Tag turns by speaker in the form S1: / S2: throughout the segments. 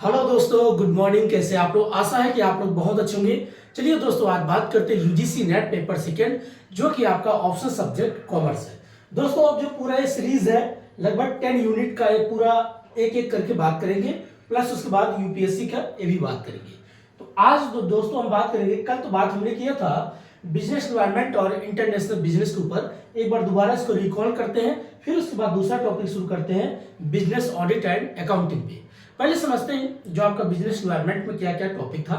S1: Hello दोस्तों, good morning. कैसे आप लोग? आशा है कि आप लोग बहुत अच्छे होंगे। चलिए दोस्तों, आज बात करते हैं यूजीसी नेट पेपर सेकेंड, जो कि आपका ऑप्शन सब्जेक्ट कॉमर्स है। दोस्तों, अब जो पूरा ये सीरीज है लगभग 10 यूनिट का, ये पूरा एक एक करके बात करेंगे, प्लस उसके बाद यूपीएससी का ये भी बात करेंगे। तो आज दोस्तों हम बात करेंगे, कल तो बात हमने किया था बिजनेस एनवायरनमेंट और इंटरनेशनल बिजनेस के ऊपर। एक बार दोबारा इसको रिकॉल करते हैं, फिर उसके बाद दूसरा टॉपिक शुरू करते हैं बिजनेस ऑडिट एंड अकाउंटिंग पे। पहले समझते हैं जो आपका बिजनेस एनवायरनमेंट में क्या क्या टॉपिक था।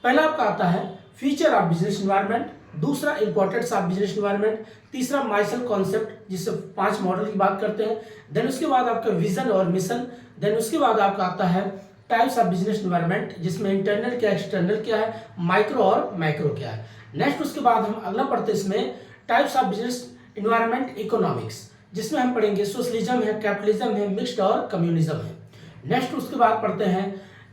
S1: पहला आपका आता है फीचर ऑफ बिजनेस एनवायरनमेंट, दूसरा इंपॉर्टेंस ऑफ बिजनेस एनवायरनमेंट, तीसरा माइसल कॉन्सेप्ट जिससे 5 मॉडल की बात करते हैं। देन उसके बाद आपका विजन और मिशन। देन उसके बाद आपका आता है टाइप्स ऑफ बिजनेस एनवायरनमेंट, जिसमें इंटरनल क्या, एक्सटर्नल क्या है, माइक्रो और मैक्रो क्या है। नेक्स्ट उसके बाद हम अगला पढ़ते हैं इसमें types of business environment economics, जिसमें हम पढ़ेंगे सोशलिज्म है, कैपिटलिज्म है, मिक्स्ड और कम्युनिज्म है। नेक्स्ट उसके बाद पढ़ते हैं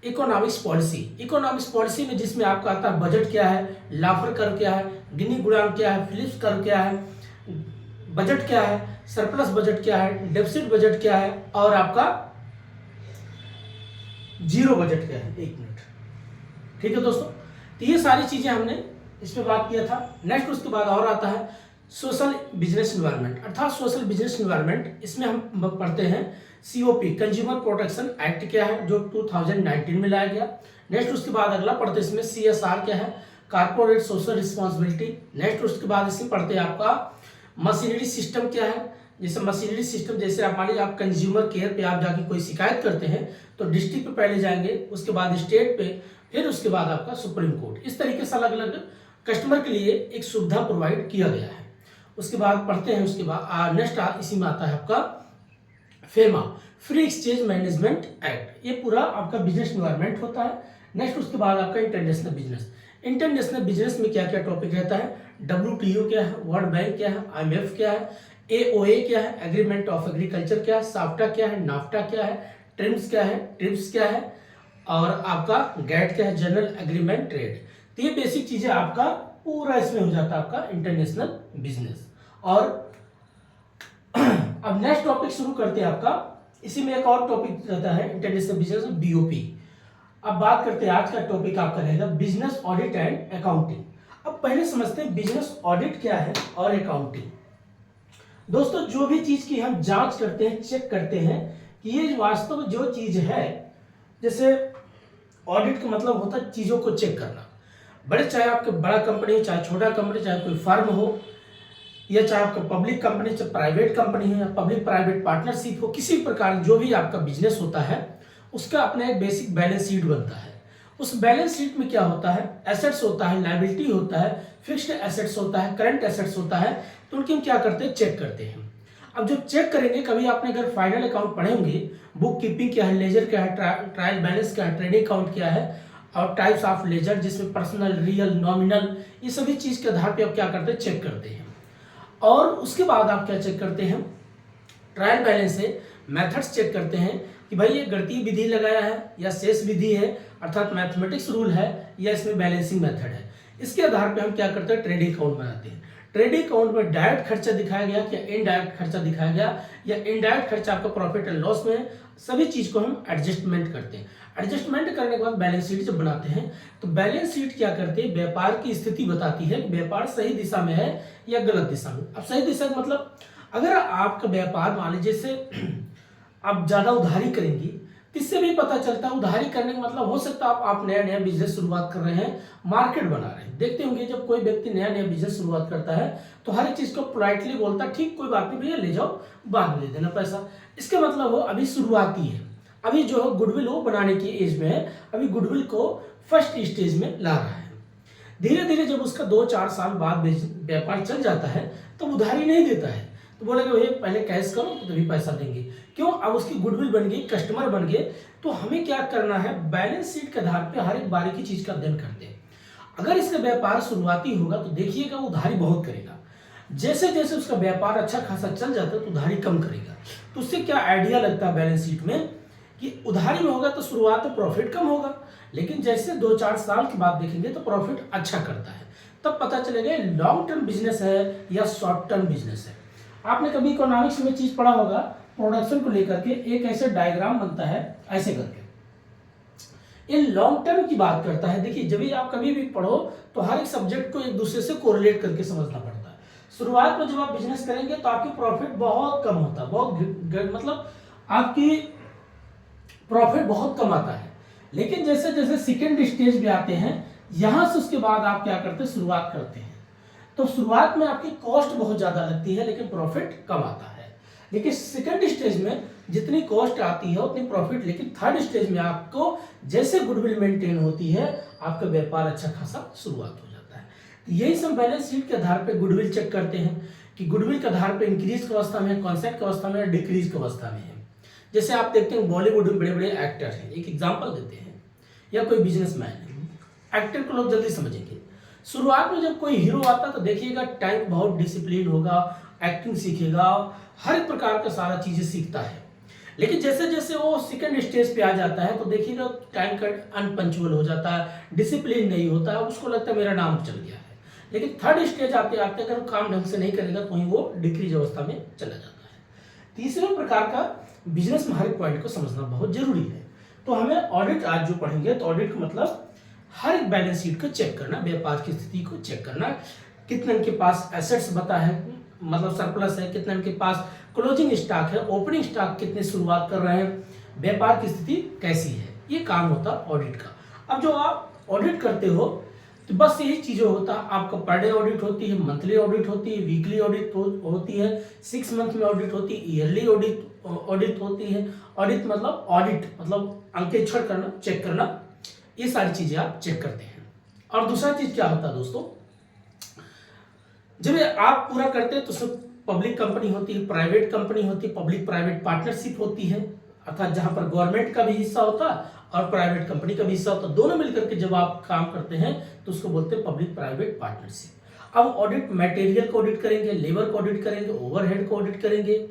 S1: इकोनॉमिक्स पॉलिसी। इकोनॉमिक्स पॉलिसी में जिसमें आपका आता है बजट क्या है, लाफर कर्व क्या है, गिनी गुणांक क्या है, फिलिप्स कर्व क्या है, बजट क्या है, सरप्लस बजट क्या है, डेफिसिट बजट क्या है और आपका जीरो बजट क्या है। एक मिनट, ठीक है दोस्तों। तो ये सारी चीजें हमने इसमें बात किया था। नेक्स्ट उसके बाद और आता है सोशल बिजनेस एनवायरनमेंट, अर्थात सोशल बिजनेस एनवायरनमेंट। इसमें हम पढ़ते हैं सीओपी, कंज्यूमर प्रोटेक्शन एक्ट क्या है, जो 2019 में लाया गया। नेक्स्ट उसके बाद अगला पढ़ते हैं इसमें सीएसआर क्या है, कारपोरेट सोशल रिस्पॉन्सिबिलिटी। नेक्स्ट उसके बाद इसमें पढ़ते हैं आपका मशीनरी सिस्टम क्या है। जैसे मशीनरी सिस्टम, जैसे आप मान लीजिए आप कंज्यूमर केयर पे आप जाके कोई शिकायत करते हैं तो डिस्ट्रिक्ट पे पहले जाएंगे, उसके बाद स्टेट पे, फिर उसके बाद आपका सुप्रीम कोर्ट। इस तरीके से अलग अलग कस्टमर के लिए एक सुविधा प्रोवाइड किया गया है। उसके बाद पढ़ते हैं, उसके बाद नेक्स्ट इसी में आता है आपका FEMA, free exchange management act. ये पूरा आपका बिजनेस एनवायरनमेंट होता है। नेक्स्ट उसके बाद आपका इंटरनेशनल बिजनेस। इंटरनेशनल बिजनेस में क्या क्या टॉपिक रहता है, WTO क्या है, वर्ल्ड बैंक क्या है, IMF क्या है, AOA क्या है, एग्रीमेंट ऑफ एग्रीकल्चर क्या है, साफ्टा क्या है, नाफ्टा क्या है, ट्रिम्स क्या है, ट्रिप्स क्या है और आपका गैट क्या है, जनरल एग्रीमेंट ट्रेड। तो ये बेसिक चीजें आपका पूरा इसमें हो जाता है आपका इंटरनेशनल बिजनेस। और अब नेक्स्ट टॉपिक शुरू करते हैं आपका, इसी में एक और टॉपिक रहता है इंटरनेशनल बिजनेस, BOP। अब बात करते हैं, आज का टॉपिक आपका रहेगा बिजनेस ऑडिट एंड अकाउंटिंग। अब पहले समझते हैं बिजनेस ऑडिट क्या है और अकाउंटिंग। दोस्तों, जो भी चीज की हम जांच करते हैं, चेक करते हैं कि ये वास्तव में जो चीज है, जैसे ऑडिट का मतलब होता है चीजों को चेक करना। बड़े चाहे आपके बड़ा कंपनी, चाहे छोटा कंपनी, चाहे कोई फर्म हो, या चाहे आपका पब्लिक कंपनी, चाहे प्राइवेट कंपनी है, या पब्लिक प्राइवेट पार्टनरशिप हो, किसी प्रकार जो भी आपका बिजनेस होता है उसका अपना एक बेसिक बैलेंस शीट बनता है। उस बैलेंस शीट में क्या होता है, एसेट्स होता है, लायबिलिटी होता है, फिक्स्ड एसेट्स होता है, करंट एसेट्स होता है। तो उनकी हम क्या करते हैं, चेक करते हैं। अब जब चेक करेंगे, कभी आपने अगर फाइनल अकाउंट पढ़े होंगे, बुक कीपिंग क्या है, लेजर क्या है, ट्रायल बैलेंस क्या है, ट्रेडिंग अकाउंट क्या है और टाइप्स ऑफ लेजर, जिसमें पर्सनल, रियल, नॉमिनल, ये सभी चीज के आधार पर आप क्या करते हैं, चेक करते हैं। और उसके बाद आप क्या चेक करते हैं, ट्रायल बैलेंस से मेथड्स चेक करते हैं कि भाई ये गणितीय विधि लगाया है या शेष विधि है, अर्थात मैथमेटिक्स रूल है, या इसमें बैलेंसिंग मेथड है। इसके आधार पे हम क्या करते हैं, ट्रेडिंग अकाउंट बनाते हैं। ट्रेडिंग अकाउंट में डायरेक्ट खर्चा दिखाया गया या इनडायरेक्ट खर्चा दिखाया गया, या इनडायरेक्ट खर्चा आपका प्रॉफिट एंड लॉस में, सभी चीज को हम एडजस्टमेंट करते हैं। एडजस्टमेंट करने के बाद बैलेंस शीट जब बनाते हैं तो बैलेंस शीट क्या करते हैं, व्यापार की स्थिति बताती है कि व्यापार सही दिशा में है या गलत दिशा में। अब सही दिशा का मतलब, अगर आपका व्यापार मान लीजिए जैसे आप ज्यादा उधारी करेंगी, इससे भी पता चलता है उधारी करने का मतलब हो सकता है आप नया नया बिजनेस शुरुआत कर रहे हैं, मार्केट बना रहे हैं। देखते होंगे जब कोई व्यक्ति नया नया बिजनेस शुरुआत करता है तो हर एक चीज को पोलाइटली बोलता है, ठीक कोई बात नहीं भैया, ले जाओ, बाद में दे देना पैसा। इसका मतलब वो अभी शुरुआती है, अभी जो है गुडविल वो बनाने की एज में है, अभी गुडविल को फर्स्ट स्टेज में ला रहा है। धीरे धीरे जब उसका 2-4 साल बाद व्यापार चल जाता है तो उधारी नहीं देता है, तो बोलेगा भैया पहले कैश करो तभी पैसा देंगे। क्यों, अब उसकी गुडविल बन गई, कस्टमर बन गए। तो हमें क्या करना है, बैलेंस शीट के आधार पे हर एक बारीकी चीज का अध्ययन करते हैं। अगर इसका व्यापार शुरुआती होगा तो देखिएगा वो उधारी बहुत करेगा, जैसे जैसे उसका व्यापार अच्छा खासा चल जाता है तो उधारी कम करेगा। तो उससे क्या आइडिया लगता है बैलेंस शीट में कि उधारी में होगा तो शुरुआत में प्रॉफिट कम होगा, लेकिन जैसे 2-4 साल के बाद देखेंगे तो प्रॉफिट अच्छा करता है। तब पता चलेगा लॉन्ग टर्म बिजनेस है या शॉर्ट टर्म बिजनेस है। आपने कभी इकोनॉमिक्स में चीज पढ़ा होगा, प्रोडक्शन को लेकर के एक ऐसे डायग्राम बनता है ऐसे करके, ये लॉन्ग टर्म की बात करता है। देखिए जब भी आप कभी भी पढ़ो तो हर एक सब्जेक्ट को एक दूसरे से कोरिलेट करके समझना पड़ता है। शुरुआत में जब आप बिजनेस करेंगे तो आपकी प्रॉफिट बहुत कम होता है, मतलब आपकी प्रॉफिट बहुत कम आता है। लेकिन जैसे जैसे सेकेंड स्टेज में आते हैं, यहां से उसके बाद आप क्या करते हैं, शुरुआत करते हैं, तो शुरुआत में आपकी कॉस्ट बहुत ज्यादा लगती है लेकिन प्रॉफिट कम आता है। लेकिन सेकंड स्टेज में जितनी कॉस्ट आती है उतनी प्रॉफिट, लेकिन थर्ड स्टेज में आपको जैसे गुडविल मेंटेन होती है आपका व्यापार अच्छा खासा शुरुआत हो जाता है। तो यही सब बैलेंस शीट के आधार पे गुडविल चेक करते हैं कि गुडविल के आधार पे इंक्रीज की अवस्था में, कॉन्सेप्ट की अवस्था में, डिक्रीज की अवस्था में है। जैसे आप देखते हैं बॉलीवुड में बड़े बड़े एक्टर हैं, एक एग्जाम्पल देते हैं, या कोई बिजनेसमैन है, एक्टर को लोग जल्दी समझेंगे। शुरुआत में जब कोई हीरो आता तो देखिएगा टाइम बहुत डिसिप्लिन होगा, एक्टिंग सीखेगा, हर एक प्रकार का सारा चीजें सीखता है। लेकिन जैसे जैसे वो सेकंड स्टेज पे आ जाता है तो देखिएगा टाइम का अनपंचुअल हो जाता है, डिसिप्लिन नहीं होता है, उसको लगता है मेरा नाम चल गया है। लेकिन थर्ड स्टेज आते आते अगर काम ढंग से नहीं करेगा तो वहीं वो डिक्रीज अवस्था में चला जाता है। तीसरे प्रकार का बिजनेस में हर एक पॉइंट को समझना बहुत जरूरी है। तो हमें ऑडिट आज जो पढ़ेंगे तो ऑडिट का मतलब हर एक बैलेंस शीट को चेक करना, व्यापार की स्थिति को चेक करना, कितने इनके पास एसेट्स बता है, मतलब सरप्लस है, कितना इनके पास क्लोजिंग स्टॉक है, ओपनिंग स्टॉक कितने शुरुआत कर रहे हैं, व्यापार की स्थिति कैसी है, ये काम होता है ऑडिट का। अब जो आप ऑडिट करते हो तो बस यही चीजें होता है, आपका पर डे ऑडिट होती है, मंथली ऑडिट होती है, वीकली ऑडिट होती है, 6 मंथ में ऑडिट होती है, ईयरली ऑडिट होती है। ऑडिट मतलब अंकेक्षण करना, चेक करना, ये सारी चीजें आप चेक करते हैं। और दूसरा चीज क्या होता है दोस्तों, जब आप पूरा करते हैं तो उसमें पब्लिक कंपनी होती है, प्राइवेट कंपनी होती है, पब्लिक प्राइवेट पार्टनरशिप होती है, अर्थात जहां पर गवर्नमेंट का भी हिस्सा होता है और प्राइवेट कंपनी का भी हिस्सा होता है, दोनों मिलकर के जब आप काम करते हैं तो उसको बोलते हैं पब्लिक प्राइवेट पार्टनरशिप। अब ऑडिट मटेरियल को ऑडिट करेंगे, लेबर को ऑडिट करेंगे, ओवरहेड को ऑडिट करेंगे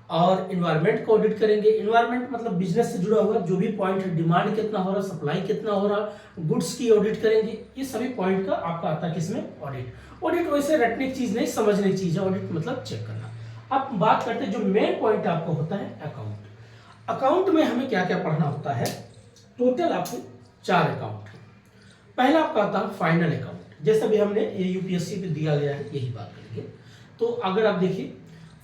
S1: और इन्वायरमेंट को ऑडिट करेंगे। इन्वायरमेंट मतलब बिजनेस से जुड़ा हुआ जो भी पॉइंट है, डिमांड कितना हो रहा, सप्लाई कितना हो रहा, गुड्स की ऑडिट करेंगे। ये सभी पॉइंट का आपका आता है किसमें, ऑडिट। ऑडिट वैसे रटने की चीज नहीं, समझने की चीज है। ऑडिट मतलब चेक करना। अब बात करते हैं जो मेन पॉइंट आपको होता है अकाउंट। अकाउंट में हमें क्या क्या पढ़ना होता है, टोटल आपको 4 अकाउंट है। पहला आपका आता है फाइनल अकाउंट, जैसा भी हमने ये यूपीएससी पे दिया गया है यही बात करेंगे। तो अगर आप देखिए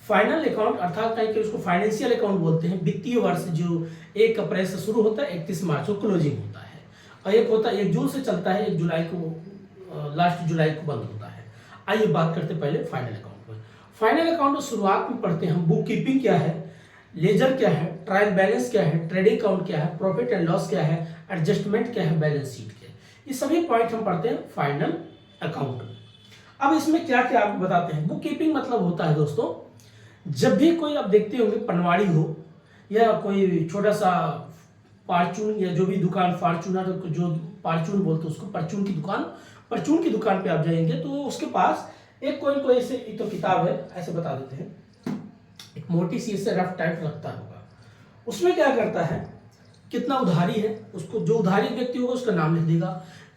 S1: फाइनल अकाउंट अर्थात कहीं कि उसको फाइनेंशियल अकाउंट बोलते हैं, वित्तीय वर्ष जो 1 अप्रैल से शुरू होता है 31 मार्च को क्लोजिंग होता है, और एक होता है 1 जून से चलता है, 1 जुलाई को लास्ट जुलाई को बंद होता है। आइए बात करते हैं पहले फाइनल अकाउंट में। फाइनल अकाउंट में शुरुआत में पढ़ते हैं हम बुक कीपिंग क्या है, लेजर क्या है, ट्रायल बैलेंस क्या है, ट्रेडिंग अकाउंट क्या है, प्रॉफिट एंड लॉस क्या है, एडजस्टमेंट क्या है, बैलेंस शीट क्या है, ये सभी पॉइंट हम पढ़ते हैं फाइनल अकाउंट में। अब इसमें क्या क्या आपको बताते हैं। बुक कीपिंग मतलब होता है दोस्तों, जब भी कोई आप देखते होंगे पनवाड़ी हो या कोई छोटा सा फार्चून या जो भी दुकान, फॉर्चूनर जो फार्चून बोलते हैं उसको, परचून की दुकान पे आप जाएंगे तो उसके पास एक कोई ऐसे, एक तो किताब है ऐसे बता देते हैं, एक मोटी सी ऐसे रफ टाइप रखता होगा, उसमें क्या करता है कितना उधारी है, उसको जो उधारी व्यक्ति होगा उसका नाम लिख देगा,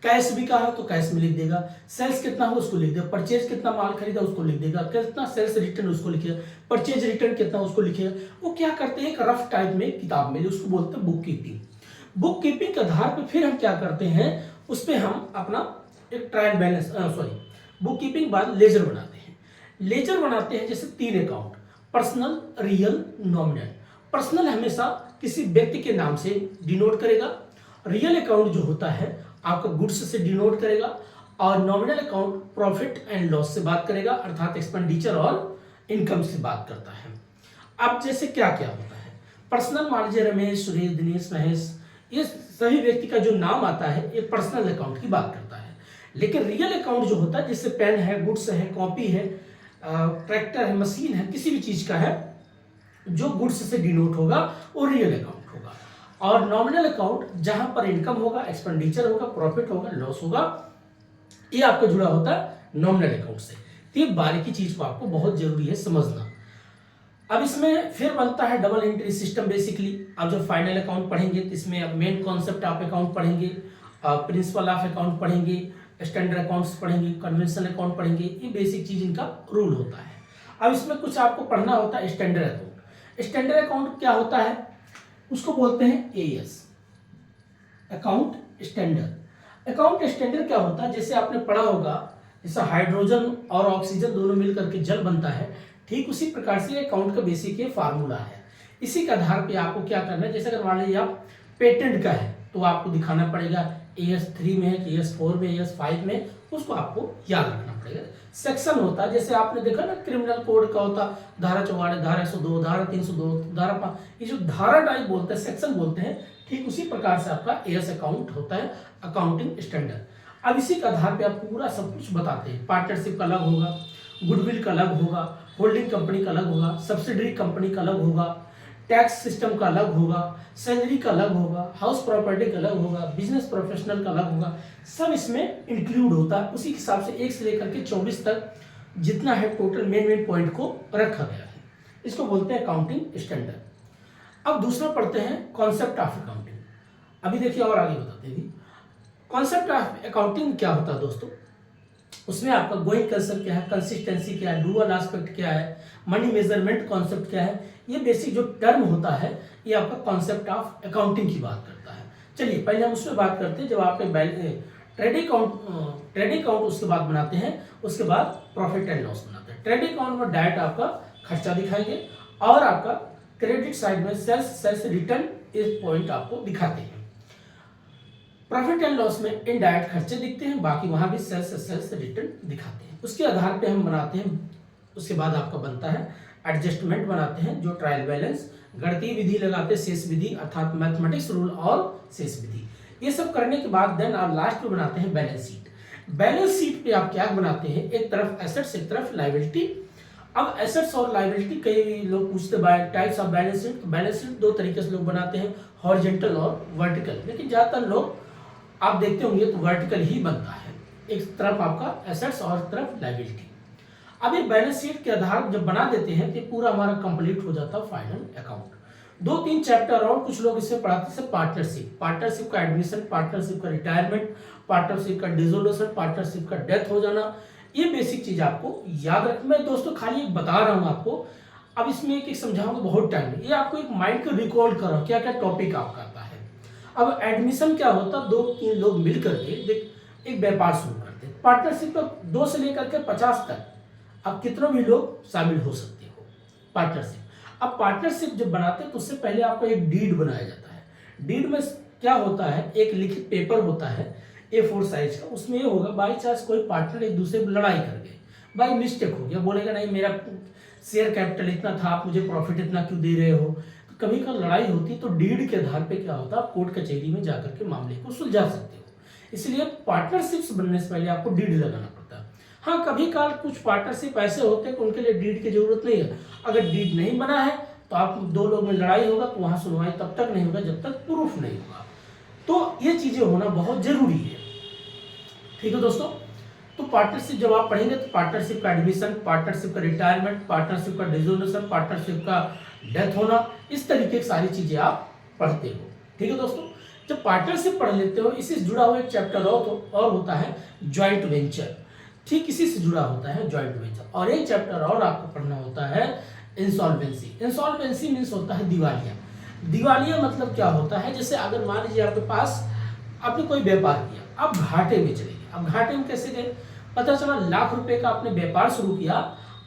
S1: कैश बिका है तो कैश में लिख देगा, सेल्स कितना हो उसको लिख देगा, परचेज कितना माल खरीदा उसको लिख देगा, कितना सेल्स रिटर्न उसको लिखेगा, परचेज रिटर्न कितना उसको लिखेगा। वो क्या करते हैं एक रफ टाइप में किताब में, उसको बोलते हैं बुक कीपिंग। बुक कीपिंग के आधार पर फिर हम क्या करते हैं, उस पर हम अपना एक ट्रायल बैलेंस बुक कीपिंग बाद लेजर बनाते हैं। लेजर बनाते हैं जैसे 3 account, personal, real, nominal. Personal हमेशा किसी व्यक्ति के नाम से डिनोट करेगा, रियल अकाउंट जो होता है आपका गुड्स से डिनोट करेगा, और nominal account profit and loss से बात करेगा, अर्थात एक्सपेंडिचर और इनकम से बात करता है। अब जैसे क्या क्या होता है, पर्सनल मान लीजिए रमेश, सुरेश, दिनेश, महेश, ये सभी व्यक्ति का जो नाम आता है ये पर्सनल अकाउंट की बात करता है। लेकिन रियल अकाउंट जो होता है जिससे पेन है, गुड्स है, कॉपी है, ट्रैक्टर है, मशीन है, किसी भी चीज का है जो गुड्स से डिनोट होगा वो रियल अकाउंट होगा। और नॉमिनल अकाउंट जहां पर इनकम होगा, एक्सपेंडिचर होगा, प्रॉफिट होगा, लॉस होगा, ये आपका जुड़ा होता है नॉमिनल अकाउंट से। तो ये बारीकी चीज को आपको बहुत जरूरी है समझना। अब इसमें फिर बनता है डबल एंट्री सिस्टम बेसिकली। अब जब फाइनल अकाउंट पढ़ेंगे तो इसमें अब मेन कॉन्सेप्ट आप अकाउंट पढ़ेंगे, प्रिंसिपल ऑफ अकाउंट पढ़ेंगे, स्टैंडर्ड अकाउंट्स पढ़ेंगे, कन्वेंशनल अकाउंट पढ़ेंगे, ये बेसिक चीज इनका रूल होता है। अब इसमें कुछ आपको पढ़ना होता है स्टैंडर्ड अकाउंट। स्टैंडर्ड अकाउंट क्या होता है, उसको बोलते हैं as, account standard. Account standard क्या होता है, जैसे आपने पढ़ा होगा, जैसे हाइड्रोजन और ऑक्सीजन दोनों मिलकर के जल बनता है, ठीक उसी प्रकार से अकाउंट का बेसिक ये फार्मूला है। इसी के आधार पे आपको क्या करना है, जैसे अगर मान लीजिए आप पेटेंट का है तो आपको दिखाना पड़ेगा AS3 में है कि AS4 में, AS5 में, उसको आपको याद रखना पड़ेगा। सेक्शन होता है, जैसे आपने देखा ना क्रिमिनल कोड का होता, धारा 44, धारा 102, धारा 302, धारा 5, ये जो धारा टाइप बोलते हैं, सेक्शन बोलते हैं, ठीक उसी प्रकार से आपका AS अकाउंट होता है, अकाउंटिंग स्टैंडर्ड। अब इसी के आधार पे आप पूरा सब कुछ बताते हैं। पार्टनरशिप का अलग होगा, गुडविल का अलग होगा, होल्डिंग कंपनी का अलग होगा, सब्सिडरी कंपनी का अलग होगा, टैक्स सिस्टम का अलग होगा, सैलरी का अलग होगा, हाउस प्रॉपर्टी का अलग होगा, बिजनेस प्रोफेशनल का अलग होगा, सब इसमें इंक्लूड होता है। उसी हिसाब से 1 से लेकर के 24 तक जितना है टोटल मेन पॉइंट को रखा गया है। इसको बोलते हैं अकाउंटिंग स्टैंडर्ड। अब दूसरा पढ़ते हैं कॉन्सेप्ट ऑफ अकाउंटिंग। अभी देखिए और आगे बताते हैं। कॉन्सेप्ट ऑफ अकाउंटिंग क्या होता है दोस्तों, उसमें आपका गोइंग कंसेप्ट क्या है, कंसिस्टेंसी क्या है, डुअल एस्पेक्ट क्या है, मनी मेजरमेंट कॉन्सेप्ट क्या है, ये बेसिक जो टर्म होता है ये आपका कॉन्सेप्ट ऑफ अकाउंटिंग की बात करता है। चलिए पहले हम उसमें बात करते हैं। जब आपने ट्रेड अकाउंट उसके बाद बनाते हैं, उसके बाद प्रॉफिट एंड लॉस बनाते हैं। ट्रेड अकाउंट में डायरेक्ट आपका खर्चा दिखाएंगे और आपका क्रेडिट साइड में सेल्स रिटर्न इस पॉइंट आपको दिखाते हैं। प्रॉफिट एंड लॉस में इनडायरेक्ट खर्चे दिखते हैं, बाकी वहां भी सेल्स रिटर्न दिखाते हैं। उसके आधार पे हम बनाते हैं। उसके बाद आपका बनता है एडजस्टमेंट बनाते हैं, जो ट्रायल बैलेंस, गणितीय विधि लगाते हैं, शेष विधि अर्थात मैथमेटिक्स रूल और शेष विधि। ये सब करने के बाद देन आप लास्ट में बनाते हैं बैलेंस शीट। बैलेंस शीट पे आप क्या बनाते हैं, एक तरफ एसेट्स एक तरफ लायबिलिटी। अब एसेट्स और लायबिलिटी कई लोग पूछते हैं types of balance sheet. Balance sheet दो तरीके से लोग बनाते हैं, हॉरिजॉन्टल और वर्टिकल, लेकिन ज्यादातर लोग आप देखते होंगे तो वर्टिकल ही बनता है, एक तरफ आपका एसेट्स और तरफ लायबिलिटी। अब ये बैलेंस शीट के आधार जब बना देते हैं तो पूरा हमारा कंप्लीट हो जाता है फाइनल अकाउंट। 2-3 चैप्टर और कुछ लोग इसमें पढ़ाते हैं पार्टनरशिप का एडमिशन, पार्टनरशिप का रिटायरमेंट, पार्टनरशिप का डिसोल्यूशन, पार्टनरशिप का डेथ हो जाना, ये बेसिक चीज आपको याद रखना। मैं दोस्तों खाली बता रहा हूँ आपको, अब इसमें एक समझाऊंगा, बहुत टाइम है, ये आपको एक माइंड को रिकॉल करो क्या क्या टॉपिक आपका आता है। अब एडमिशन क्या होता, 2-3 लोग मिल करके एक व्यापार शुरू करते हैं। पार्टनरशिप का 2 से लेकर के 50 तक अब कितने भी लोग शामिल हो सकते हो पार्टनरशिप। अब पार्टनरशिप जब बनाते हैं तो उससे पहले आपको एक डीड बनाया जाता है। डीड में क्या होता है, एक लिखित पेपर होता है A4 साइज का, उसमें ये होगा बाई चांस कोई पार्टनर एक दूसरे में लड़ाई कर गए, बाई मिस्टेक हो गया, बोलेगा नहीं मेरा शेयर कैपिटल इतना था, आप मुझे प्रॉफिट इतना क्यों दे रहे हो, तो कभी का लड़ाई होती तो डीड के आधार पे क्या होता, आप कोर्ट कचहरी में जाकर के मामले को सुलझा सकते हो। इसलिए पार्टनरशिप्स बनने से पहले आपको डीड लगाना पड़ता है। हाँ, कभी काल कुछ पार्टनरशिप ऐसे होते हैं कि उनके लिए डीड की जरूरत नहीं है। अगर डीड नहीं बना है तो आप 2 लोग में लड़ाई होगा तो वहां सुनवाई तब तक नहीं होगा जब तक प्रूफ नहीं होगा। तो ये चीजें होना बहुत जरूरी है, ठीक है दोस्तों। तो पार्टनरशिप जब आप पढ़ेंगे तो पार्टनरशिप का एडमिशन, पार्टनरशिप का रिटायरमेंट, पार्टनरशिप का डिसोल्यूशन, पार्टनरशिप का डेथ होना, इस तरीके की सारी चीजें आप पढ़ते हो, ठीक है दोस्तों। जब पार्टनरशिप पढ़ लेते हो, इससे जुड़ा हुआ एक चैप्टर और होता है ज्वाइंट वेंचर, ठीक इसी से जुड़ा होता है ज्वाइंट वेंचर। और एक चैप्टर और आपको पढ़ना होता है इंसॉल्वेंसी। इंसॉल्वेंसी मीन्स होता है दिवालिया। दिवालिया मतलब क्या होता है, जैसे अगर मान लीजिए आपके पास आपने कोई व्यापार किया, आप घाटे में चले गए। अब घाटे में कैसे गए, पता चला लाख रुपए का आपने व्यापार शुरू किया,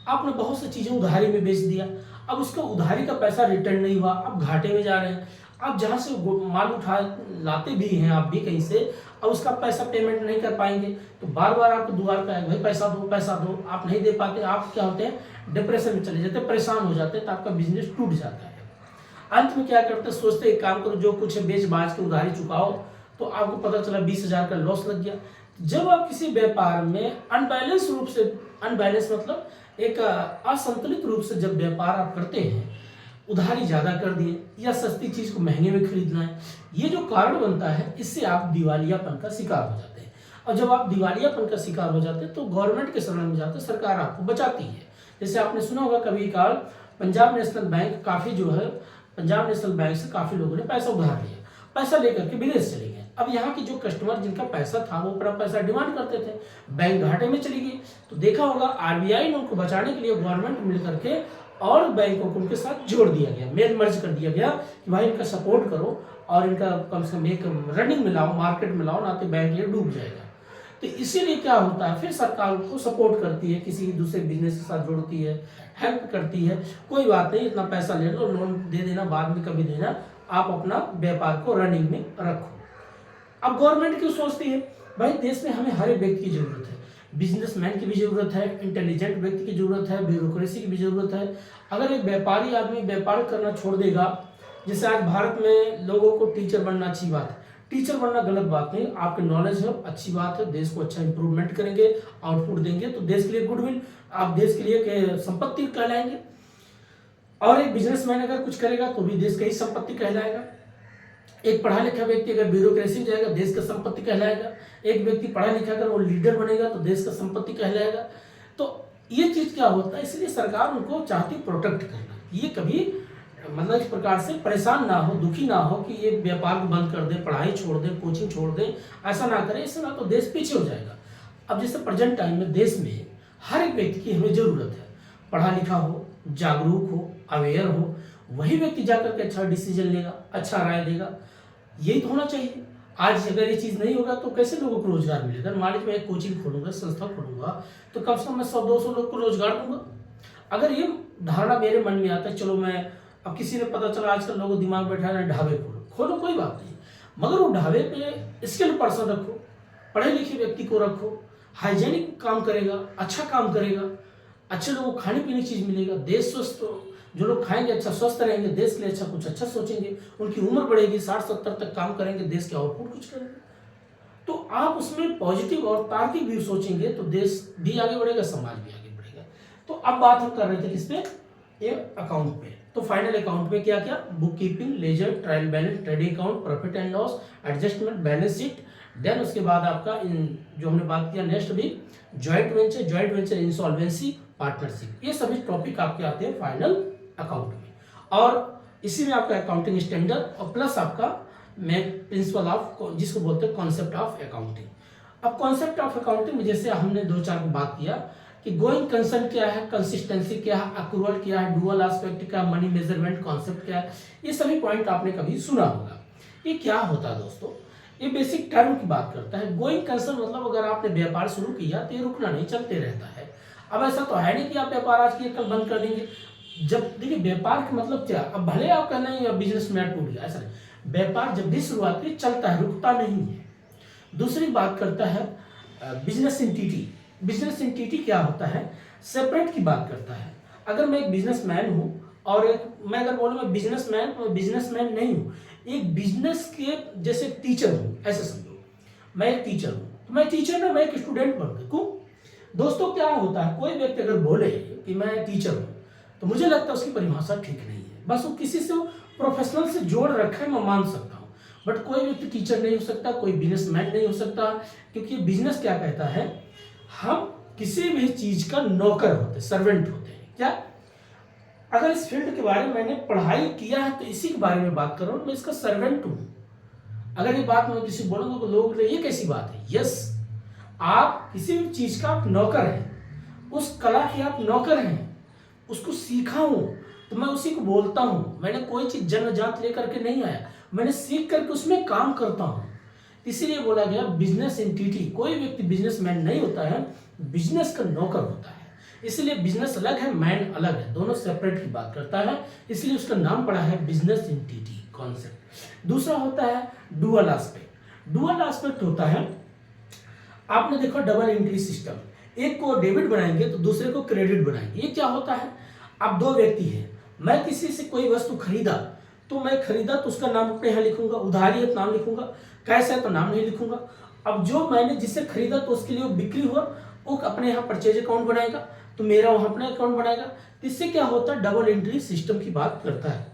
S1: आपने बहुत सी चीजें उधारी में बेच दिया, अब उसका उधारी का पैसा रिटर्न नहीं हुआ, अब घाटे में जा रहे हैं। आप जहां से माल उठा लाते भी हैं आप भी कहीं से, अब उसका पैसा पेमेंट नहीं कर पाएंगे तो बार बार आपको दुआर पे भाई पैसा दो, आप नहीं दे पाते, आप क्या होते हैं डिप्रेशन में चले जाते हैं, परेशान हो जाते हैं, तो आपका बिजनेस टूट जाता है। अंत में क्या करते हैं, सोचते एक काम करो, जो कुछ बेच बाज के उधारी चुकाओ, तो आपको पता चला 20,000 का लॉस लग गया। जब आप किसी व्यापार में अनबैलेंस मतलब एक असंतुलित रूप से जब व्यापार आप करते हैं, उधारी ज्यादा कर दिए या सस्ती चीज को महंगे में खरीदना है, ये जो कारण बनता है, इससे आप दिवालियापन का शिकार हो जाते हैं। और जब आप दिवालियापन का शिकार हो जाते हैं तो गवर्नमेंट के शरण में जाते हैं, सरकार आपको बचाती है। जैसे आपने सुना होगा कभी काल Punjab national bank Punjab national bank से काफी लोगों ने पैसा उधार लिया, पैसा लेकर के विदेश चले गए। अब यहाँ के जो कस्टमर जिनका पैसा था वो अपना पैसा डिमांड करते थे, बैंक घाटे में चली गई। तो देखा होगा RBI ने उनको बचाने के लिए गवर्नमेंट मिल करके और बैंकों को उनके साथ जोड़ दिया गया, मेल मर्ज कर दिया गया कि भाई इनका सपोर्ट करो और इनका कम से कम एक रनिंग में लाओ, मार्केट में लाओ, ना तो बैंक ये डूब जाएगा। तो इसीलिए क्या होता है, फिर सरकार को सपोर्ट करती है, किसी दूसरे बिजनेस के साथ जोड़ती है, हेल्प करती है, कोई बात नहीं, इतना पैसा ले लो, लोन दे देना, बाद में कभी देना, आप अपना व्यापार को रनिंग में रखो। अब गवर्नमेंट क्यों सोचती है, भाई देश में हमें हर एक व्यक्ति की जरूरत है, बिजनेसमैन की भी जरूरत है, इंटेलिजेंट व्यक्ति की जरूरत है, ब्यूरोक्रेसी की भी जरूरत है। अगर एक व्यापारी आदमी व्यापार करना छोड़ देगा, जैसे आज भारत में लोगों को टीचर बनना अच्छी बात है, टीचर बनना गलत बात नहीं, आपके नॉलेज है अच्छी बात है, देश को अच्छा इंप्रूवमेंट करेंगे, आउटपुट देंगे तो देश के लिए गुडविल, आप देश के लिए संपत्ति कहलाएंगे। और एक बिजनेसमैन अगर कुछ करेगा तो भी देश का ही संपत्ति कहलाएगा। एक पढ़ा लिखा व्यक्ति अगर ब्यूरोक्रेसी में जाएगा देश का संपत्ति कहलाएगा। एक व्यक्ति पढ़ा लिखा अगर वो लीडर बनेगा तो देश का संपत्ति कहलाएगा। तो ये चीज क्या होता है, इसलिए सरकार उनको चाहती प्रोटेक्ट करना, ये कभी मतलब इस प्रकार से परेशान ना हो, दुखी ना हो कि ये व्यापार को बंद कर दे, पढ़ाई छोड़ दे, कोचिंग छोड़ दे, ऐसा ना करे, इससे ना तो देश पीछे हो जाएगा। अब जैसे प्रेजेंट टाइम में देश में हर एक व्यक्ति की हमें जरूरत है, पढ़ा लिखा हो, जागरूक हो, अवेयर हो, वही व्यक्ति जाकर के अच्छा डिसीजन लेगा, अच्छा राय देगा, यही तो होना चाहिए। आज अगर ये चीज़ नहीं होगा तो कैसे लोगों को रोजगार मिलेगा। मान लीजिए मैं एक कोचिंग खोलूंगा, संस्था खोलूंगा, तो कम से कम मैं 100-200 लोग को रोजगार दूंगा। अगर ये धारणा मेरे मन में आता है, चलो मैं, अब किसी ने पता चला आजकल लोगों दिमाग बैठा है ढाबे खोलो कोई बात नहीं, मगर वो ढाबे पे स्किल्ड पर्सन रखो, पढ़े लिखे व्यक्ति को रखो, हाइजेनिक काम करेगा, अच्छा काम करेगा, अच्छे लोगों को खाने पीने की चीज़ मिलेगा, देश स्वस्थ, जो लोग खाएंगे अच्छा स्वस्थ रहेंगे, देश के लिए अच्छा कुछ अच्छा सोचेंगे, उनकी उम्र बढ़ेगी, 60-70 तक काम करेंगे, देश के आउटपुट कुछ करेंगे। तो आप उसमें पॉजिटिव और तार्किक व्यू सोचेंगे तो देश भी आगे बढ़ेगा, समाज भी आगे बढ़ेगा। तो अब बात हम कर रहे थे किस पे, ये अकाउंट पे। तो फाइनल अकाउंट में क्या क्या, book keeping, ledger, trial balance, trading account, profit and loss, adjustment, balance sheet, then उसके बाद आपका जो हमने बात किया नेक्स्ट भी जॉइंट वेंचर, इंसॉल्वेंसी, पार्टनरशिप, ये सभी टॉपिक आपके आते हैं फाइनल अकाउंट में। और इसी में आपका अकाउंटिंग स्टैंडर्ड और प्लस आपका मेन प्रिंसिपल ऑफ, जिसको बोलते हैं कॉन्सेप्ट ऑफ अकाउंटिंग। अब कॉन्सेप्ट ऑफ अकाउंटिंग में जैसे हमने 2-4 को बात किया कि गोइंग कंसर्न क्या है, कंसिस्टेंसी क्या है, अक्रूवल क्या है, डुअल एस्पेक्ट क्या है, मनी मेजरमेंट कॉन्सेप्ट क्या है, ये सभी पॉइंट आपने कभी सुना होगा। ये क्या होता है दोस्तों, ये बेसिक टर्म की बात करता है। गोइंग कंसर्न मतलब अगर आपने व्यापार शुरू किया तो ये रुकना नहीं, चलते रहता है। अब ऐसा तो है नहीं कि आप व्यापार आज किए कल बंद कर देंगे। जब देखिए व्यापार का मतलब क्या, अब भले आप कहना है बिजनेस में टूट गया, ऐसा नहीं, व्यापार जब भी शुरुआत की चलता है, रुकता नहीं है। दूसरी बात करता है बिजनेस एंटिटी। बिजनेस एंटिटी क्या होता है, सेपरेट की बात करता है। अगर मैं एक बिजनेसमैन हूँ और एक, मैं अगर बोलूँ मैं बिजनेसमैन, तो बिजनेसमैन नहीं हूँ, एक बिजनेस के जैसे टीचर हूँ, ऐसे समझो मैं एक टीचर हूँ, तो मैं टीचर ना, मैं एक स्टूडेंट बन गया। दोस्तों क्या होता है, कोई व्यक्ति अगर बोले कि मैं टीचर हूँ तो मुझे लगता है उसकी परिभाषा ठीक नहीं है, बस वो किसी से प्रोफेशनल से जोड़ रखा है, मैं मान सकता हूँ, बट कोई व्यक्ति टीचर नहीं हो सकता, कोई बिजनेसमैन नहीं हो सकता, क्योंकि बिजनेस क्या कहता है, हम किसी भी चीज का नौकर होते, सर्वेंट होते हैं। क्या, अगर इस फील्ड के बारे में मैंने पढ़ाई किया है तो इसी के बारे में बात कर रहा हूँ, मैं इसका सर्वेंट हूँ। अगर ये बात मैं किसी बोलूंगा तो लोग ये कैसी बात है, यस, आप किसी भी चीज का आप नौकर हैं, उस कला के आप नौकर हैं, उसको सीखा हूं तो मैं उसी को बोलता हूं। मैंने कोई चीज जन्मजात लेकर के नहीं आया, मैंने सीख करके उसमें काम करता हूं। इसीलिए बोला गया बिजनेस एंटिटी, कोई व्यक्ति बिजनेसमैन नहीं होता है, बिजनेस का नौकर होता है। इसलिए बिजनेस अलग है, मैन अलग है, दोनों सेपरेट की बात करता है, इसलिए उसका नाम पड़ा है बिजनेस एंटिटी कॉन्सेप्ट। दूसरा होता है डुअल एस्पेक्ट। डुअल एस्पेक्ट होता है, आपने देखो डबल एंट्री सिस्टम, एक को डेबिट बनाएंगे तो दूसरे को क्रेडिट बनाएंगे। ये क्या होता है, अब 2 व्यक्ति हैं, मैं किसी से कोई वस्तु खरीदा तो मैं खरीदा तो उसका नाम अपने यहाँ लिखूंगा, उधारी है तो नाम लिखूंगा, कैश है तो नाम नहीं लिखूंगा। अब जो मैंने जिससे खरीदा तो उसके लिए वो बिक्री हुआ, वो अपने यहाँ परचेज अकाउंट बनाएगा तो मेरा वहाँ अपना अकाउंट बनाएगा। इससे क्या होता है, डबल एंट्री सिस्टम की बात करता है।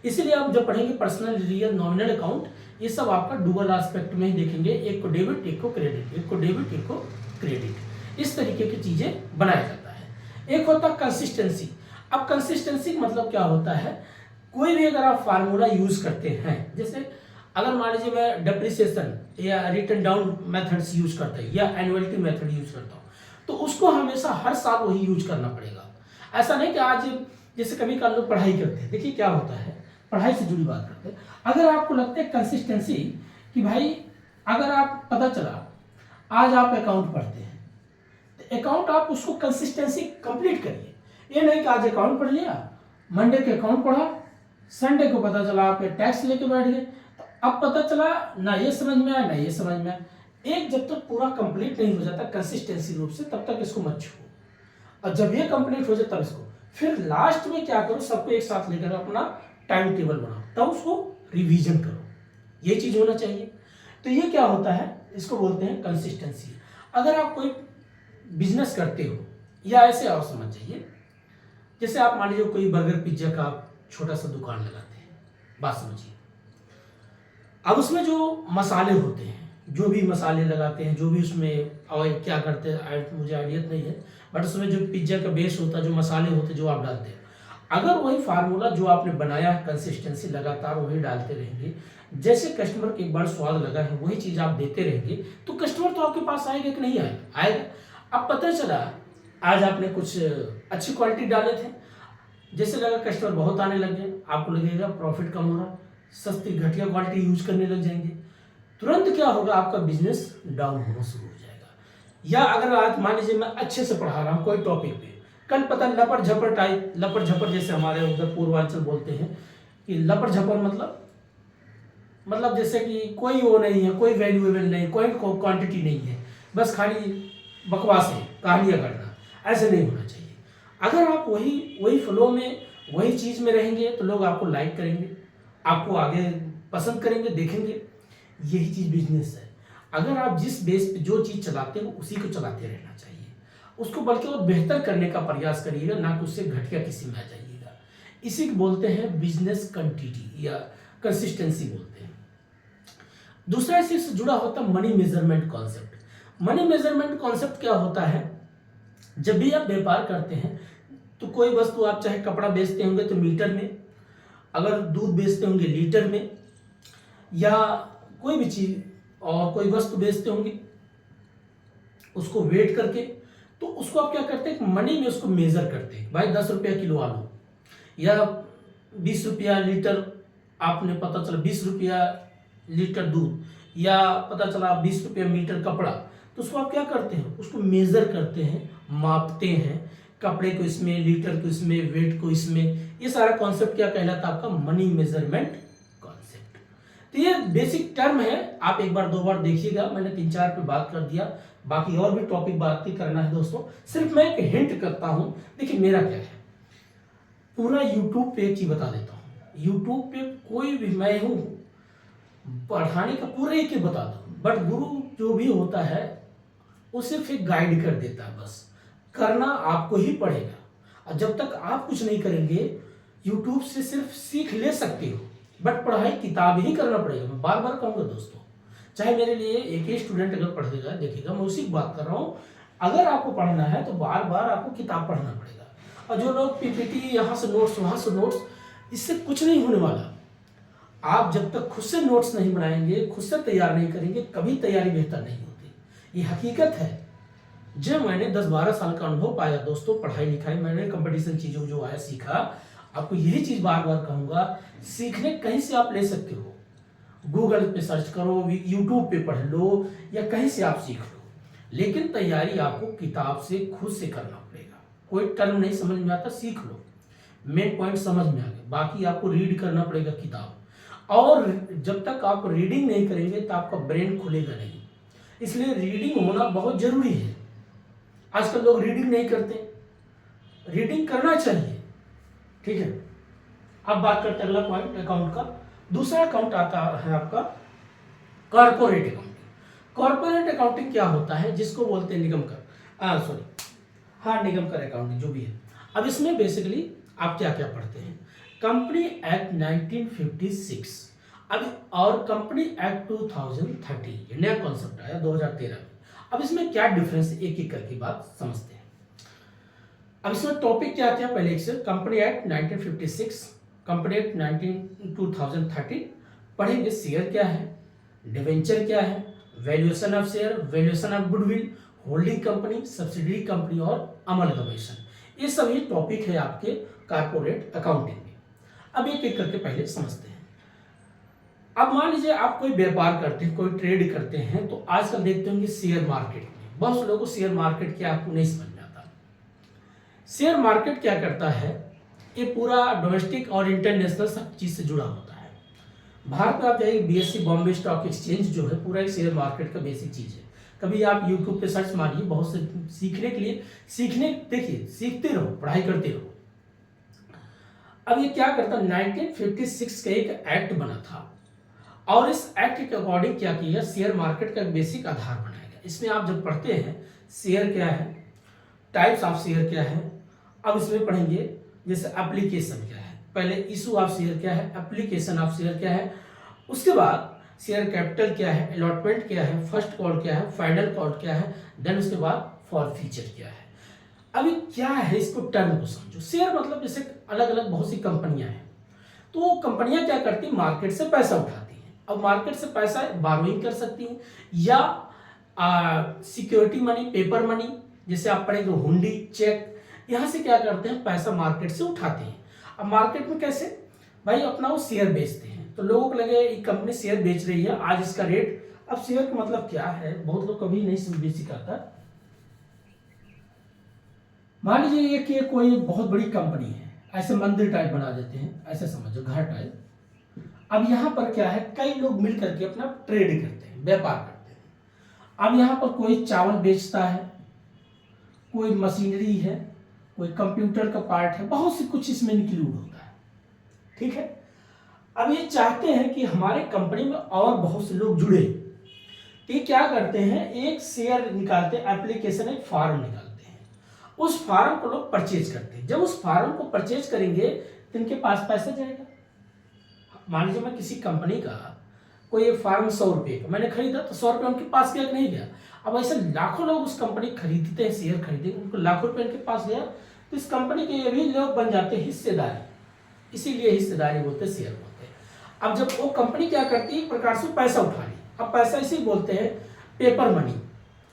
S1: इसीलिए आप जब पढ़ेंगे पर्सनल, रियल, नॉमिनल अकाउंट, ये सब आपका डुअल एस्पेक्ट में ही देखेंगे, एक को डेबिट, एक को क्रेडिट, एक को डेबिट, एक को क्रेडिट, इस तरीके की चीजें बनाया जाता है। एक होता है कंसिस्टेंसी। अब कंसिस्टेंसी मतलब क्या होता है, कोई भी अगर आप फार्मूला यूज करते हैं, जैसे अगर मान लीजिए मैं डेप्रिसिएशन या रिटर्न डाउन मेथड्स यूज करता हूँ या एनुअलिटी मेथड यूज करता हूँ, तो उसको हमेशा हर साल वही यूज करना पड़ेगा। ऐसा नहीं कि आज जैसे कभी कल लोग पढ़ाई करते हैं, देखिए क्या होता है, पढ़ाई से जुड़ी बात करते हैं। अगर आपको लगता है कंसिस्टेंसी कि भाई अगर आप पता चला आज आप अकाउंट पढ़ते हैं तो अकाउंट आप उसको कंसिस्टेंसी कंप्लीट करिए। ये नहीं कि आज अकाउंट पढ़ लिया, मंडे के अकाउंट पढ़ा, संडे को पता चला आप टैक्स लेके बैठ गए, तो अब पता चला ना ये समझ में आया ना ये समझ में आया। एक जब तक पूरा कंप्लीट नहीं हो जाता कंसिस्टेंसी रूप से तब तक इसको मत छुओ, और जब ये कंप्लीट हो जाए तब इसको, फिर लास्ट में क्या करो, सबको एक साथ लेकर अपना टाइम टेबल बनाओ, तब उसको रिवीजन करो, ये चीज होना चाहिए। तो ये क्या होता है, इसको बोलते हैं कंसिस्टेंसी। अगर आप कोई बिजनेस करते हो या ऐसे आओ समझ जाइए, जैसे आप मान लीजिए कोई बर्गर पिज्जा का आप छोटा सा दुकान लगाते हैं, बात समझिए। अब उसमें जो मसाले होते हैं, जो भी मसाले लगाते हैं, जो भी उसमें और क्या करते हैं मुझे आइडिया नहीं है, बट उसमें जो पिज्जा का बेस होता है, जो मसाले होते हैं जो आप डालते हैं, अगर वही फार्मूला जो आपने बनाया है कंसिस्टेंसी लगातार वही डालते रहेंगे, जैसे कस्टमर को एक बार स्वाद लगा है वही चीज़ आप देते रहेंगे, तो कस्टमर तो आपके पास आएगा कि नहीं आएगा, आएगा। अब पता चला आज आपने कुछ अच्छी क्वालिटी डाले थे, जैसे लगा कस्टमर बहुत आने लग गए, आपको लगेगा प्रॉफिट कम हो रहा, सस्ती घटिया क्वालिटी यूज करने लग जाएंगे, तुरंत क्या होगा, आपका बिजनेस डाउन होना शुरू हो जाएगा। या अगर आज मान लीजिए मैं अच्छे से पढ़ा रहा हूँ कोई टॉपिक पे, कल पता लपड़ झपड़ टाइप, लपड़ झपड़ जैसे हमारे उधर पूर्वांचल बोलते हैं कि लपड़ झपड़ मतलब जैसे कि कोई वो नहीं है, कोई वैल्यूएबल नहीं, कोई क्वांटिटी नहीं है, बस खाली बकवास है, कहानियाँ करना, ऐसे नहीं होना चाहिए। अगर आप वही फ्लो में वही चीज़ में रहेंगे तो लोग आपको लाइक करेंगे, आपको आगे पसंद करेंगे, देखेंगे। यही चीज़ बिजनेस है। अगर आप जिस बेस पे जो चीज़ चलाते हो उसी को चलाते रहना चाहिए, उसको बल्कि और बेहतर करने का प्रयास करिएगा, ना कि उससे घटिया किसी में आ जाइएगा। इसी को बोलते हैं बिजनेस कंटिन्यूटी या कंसिस्टेंसी बोलते हैं। दूसरा इसी से जुड़ा होता है money measurement concept. Money measurement concept क्या होता है, जब भी आप व्यापार करते हैं तो कोई वस्तु आप चाहे कपड़ा बेचते होंगे तो मीटर में, अगर दूध बेचते होंगे लीटर में, या कोई भी चीज़ और कोई वस्तु बेचते होंगे उसको वेट करके, तो उसको आप क्या करते हैं, मनी में उसको मेजर करते हैं। भाई 10 रुपया किलो आलू या 20 रुपया लीटर, आपने पता चला 20 रुपया लीटर दूध, या पता चला 20 रुपया मीटर कपड़ा, तो उसको आप क्या करते हैं, उसको मेजर करते हैं, मापते हैं, कपड़े को इसमें, लीटर को इसमें, वेट को इसमें। ये सारा कॉन्सेप्ट क्या कहलाता है, आपका मनी मेजरमेंट कॉन्सेप्ट। तो ये बेसिक टर्म है, आप एक बार दो बार देखिएगा, मैंने 3-4 पे बात कर दिया, बाकी और भी टॉपिक बात करना है दोस्तों। सिर्फ मैं एक हिंट करता हूं, देखिए मेरा क्या है, पूरा यूट्यूब पे एक चीज बता देता हूँ, यूट्यूब पे कोई भी मैं हूँ पढ़ाने का पूरा एक ही बता दूँ, बट गुरु जो भी होता है वो सिर्फ एक गाइड कर देता है, बस करना आपको ही पड़ेगा। और जब तक आप कुछ नहीं करेंगे, यूट्यूब से सिर्फ सीख ले सकते हो, बट पढ़ाई किताब ही करना पड़ेगा। मैं बार बार कहूँगा दोस्तों, चाहे मेरे लिए एक ही स्टूडेंट अगर पढ़ेगा देखिएगा, मैं उसी की बात कर रहा हूँ, अगर आपको पढ़ना है तो बार बार आपको किताब पढ़ना पड़ेगा। और जो लोग पीपीटी यहाँ से नोट्स वहाँ से नोट्स, इससे कुछ नहीं होने वाला। आप जब तक खुद से नोट्स नहीं बनाएंगे, खुद से तैयार नहीं करेंगे, कभी तैयारी बेहतर नहीं होती। ये हकीकत है। जब मैंने 10-12 साल का अनुभव पाया दोस्तों, पढ़ाई लिखाई मैंने कंपटीशन चीज़ों जो आया सीखा, आपको यही चीज़ बार बार कहूँगा, सीखने कहीं से आप ले सकते हो, गूगल पे सर्च करो, यूट्यूब पे पढ़ लो, या कहीं से आप सीख लो, लेकिन तैयारी आपको किताब से खुद से करना पड़ेगा। कोई टर्म नहीं समझ में आता, सीख लो, मेन पॉइंट समझ में आ गए, बाकी आपको रीड करना पड़ेगा किताब। और जब तक आप रीडिंग नहीं करेंगे तो आपका ब्रेन खुलेगा नहीं, इसलिए रीडिंग होना बहुत जरूरी है। आजकल लोग रीडिंग नहीं करते, रीडिंग करना चाहिए, ठीक है। अब बात करते हैं अगला पॉइंट अकाउंट का। दूसरा अकाउंट आता है आपका कॉर्पोरेट अकाउंटिंग। कॉर्पोरेट अकाउंटिंग क्या होता है, जिसको बोलते हैं निगम कर, निगम कर अकाउंटिंग जो भी है। अब इसमें बेसिकली आप क्या क्या पढ़ते हैं, कंपनी एक्ट 1956 अब और कंपनी एक्ट 2013, नया कॉन्सेप्ट आया 2013 में। अब इसमें क्या डिफरेंस, एक एक करके बात समझते हैं। अब इसमें टॉपिक क्या क्या, पहले एक कंपनी एक्ट 1956, कंपनी एक्ट 2013 पढ़ेंगे। शेयर क्या है, डिवेंचर क्या है, valuation of share, valuation of goodwill, holding company, subsidiary company और अमलगमेशन। ये सभी टॉपिक है आपके कॉर्पोरेट अकाउंटिंग में। अब एक एक करके पहले समझते हैं। अब मान लीजिए आप कोई व्यापार करते हैं, कोई ट्रेड करते हैं, तो आजकल देखते होंगे शेयर मार्केट में बहुत से लोगों को शेयर मार्केट क्या आपको नहीं समझ में आता। शेयर मार्केट क्या करता है, ये पूरा डोमेस्टिक और इंटरनेशनल सब चीज से जुड़ा होता है। भारत में आप जाइए, बीएससी बॉम्बे स्टॉक एक्सचेंज जो है पूरा एक शेयर मार्केट का बेसिक चीज है। कभी आप यूट्यूब पे सर्च मारिए, बहुत से सीखने के लिए देखिए, सीखते रहो, पढ़ाई करते रहो। अब ये क्या करता, 1956 का एक एक्ट बना था और इस एक्ट के अकॉर्डिंग क्या किया, शेयर मार्केट का बेसिक आधार बनाया गया। इसमें आप जब पढ़ते हैं शेयर क्या है, टाइप्स ऑफ शेयर क्या है, अब इसमें पढ़ेंगे जैसे एप्लीकेशन क्या है, पहले इशू ऑफ शेयर क्या है, एप्लीकेशन ऑफ शेयर क्या है, उसके बाद शेयर कैपिटल क्या है, अलॉटमेंट क्या है, फर्स्ट कॉल क्या है, फाइनल कॉल क्या है, देन उसके बाद फॉर फीचर क्या है। अभी क्या है, इसको टर्म को समझो। शेयर मतलब जैसे अलग अलग बहुत सी कंपनियां हैं, तो कंपनियां क्या करती हैं, मार्केट से पैसा उठाती हैं। अब मार्केट से पैसा बारोइंग कर सकती हैं या सिक्योरिटी मनी, पेपर मनी, जैसे आप पढ़ेंगे हुंडी, चेक, यहां से क्या करते हैं, पैसा मार्केट से उठाते हैं। अब मार्केट में कैसे भाई, अपना वो शेयर बेचते हैं, तो लोगों को लगे ये कंपनी शेयर बेच रही है, आज इसका रेट। अब शेयर का मतलब क्या है, बहुत लोग कभी नहीं सिखाता। मान लीजिए कि कोई बहुत बड़ी कंपनी है, ऐसे मंदिर टाइप बना देते हैं, ऐसे समझो घर टाइप। अब यहां पर क्या है, कई लोग मिल करके अपना ट्रेड करते हैं, व्यापार करते हैं। अब यहां पर कोई चावल बेचता है, कोई मशीनरी है, कोई कंप्यूटर का पार्ट है, बहुत सी कुछ इसमें इंक्लूड होता है, ठीक है। अब ये चाहते हैं कि हमारे कंपनी में और बहुत से लोग जुड़े, तो ये क्या करते हैं, एक शेयर निकालते हैं, एप्लीकेशन, एक फॉर्म निकालते हैं, उस फॉर्म को लोग परचेज करते हैं। जब उस फॉर्म को परचेज करेंगे तो इनके पास पैसा जाएगा। मान लीजिए मैं किसी कंपनी का कोई एक फॉर्म 100 रुपये का मैंने खरीदा, तो 100 रुपये उनके पास गया कि नहीं गया। अब ऐसे लाखों लोग उस कंपनी खरीदते हैं, शेयर खरीदे, उनको लाखों रुपए उनके पास गया, तो इस कंपनी के ये भी लोग बन जाते हैं हिस्सेदारी, इसीलिए हिस्सेदारी बोलते हैं, शेयर बोलते हैं। अब जब वो कंपनी क्या करती है, एक प्रकार से पैसा उठा ली, अब पैसा इसी बोलते हैं पेपर मनी,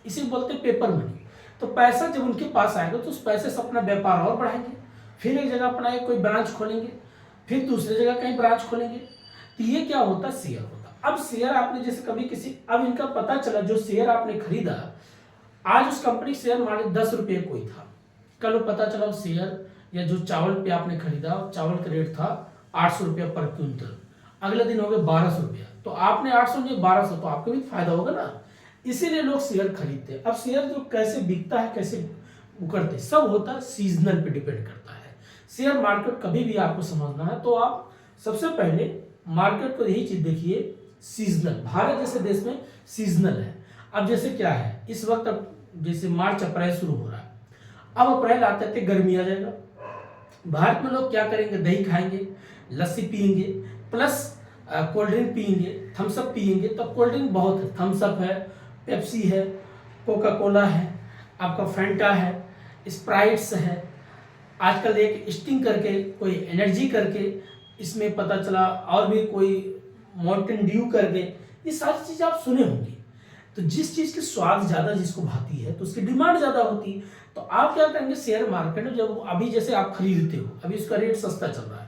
S1: इसी बोलते हैं पेपर मनी। तो पैसा जब उनके पास आएगा तो उस पैसे से अपना व्यापार और बढ़ाएंगे, फिर एक जगह अपना एक कोई ब्रांच खोलेंगे, फिर दूसरी जगह कहीं ब्रांच खोलेंगे, तो ये क्या होता है, शेयर होता। अब शेयर आपने जैसे कभी किसी, अब इनका पता चला जो शेयर आपने खरीदा, आज उस कंपनी शेयर मान लीजिए 10 रुपये कोई था, कल पता चला उस शेयर या जो चावल पे आपने खरीदा, चावल का रेट था 800 रुपया पर क्विंटल, अगले दिन हो गए 1200 रुपया, तो आपने 800 नहीं 1200, तो आपको भी फायदा होगा ना, इसीलिए लोग शेयर खरीदते हैं। अब शेयर जो कैसे बिकता है, कैसे उकरते, सब होता है सीजनल पे डिपेंड करता है। शेयर मार्केट कभी भी आपको समझना है तो आप सबसे पहले मार्केट को यही चीज देखिए, सीजनल। भारत जैसे देश में सीजनल है। अब जैसे क्या है, इस वक्त अब जैसे मार्च अप्रैल शुरू हो रहा है, अब अप्रैल आते आते गर्मी आ जाएगा। भारत में लोग क्या करेंगे, दही खाएंगे, लस्सी पियेंगे, प्लस कोल्ड ड्रिंक पियेंगे, थम्सअप पियेंगे। तो कोल्ड ड्रिंक बहुत है, थम्सअप है, पेप्सी है, कोका कोला है, आपका फैंटा है, स्प्राइट्स है, आजकल एक स्टिंग करके कोई एनर्जी करके, इसमें पता चला और भी कोई माउंटेन ड्यू करके, ये सारी चीज़ आप सुने होंगे। तो जिस चीज़ की स्वाद ज़्यादा जिसको भाती है तो उसकी डिमांड ज़्यादा होती है। तो आप क्या करेंगे, शेयर मार्केट में जब अभी जैसे आप खरीदते हो, अभी उसका रेट सस्ता चल रहा है,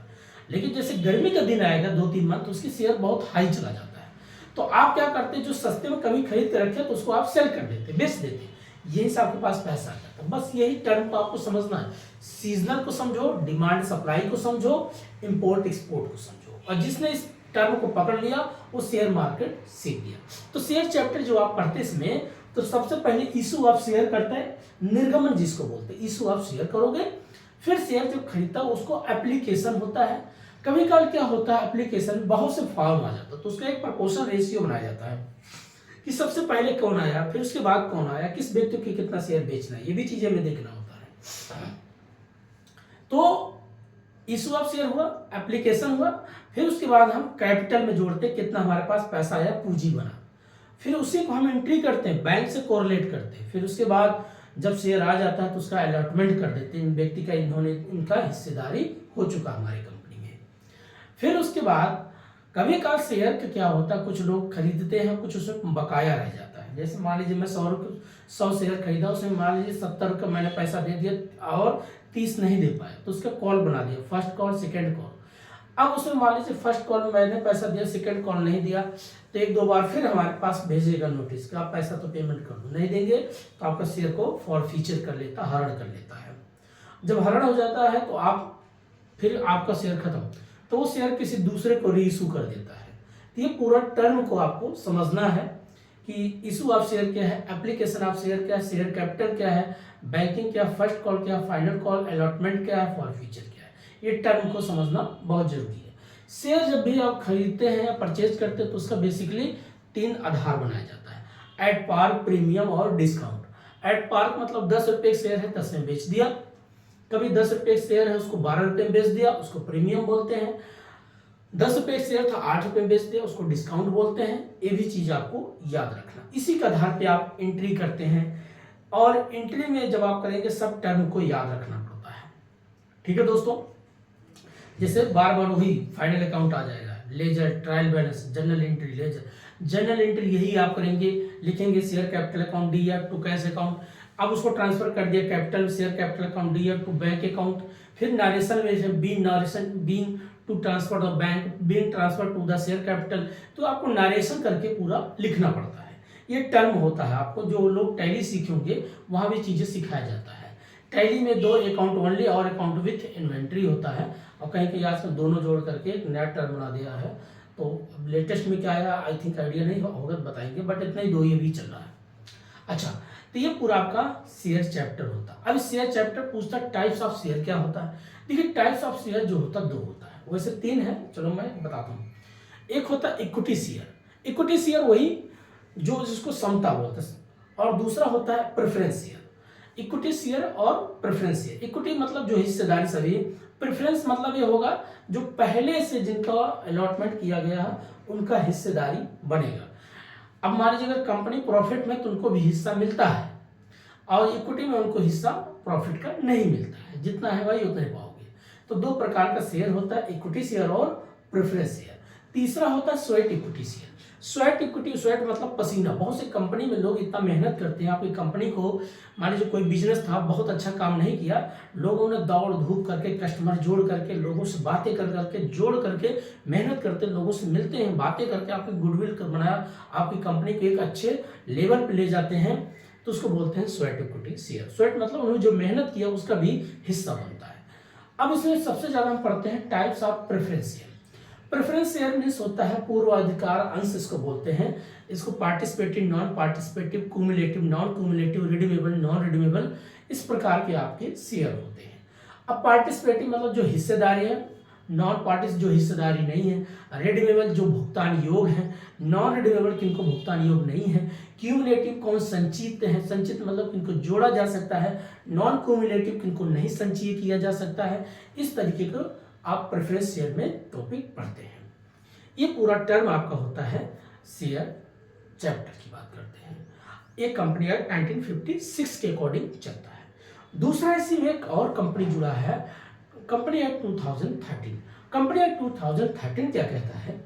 S1: लेकिन जैसे गर्मी का दिन आएगा 2-3 मंथ, तो उसकी शेयर बहुत हाई चला जाता है। तो आप क्या करते हैं, जो सस्ते में कभी खरीद के रखे तो उसको आप सेल कर देते, बेच देते, यही से आपके पास पैसा आ जाता है। बस यही टर्म को आपको समझना है, सीजनल को समझो, डिमांड सप्लाई को समझो, इंपोर्ट एक्सपोर्ट को समझो, और जिसने इस टर्म को पकड़ लिया वो शेयर मार्केट सीख गया। तो शेयर चैप्टर जो आप पढ़ते इसमें, तो सबसे पहले इशू ऑफ शेयर करते हैं, निर्गमन जिसको बोलते हैं, इशू ऑफ शेयर करोगे, फिर शेयर जब खरीदता है उसको एप्लीकेशन होता है। कभी कभी क्या होता है, एप्लीकेशन में बहुत से फॉर्म आ जाता है, तो उसका एक प्रोपोर्शन रेशियो बनाया जाता है कि सबसे पहले कौन आया, फिर उसके बाद कौन आया, किस व्यक्ति को कितना शेयर बेचना है, ये भी चीजें हमें देखना होता है। तो इशू ऑफ शेयर हुआ, एप्लीकेशन हुआ, फिर उसके बाद हम कैपिटल में जोड़ते हैं, कितना हमारे पास पैसा आया, पूंजी बना, फिर उसी को हम एंट्री करते हैं, बैंक से कोरिलेट करते हैं, फिर उसके बाद जब शेयर आ जाता है तो उसका अलॉटमेंट कर देते हैं, व्यक्ति का इन्होंने इनका हिस्सेदारी हो चुका हमारी कंपनी में। फिर उसके बाद कभी कभार शेयर का क्या होता है, कुछ लोग खरीदते हैं, कुछ उसमें बकाया रह जाता है। जैसे मान लीजिए मैं 100 शेयर खरीदा, उसमें मान लीजिए 70 का मैंने पैसा दे दिया और 30 नहीं दे पाया, तो उसका कॉल बना दिया, फर्स्ट कॉल सेकेंड कॉल। अब उसमें मान लीजिए फर्स्ट कॉल में मैंने पैसा दिया, सेकेंड कॉल नहीं दिया, तो 1-2 बार फिर हमारे पास भेजेगा नोटिस कि आप पैसा तो पेमेंट कर दो, नहीं देंगे तो आपका शेयर को फॉरफीचर कर लेता, हरण कर लेता है। जब हरण हो जाता है तो आप फिर आपका शेयर खत्म, तो वो शेयर किसी दूसरे को रीइशू कर देता है। तो ये पूरा टर्म को आपको समझना है कि इशू ऑफ शेयर क्या है, एप्लीकेशन ऑफ शेयर क्या है, शेयर कैपिटल क्या है, बैंकिंग क्या, फर्स्ट कॉल क्या, फाइनल कॉल, अलॉटमेंट क्या है, फॉरफीचर क्या है। ये टर्म को समझना बहुत जरूरी है। शेयर जब भी आप खरीदते हैं या परचेज करते हैं तो उसका बेसिकली 3 आधार बनाया जाता है, एट पार, प्रीमियम और डिस्काउंट। एट पार मतलब 10 रुपये शेयर है 10 में बेच दिया, कभी 10 रुपये शेयर है उसको 12 रुपये में बेच दिया, उसको प्रीमियम बोलते हैं। 10 रुपये शेयर था 8 रुपये में बेच दिया, उसको डिस्काउंट बोलते हैं। ये भी चीज आपको याद रखना, इसी के आधार पे आप एंट्री करते हैं, और एंट्री में जब आप करेंगे सब टर्म को याद रखना पड़ता है। ठीक है दोस्तों, जैसे बार बार वही फाइनल अकाउंट आ जाएगा, ledger, trial balance, journal entry, ledger, journal entry यही आप करेंगे, लिखेंगे share capital account D to cash account. अब उसको ट्रांसफर कर दिया capital, share capital account D to bank account. फिर नरेशन में been to transfer the bank, been transfer to the share capital. तो आपको नरेशन करके पूरा लिखना पड़ता है। ये टर्म होता है, आपको जो लोग टैली सीखे होंगे वहां भी चीजें सिखाया जाता है। टैली में 2 अकाउंट ओनली और अकाउंट विथ इन्वेंट्री होता है, और कहीं कहीं आजकल दोनों जोड़ करके एक नया टर्म बना दिया है। तो लेटेस्ट में क्या आया आई थिंक आइडिया नहीं होगा, बताएंगे, बट इतना ही 2 ये भी चल रहा है। अच्छा, तो ये पूरा आपका शेयर चैप्टर होता है। अब शेयर चैप्टर पूछता है टाइप्स ऑफ शेयर क्या होता है। देखिए टाइप्स ऑफ शेयर जो होता है 2 होता है, वैसे 3 है, चलो मैं बताता हूँ। एक होता है इक्विटी शेयर, इक्विटी शेयर वही जो जिसको समता बोलते हैं, और दूसरा होता है प्रेफरेंस शेयर। इक्विटी शेयर और प्रेफरेंस शेयर, इक्विटी मतलब जो हिस्सेदारी सभी, प्रेफरेंस मतलब ये होगा जो पहले से जिनका अलॉटमेंट किया गया है उनका हिस्सेदारी बनेगा। अब मान लीजिए अगर कंपनी प्रॉफिट में तो उनको भी हिस्सा मिलता है, और इक्विटी में उनको हिस्सा प्रॉफिट का नहीं मिलता है, जितना है भाई उतना ही पाओगे। तो 2 प्रकार का शेयर होता है, इक्विटी शेयर और प्रेफरेंस शेयर। तीसरा होता है sweat equity share. Sweat equity, sweat मतलब पसीना। बहुत सी कंपनी में लोग इतना मेहनत करते हैं, आपकी कंपनी को मान लीजिए कोई बिजनेस था, बहुत अच्छा काम नहीं किया, लोगों ने दौड़ धूप करके, कस्टमर जोड़ करके, लोगों से बातें कर करके, जोड़ करके मेहनत करते, लोगों से मिलते हैं, बातें करके आपकी गुडविल कर बनाया, आपकी कंपनी को एक अच्छे लेवल पे ले जाते हैं, तो उसको बोलते हैं स्वेट इक्विटी शेयर। स्वेट मतलब उन्होंने जो मेहनत किया उसका भी हिस्सा बनता है। अब इसमें सबसे ज्यादा हम पढ़ते हैं types of preference share. Preference share means होता है पूर्वाधिकार अंश, इसको बोलते हैं। इसको participative, non participative, cumulative, non cumulative, redeemable, non redeemable, इस प्रकार के आपके शेयर होते हैं। अब पार्टिसिपेटिव मतलब जो हिस्सेदारी है, नॉन पार्टिस जो हिस्सेदारी नहीं है, रिडीमेबल जो भुगतान योग है, नॉन रिडीमेबल किनको भुगतान योग नहीं है, क्यूमुलेटिव कौन संचित है, संचित मतलब किनको जोड़ा जा सकता है, नॉन क्यूमुलेटिव किनको नहीं संचय किया जा सकता है। इस तरीके को आप प्रेफरेंस शेयर में टॉपिक पढ़ते हैं। ये पूरा टर्म आपका होता है शेयर चैप्टर की बात करते हैं। ये कंपनी एक्ट 1956 के अकॉर्डिंग चलता है। दूसरा इसी में एक और कंपनी जुड़ा है, कंपनी एक्ट 2013। कंपनी एक्ट 2013 क्या कहता है,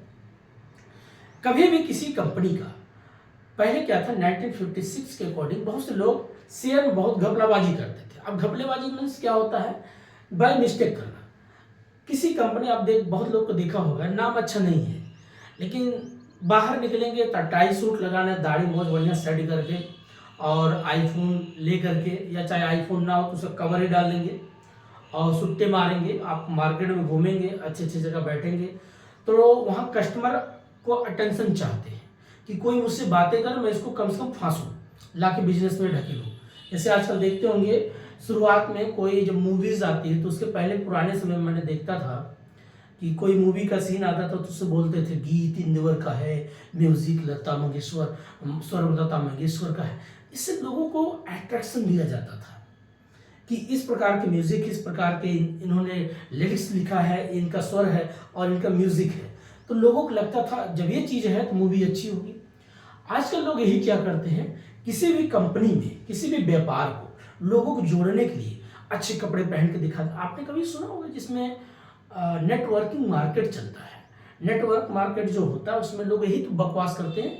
S1: कभी भी किसी कंपनी का, पहले क्या था 1956 के अकॉर्डिंग बहुत से लोग शेयर में बहुत घपलाबाजी करते थे। अब घपलेबाजी मीन्स क्या होता है, बाय मिस्टेक करना। किसी कंपनी आप बहुत लोग को देखा होगा, नाम अच्छा नहीं है, लेकिन बाहर निकलेंगे तो टाई सूट लगाना, दाढ़ी मोज बढ़िया सेट करके, और आईफोन ले करके, या चाहे आईफोन ना हो तो उसका कवर ही डाल देंगे और सुट्टे मारेंगे, आप मार्केट में घूमेंगे, अच्छे अच्छे जगह बैठेंगे, तो वहाँ कस्टमर को अटेंशन चाहते हैं कि कोई मुझसे बातें करे, मैं इसको कम से कम फांसूँ, ला के बिजनेस में ढकेलूँ। जैसे आजकल देखते होंगे शुरुआत में कोई जब मूवीज आती है तो उसके पहले पुराने समय में मैंने देखता था कि कोई मूवी का सीन आता था तो उससे बोलते थे गीत इंदिवर का है, म्यूजिक लता मंगेशकर, स्वर लता मंगेशकर का है। इससे लोगों को अट्रैक्शन दिया जाता था कि इस प्रकार के म्यूजिक, इस प्रकार के इन्होंने लिरिक्स लिखा है, इनका स्वर है और इनका म्यूजिक है, तो लोगों को लगता था जब ये चीज़ है तो मूवी अच्छी होगी। आजकल लोग यही क्या करते हैं, किसी भी कंपनी में, किसी भी व्यापार को लोगों को जोड़ने के लिए अच्छे कपड़े पहन के दिखाते। आपने कभी सुना होगा जिसमें नेटवर्किंग मार्केट चलता है, नेटवर्क मार्केट जो होता है उसमें लोग यही तो बकवास करते हैं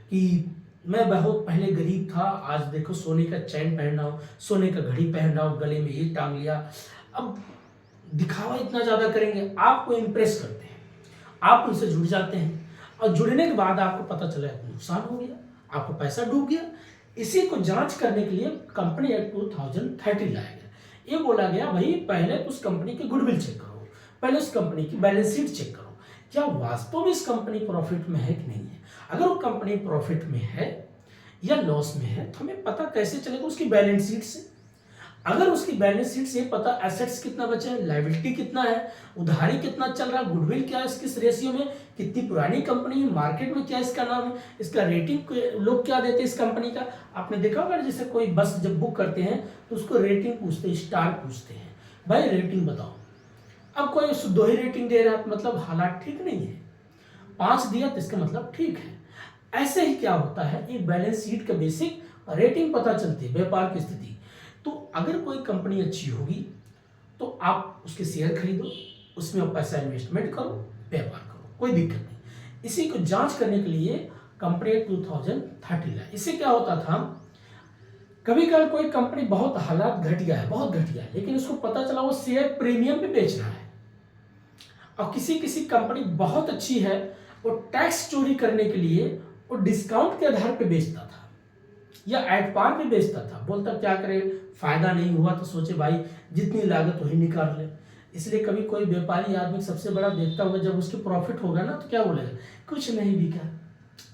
S1: कि मैं बहुत पहले गरीब था, आज देखो सोने का चैन पहन रहा हूँ, सोने का घड़ी पहन रहा हूँ, गले में ये टांग लिया। अब दिखावा इतना ज़्यादा करेंगे, आपको इम्प्रेस करते हैं, आप उनसे जुड़ जाते हैं और जुड़ने के बाद आपको पता चला नुकसान हो गया, आपको पैसा डूब गया। इसी को जांच करने के लिए कंपनी एक्ट 2030 लाया गया। ये बोला गया भाई पहले उस कंपनी की गुडविल चेक करो, पहले उस कंपनी की बैलेंस शीट चेक करो, क्या वास्तव में इस कंपनी प्रॉफिट में है कि नहीं है। अगर वो कंपनी प्रॉफिट में है या लॉस में है तो हमें पता कैसे चलेगा, उसकी बैलेंस शीट से। अगर उसकी बैलेंस शीट से पता एसेट्स कितना बचा है, लायबिलिटी कितना है, उधारी कितना चल रहा है, गुडविल क्या है, किस रेशियो में, कितनी पुरानी कंपनी है, मार्केट में क्या इसका नाम है, इसका रेटिंग लोग क्या देते हैं इस कंपनी का। आपने देखा होगा जैसे कोई बस जब बुक करते हैं तो उसको रेटिंग पूछते हैं, स्टार पूछते हैं, भाई रेटिंग बताओ। अब कोई 2 ही रेटिंग दे रहा है मतलब हालात ठीक नहीं है, 5 दिया तो इसका मतलब ठीक है। ऐसे ही क्या होता है, एक बैलेंस शीट का बेसिक रेटिंग पता चलती है व्यापार की स्थिति। तो अगर कोई कंपनी अच्छी होगी तो आप उसके शेयर खरीदो, उसमें आप पैसा इन्वेस्टमेंट करो, व्यापार करो, कोई दिक्कत नहीं। इसी को जांच करने के लिए कंपनी 2030 लाया। इससे क्या होता था, कभी कभी कोई कंपनी बहुत हालात घटिया है, बहुत घटिया है, लेकिन उसको पता चला वो शेयर प्रीमियम पे बेच रहा है। और किसी कंपनी बहुत अच्छी है, वो टैक्स चोरी करने के लिए वो डिस्काउंट के आधार पे बेचता था या एट पार पे बेचता था। बोलता क्या करे, फायदा नहीं हुआ तो सोचे भाई जितनी लागत वही निकाल ले। इसलिए कभी कोई व्यापारी आदमी सबसे बड़ा देखता होगा, जब उसके प्रॉफिट होगा ना तो क्या बोलेगा, कुछ नहीं बिका,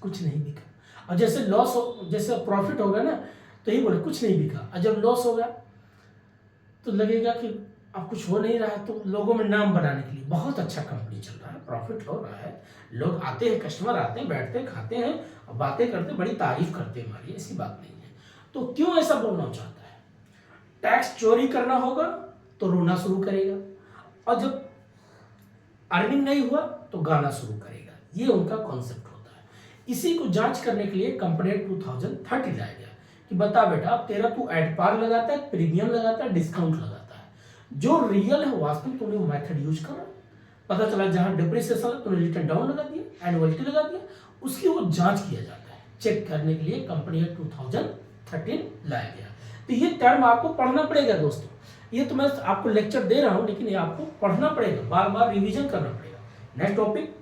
S1: कुछ नहीं बिका। और जैसे लॉस हो, जैसे प्रॉफिट होगा ना तो ही बोले कुछ नहीं बिका। और जब लॉस होगा तो लगेगा कि अब कुछ हो नहीं रहा है, तो लोगों में नाम बनाने के लिए बहुत अच्छा कंपनी चल रहा है, प्रॉफिट हो रहा है, लोग आते हैं, कस्टमर आते हैं, बैठते हैं, खाते हैं और बातें करते, बड़ी तारीफ करते हैं हमारी, ऐसी बात नहीं है। तो क्यों ऐसा बोलना चाहता है, टैक्स चोरी करना होगा तो रोना शुरू करेगा, और जब अर्निंग नहीं हुआ तो गाना शुरू करेगा। ये उनका कॉन्सेप्ट होता है। इसी को जांच करने के लिए कंपनी 2030 लाया गया कि बता बेटा अब तेरा तू एट पार लगाता है, प्रीमियम लगाता है, डिस्काउंट लगाता है, जो रियल है वास्तविक तूने वो मेथड यूज करा। पता चला जहां डिप्रिसिएशन है तूने रिटर्न डाउन लगा दिया, एनुअलिटी लगा दिया, उसकी वो जांच किया जाता है। चेक करने के लिए कंपनी 2013 लाया गया। तो ये टर्म आपको पढ़ना पड़ेगा दोस्तों, ये तो मैं आपको लेक्चर दे रहा हूं लेकिन ये आपको पढ़ना पड़ेगा, बार बार रिविजन करना पड़ेगा। नेक्स्ट टॉपिक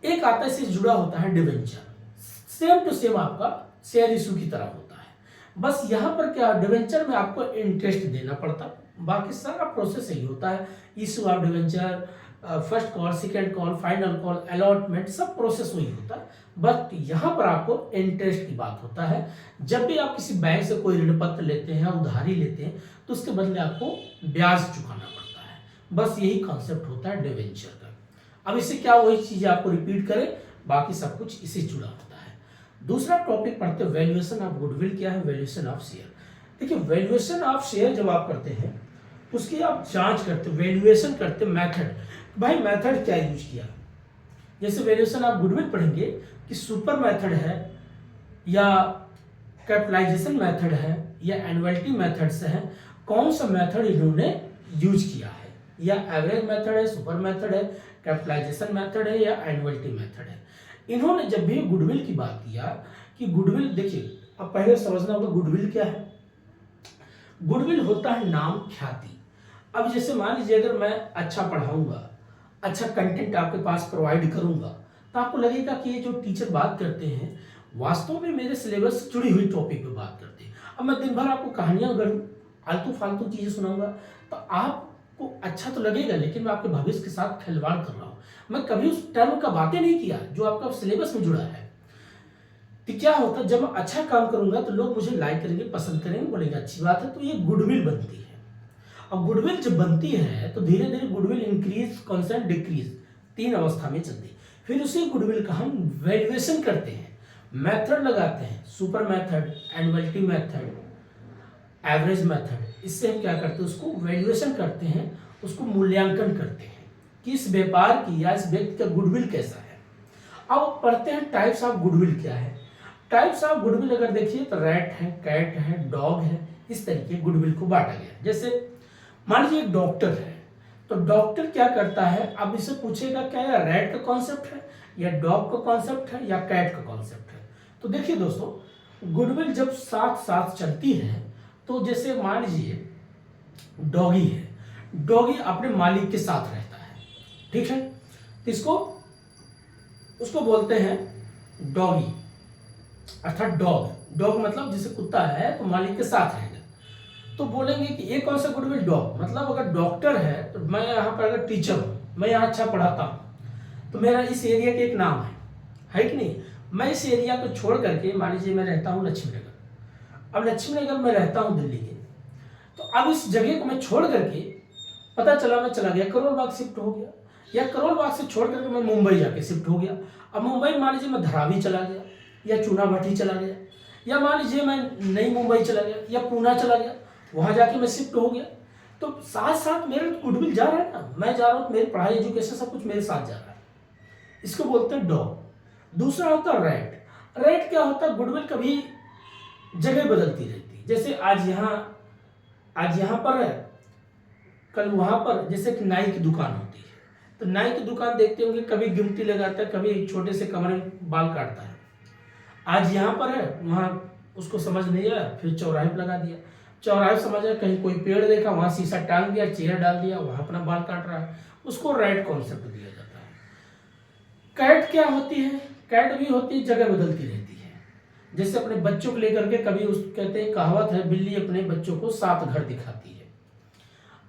S1: एक आता है, इससे जुड़ा होता है डिवेंचर। सेम टू सेम आपका शेयर इशू की तरह होता है, बस यहाँ पर क्या डिवेंचर में आपको इंटरेस्ट देना पड़ता है, बाकी सारा प्रोसेस यही होता है। Issue of debenture, first call, second call, final call, allotment, सब प्रोसेस वही होता है। बट यहाँ पर आपको इंटरेस्ट की बात होता है। जब भी आप किसी बैंक से कोई ऋण पत्र लेते हैं, उधारी लेते हैं, तो उसके बदले आपको ब्याज चुकाना पड़ता है। बस यही कॉन्सेप्ट होता है डिवेंचर का। अब इससे क्या वही चीजें आपको रिपीट करें, बाकी सब कुछ इससे जुड़ा होता है। दूसरा टॉपिक पढ़ते हैं, वैल्यूएशन ऑफ गुडविल क्या है, वैल्यूएशन ऑफ शेयर। देखिए वैल्यूएशन ऑफ शेयर जब आप करते हैं उसकी आप जांच करते, वैल्यूएशन करते, मेथड, भाई मेथड क्या यूज किया। जैसे वैल्यूएशन ऑफ गुडविल पढ़ेंगे कि सुपर मेथड है या कैपिटलाइजेशन मेथड है या एनुअलिटी मेथड से है, कौन सा मेथड इन्होंने यूज किया है, या एवरेज मेथड है, सुपर मेथड है, कैपिटलाइजेशन मेथड है या एनुअलिटी मेथड है। इन्होंने जब भी गुडविल की बात किया कि गुडविल, देखिए अब पहले समझना होगा गुडविल क्या है। गुडविल होता है नाम, ख्याति। अब जैसे मान लीजिए अगर मैं अच्छा पढ़ाऊंगा, अच्छा कंटेंट आपके पास प्रोवाइड करूंगा, तो आपको लगेगा कि ये जो टीचर बात करते हैं वास्तव में मेरे सिलेबस से जुड़ी हुई टॉपिक पे बात करते हैं। अब मैं दिन भर आपको कहानियां गढ़ूं, आलतू फालतू चीजें सुनाऊंगा तो आपको अच्छा तो लगेगा, लेकिन मैं आपके भविष्य के साथ खिलवाड़ कर रहा हूं। मैं कभी उस टर्म का बातें नहीं किया जो आपका सिलेबस में जुड़ा है। तो क्या होता है, जब मैं अच्छा काम करूंगा तो लोग मुझे लाइक करेंगे, पसंद करेंगे, बोलेंगे अच्छी बात है, तो ये गुडविल बनती है। और गुडविल जब बनती है तो धीरे धीरे गुडविल इंक्रीज, कॉन्स्टेंट, डिक्रीज, 3 अवस्था में चलती है। फिर उसी गुडविल का हम वैल्यूएशन करते हैं, मेथड लगाते हैं, super method, annuity method, average method. इससे हम क्या करते हैं, उसको वैल्यूएशन करते हैं, उसको मूल्यांकन करते हैं कि इस व्यापार की या इस व्यक्ति का गुडविल कैसा है। अब पढ़ते हैं टाइप्स ऑफ गुडविल क्या है। टाइप्स ऑफ गुडविल अगर देखिए तो रैट है, कैट है, डॉग है, इस तरीके गुडविल को बांटा गया। जैसे मान लीजिए एक डॉक्टर है, तो डॉक्टर क्या करता है, अब इसे पूछेगा क्या यह रैट का कॉन्सेप्ट है या डॉग का कॉन्सेप्ट है या कैट का कॉन्सेप्ट है। तो देखिए दोस्तों, गुडविल जब साथ साथ चलती है तो जैसे मान लीजिए डॉगी है, डॉगी अपने मालिक के साथ रहता है, ठीक है, तो इसको उसको बोलते हैं डॉगी अर्थात डॉग। डॉग मतलब जैसे कुत्ता है तो मालिक के साथ रहेगा, तो बोलेंगे कि ये कौन सा गुडविल, डॉग। मतलब अगर डॉक्टर है तो मैं यहाँ पर अगर टीचर हूँ, मैं यहाँ अच्छा पढ़ाता हूँ, तो मेरा इस एरिया के एक नाम है कि नहीं। मैं इस एरिया को छोड़ करके मान लीजिए मैं रहता हूँ लक्ष्मी नगर। अब लक्ष्मी नगर में रहता हूँ दिल्ली के, तो अब इस जगह को मैं छोड़ करके पता चला मैं चला गया करोल बाग शिफ्ट हो गया, या करोल बाग से छोड़ करके मैं मुंबई जाके शिफ्ट हो गया। अब मुंबई मान लीजिए मैं धारावी चला गया या चूना भट्टी चला गया, या मान लीजिए मैं नई मुंबई चला गया या पूना चला गया, वहां जाके मैं शिफ्ट हो गया। तो साथ साथ मेरे गुडविल जा रहा है ना, मैं जा रहा हूँ, मेरी पढ़ाई एजुकेशन सब कुछ मेरे साथ जा रहा है। इसको बोलते हैं डॉग। दूसरा होता है रैट। रैट क्या होता है, गुडविल कभी जगह बदलती रहती है। जैसे आज यहाँ पर है, कल वहां पर, जैसे कि नाई की दुकान होती है, तो नाई की दुकान देखते होंगे कभी गिमटी लगाता है, कभी छोटे से कमरे में बाल काटता है। आज यहाँ पर है, वहां उसको समझ नहीं आया, फिर चौराहे पर लगा दिया। चौराहे समझ आया, कहीं कोई पेड़ देखा, वहां शीशा टांग दिया, चेयर डाल दिया, वहां अपना बाल काट रहा है। उसको रैट कॉन्सेप्ट दिया जाता है। कैट क्या होती है, कैट भी होती है, जगह बदलती रहती है। जैसे अपने बच्चों को लेकर के कभी उस कहते हैं, कहावत है, बिल्ली अपने बच्चों को 7 घर दिखाती है।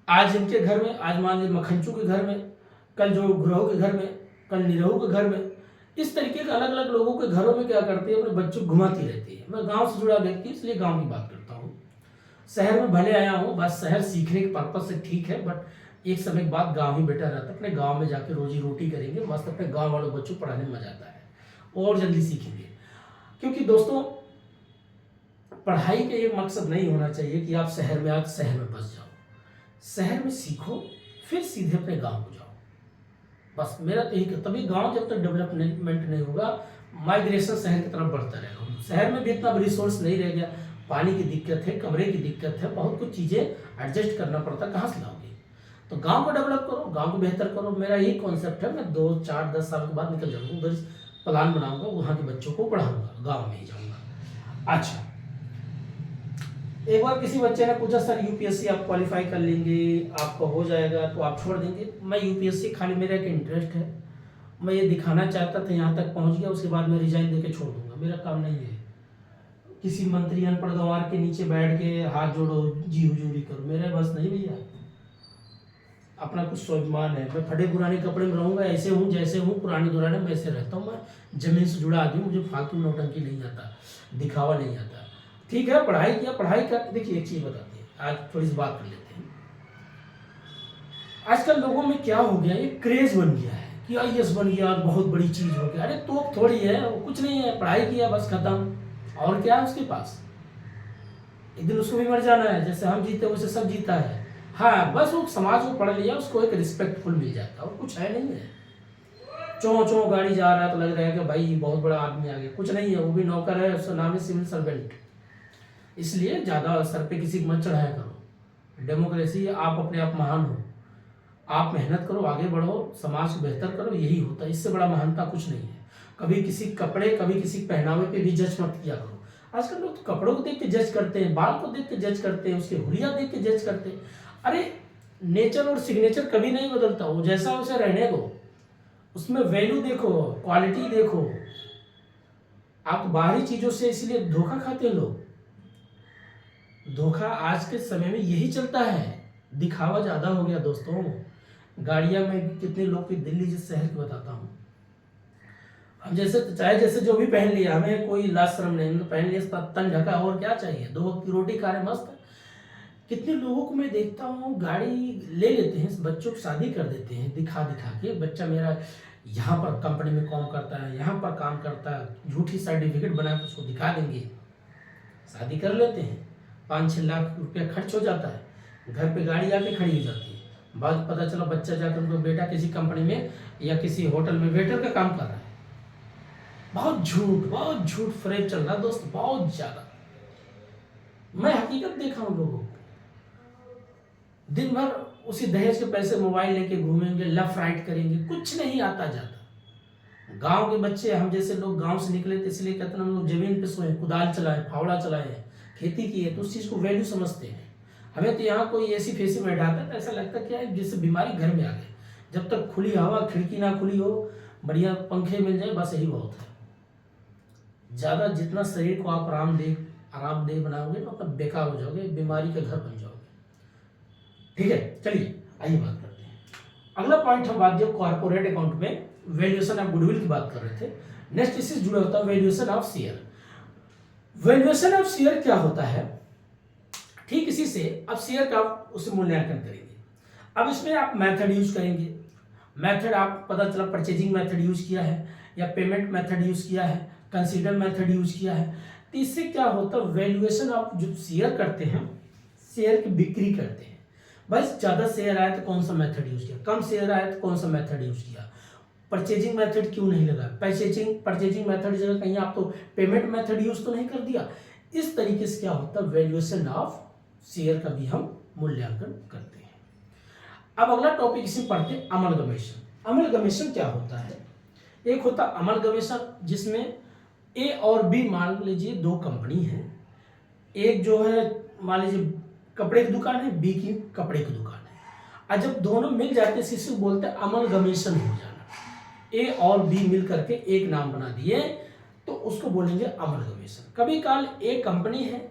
S1: आज इनके घर में, आज मान लीजिए मखनचू के घर में, कल जो ग्रोह के घर में, कल निरहू के घर में, इस तरीके के अलग अलग लोगों के घरों में क्या करती है, अपने बच्चों को घुमाती रहती है। मैं गांव से जुड़ा व्यक्ति इसलिए गांव की बात करता हूँ। शहर में भले आया हूँ, बस शहर सीखने के पर्पज से ठीक है, बट एक समय के बाद गांव ही बेटर रहता है। अपने गांव में जाके रोजी रोटी करेंगे, मस्त अपने गांव वालों बच्चों को पढ़ाने में मजा आता है और जल्दी सीखेंगे। क्योंकि दोस्तों, पढ़ाई का ये मकसद नहीं होना चाहिए कि आप शहर में आज शहर में बस जाओ। शहर में सीखो, फिर सीधे अपने गांव को जाओ। बस मेरा तो यही, तभी गांव जब तक डेवलपमेंट नहीं होगा, माइग्रेशन शहर की तरफ बढ़ता रहेगा। शहर में भी इतना रिसोर्स नहीं रह गया, पानी की दिक्कत है, कमरे की दिक्कत है, बहुत कुछ चीज़ें एडजस्ट करना पड़ता है, कहाँ से लाओगे। तो गांव को डेवलप करो, गांव को बेहतर करो। मेरा यही कॉन्सेप्ट है। मैं 2, 4, 10 साल के बाद निकल जाऊँगा, उधर प्लान बनाऊंगा, वहाँ के बच्चों को पढ़ाऊंगा, गाँव में ही जाऊँगा। अच्छा, एक बार किसी बच्चे ने पूछा, सर यूपीएससी आप क्वालिफाई कर लेंगे, आपका हो जाएगा तो आप छोड़ देंगे। मैं यूपीएससी खाली मेरा एक इंटरेस्ट है, मैं ये दिखाना चाहता था, यहाँ तक पहुँच गया, उसके बाद मैं रिजाइन देके छोड़ दूंगा। मेरा काम नहीं है किसी मंत्री अनपढ़ गंवार के नीचे बैठ के हाथ जोड़ो, जी हुजूरी करो, मेरे बस नहीं भैया। अपना कुछ स्वाभिमान है। मैं फटे पुराने कपड़े में रहूँगा, ऐसे हूँ जैसे हूँ, पुराने दुराने में वैसे रहता हूँ। मैं जमीन से जुड़ा आदमी, मुझे फालतू नौटंकी नहीं आता, दिखावा नहीं आता। ठीक है, पढ़ाई किया, पढ़ाई कर। देखिए एक चीज़ बताती है, आज थोड़ी सी बात कर लेते हैं। आजकल लोगों में क्या हो गया, ये क्रेज बन गया है कि आईएएस बन गया, बहुत बड़ी चीज़ हो गया। अरे तो थोड़ी है, वो कुछ नहीं है, पढ़ाई किया बस खत्म। और क्या है उसके पास, एक दिन उसको भी मर जाना है, जैसे हम जीते वैसे सब जीता है। हाँ, बस वो समाज को पढ़ लिया, उसको एक रिस्पेक्टफुल मिल जाता है, और कुछ है नहीं है। चो चो गाड़ी जा रहा है तो लग रहा है कि भाई बहुत बड़ा आदमी आ गया, कुछ नहीं है, वो भी नौकर है, उसका नाम है सिविल सर्वेंट। इसलिए ज़्यादा सर पे किसी को मत चढ़ाया करो। डेमोक्रेसी, आप अपने आप महान हो, आप मेहनत करो, आगे बढ़ो, समाज को बेहतर करो, यही होता है। इससे बड़ा महानता कुछ नहीं है। कभी किसी कपड़े, कभी किसी पहनावे पे भी जज मत किया करो। आजकल लोग तो कपड़ों को देख के जज करते हैं, बाल को देख के जज करते हैं, उसके हुलिया देख के जज करते हैं। अरे नेचर और सिग्नेचर कभी नहीं बदलता, वो जैसा उसे रहने दो, उसमें वैल्यू देखो, क्वालिटी देखो। आप बाहरी चीज़ों से इसलिए धोखा खाते हैं लोग। धोखा आज के समय में यही चलता है, दिखावा ज़्यादा हो गया दोस्तों। गाड़ियाँ में कितने लोग की, दिल्ली जिस शहर की बताता हूँ, हम जैसे चाहे जैसे जो भी पहन लिया, हमें कोई लाज शर्म नहीं, पहन लिया तन ढका, और क्या चाहिए, 2 वक्त की रोटी खा रहे मस्त। कितने लोगों को मैं देखता हूँ गाड़ी ले लेते हैं, बच्चों को शादी कर देते हैं दिखा दिखा के, बच्चा मेरा यहाँ पर कंपनी में काम करता है, यहाँ पर काम करता है, झूठी सर्टिफिकेट बना के उसको दिखा देंगे, शादी कर लेते हैं, 5-6 लाख रुपया खर्च हो जाता है, घर पे गाड़ी आके खड़ी हो जाती है। बाद पता चला बच्चा जाकर उनको बेटा किसी कंपनी में या किसी होटल में वेटर का काम कर रहा है। बहुत झूठ फ्रेब चल रहा है दोस्त, बहुत ज्यादा। मैं हकीकत देखा हूं लोगों को, दिन भर उसी दहेज के पैसे मोबाइल लेके घूमेंगे, लेफ्ट राइट करेंगे, कुछ नहीं आता जाता। गांव के बच्चे, हम जैसे लोग गांव से निकले थे, इसलिए कहते हैं हम लोग जमीन पे सोए, कुदाल चलाए, फावड़ा चलाए, खेती की है, तो उस चीज़ को वैल्यू समझते हैं। हमें तो यहाँ कोई ऐसी फेसी में बैठाता है तो ऐसा लगता क्या है जैसे बीमारी घर में आ गई। जब तक खुली हवा, खिड़की ना खुली हो, बढ़िया पंखे मिल जाए, बस यही बहुत है। ज़्यादा जितना शरीर को आप आरामदेह बनाओगे ना, उतना बेकार हो जाओगे, बीमारी का घर बन जाओगे। ठीक है, चलिए आइए बात करते हैं। अगला पॉइंट हम बात जो कॉर्पोरेट अकाउंट में वैल्यूएशन ऑफ गुडविल की बात कर रहे थे, नेक्स्ट इससे जुड़ा होता है valuation of share. Valuation of share क्या होता है? ठीक इसी से अब शेयर का उससे मूल्यांकन करेंगे। अब इसमें आप मेथड यूज करेंगे। मेथड आप पता चला परचेजिंग मेथड यूज किया है, या पेमेंट मेथड यूज किया है, कंसीडर मेथड यूज किया है। तो इससे क्या होता है, वैल्यूएशन आप जो शेयर करते हैं, शेयर की बिक्री करते हैं। भाई ज़्यादा शेयर आया तो कौन सा मेथड यूज किया, कम शेयर आया तो कौन सा मेथड यूज किया, परचेजिंग मेथड क्यों नहीं लगा, परचेजिंग मेथड जगह कहीं आप तो पेमेंट मेथड यूज तो नहीं कर दिया। इस तरीके से क्या होता है, वैल्यूएशन ऑफ शेयर का भी हम मूल्यांकन करते हैं। अब अगला टॉपिक इसे पढ़ते हैं, अमलगमेशन। अमलगमेशन क्या होता है? एक होता अमलगमेशन जिसमें ए और बी मान लीजिए दो कंपनी है, एक जो है मान लीजिए कपड़े की दुकान है, बी की कपड़े की दुकान है। और जब दोनों मिल जाते हैं इसे बोलते हैं अमलगमेशन हो जाना। ए और बी मिल करके एक नाम बना दिए तो उसको बोलेंगे अमलगमेशन। कभी काल ए कंपनी है,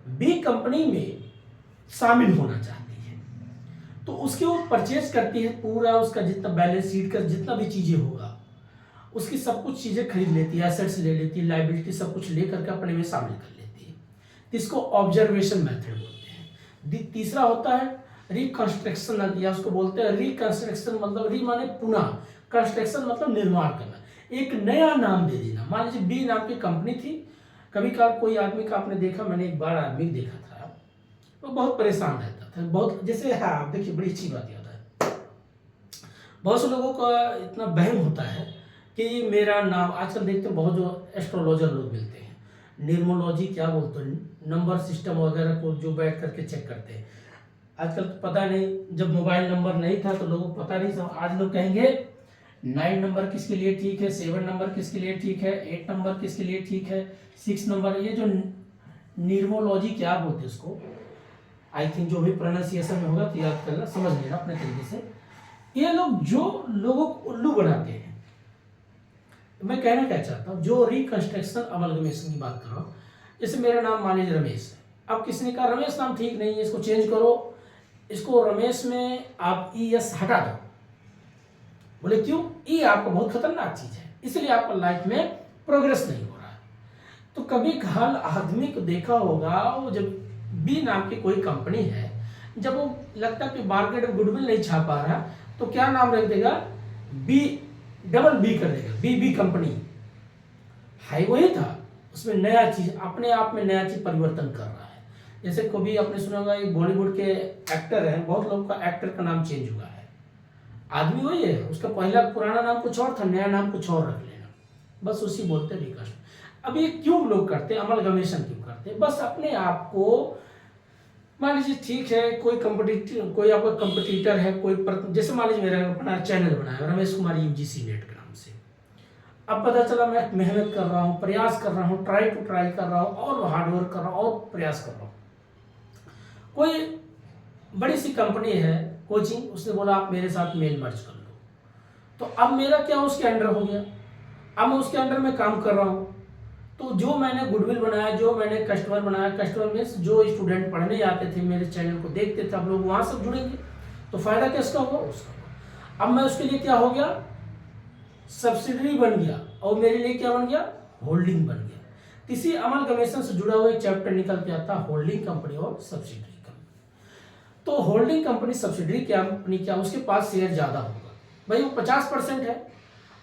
S1: बी कंपनी में शामिल होना चाहती है, तो उसके वो परचेज करती है, पूरा उसका जितना बैलेंस शीट का जितना भी चीजें होगा उसकी सब कुछ चीजें खरीद लेती है, एसेट्स ले लेती है, लायबिलिटी सब कुछ लेकर के अपने में शामिल कर लेती है। इसको ऑब्जर्वेशन मेथड बोलते हैं। तीसरा होता है रिकंस्ट्रक्शन, या उसको बोलते हैं रिकंस्ट्रक्शन, मतलब री माने पुनः, कंस्ट्रक्शन मतलब निर्माण करना, एक नया नाम दे देना। मान लीजिए बी नाम की कंपनी थी, कभी काल कोई आदमी का आपने देखा, मैंने एक बार आदमी देखा था, वो बहुत परेशान रहता था, बहुत जैसे, हाँ देखिए बड़ी अच्छी बात याद है, बहुत से लोगों का इतना वहम होता है कि मेरा नाम, आजकल देखते हैं बहुत जो एस्ट्रोलॉजर लोग मिलते हैं, न्यूमरोलॉजी क्या बोलते हैं, नंबर सिस्टम वगैरह को जो बैठ करके चेक करते हैं। आजकल तो पता नहीं, जब मोबाइल नंबर नहीं था तो लोगों को पता नहीं था। आज लोग कहेंगे 9 नंबर किसके लिए ठीक है, 7 नंबर किसके लिए ठीक है, 8 नंबर किसके लिए ठीक है, 6 नंबर, ये जो न्यूमरोलॉजी क्या बोलते हैं उसको, आई थिंक जो भी प्रोनाउंसिएशन में होगा तो याद करना, समझ लेना अपने तरीके से। ये लोग जो लोगों को उल्लू बनाते हैं, मैं कहना क्या चाहता हूँ, जो रिकंस्ट्रक्शन अमलगमेशन की बात कर रहा हूँ, जैसे मेरा नाम मान लीजिए रमेश है, अब किसी ने कहा रमेश नाम ठीक नहीं है, इसको चेंज करो, इसको रमेश में आप ES हटा दो। बोले क्यों? ई आपका बहुत खतरनाक चीज है, इसलिए आपका लाइफ में प्रोग्रेस नहीं हो रहा है। तो कभी कल आदमी को देखा होगा, वो जब बी नाम की कोई कंपनी है, जब वो लगता है कि मार्केट में गुडविल नहीं छाप पा रहा, तो क्या नाम रख देगा, बी कर देगा, बी कंपनी है, वही था, उसमें नया चीज, अपने आप में नया चीज परिवर्तन कर रहा है। जैसे कभी आपने सुना होगा एक बॉलीवुड के एक्टर हैं, बहुत लोगों का एक्टर का नाम चेंज हुआ है, आदमी वही है, उसका पहला पुराना नाम कुछ और था, नया नाम कुछ और रख लेना, बस उसी बोलते हैं रिकस्ट। अब ये क्यों लोग करते हैं, अमलगमेशन क्यों करते हैं? बस अपने आप को, मान लीजिए ठीक है, कोई आपका कंपटीटर है, जैसे मान लीजिए मेरा अपना चैनल बनाया रमेश कुमार UGC नेट के नाम से, अब पता चला मैं मेहनत कर रहा हूँ, प्रयास कर रहा हूँ, ट्राई कर रहा हूँ, और हार्डवर्क कर रहा हूँ, और प्रयास कर रहा हूँ। कोई बड़ी सी कंपनी है कोचिंग, उसने बोला आप मेरे साथ मेल मर्ज कर लो, तो अब मेरा क्या उसके अंडर हो गया, अब मैं उसके अंडर में काम कर रहा हूँ। तो जो मैंने गुडविल बनाया, जो मैंने कस्टमर बनाया, कस्टमर में जो स्टूडेंट पढ़ने आते थे, मेरे चैनल को देखते थे, अब लोग वहाँ सब जुड़ेंगे, तो फायदा किसका होगा, उसका होगा। अब मैं उसके लिए क्या हो गया, सब्सिडरी बन गया, और मेरे लिए क्या बन गया, होल्डिंग बन गया। इसी अमलगमेशन से जुड़ा हुआ एक चैप्टर निकल के आता है, होल्डिंग कंपनी और सब्सिडरी कंपनी। तो होल्डिंग कंपनी, सब्सिडरी कंपनी क्या, उसके पास शेयर ज्यादा होगा, भाई वो 50% है,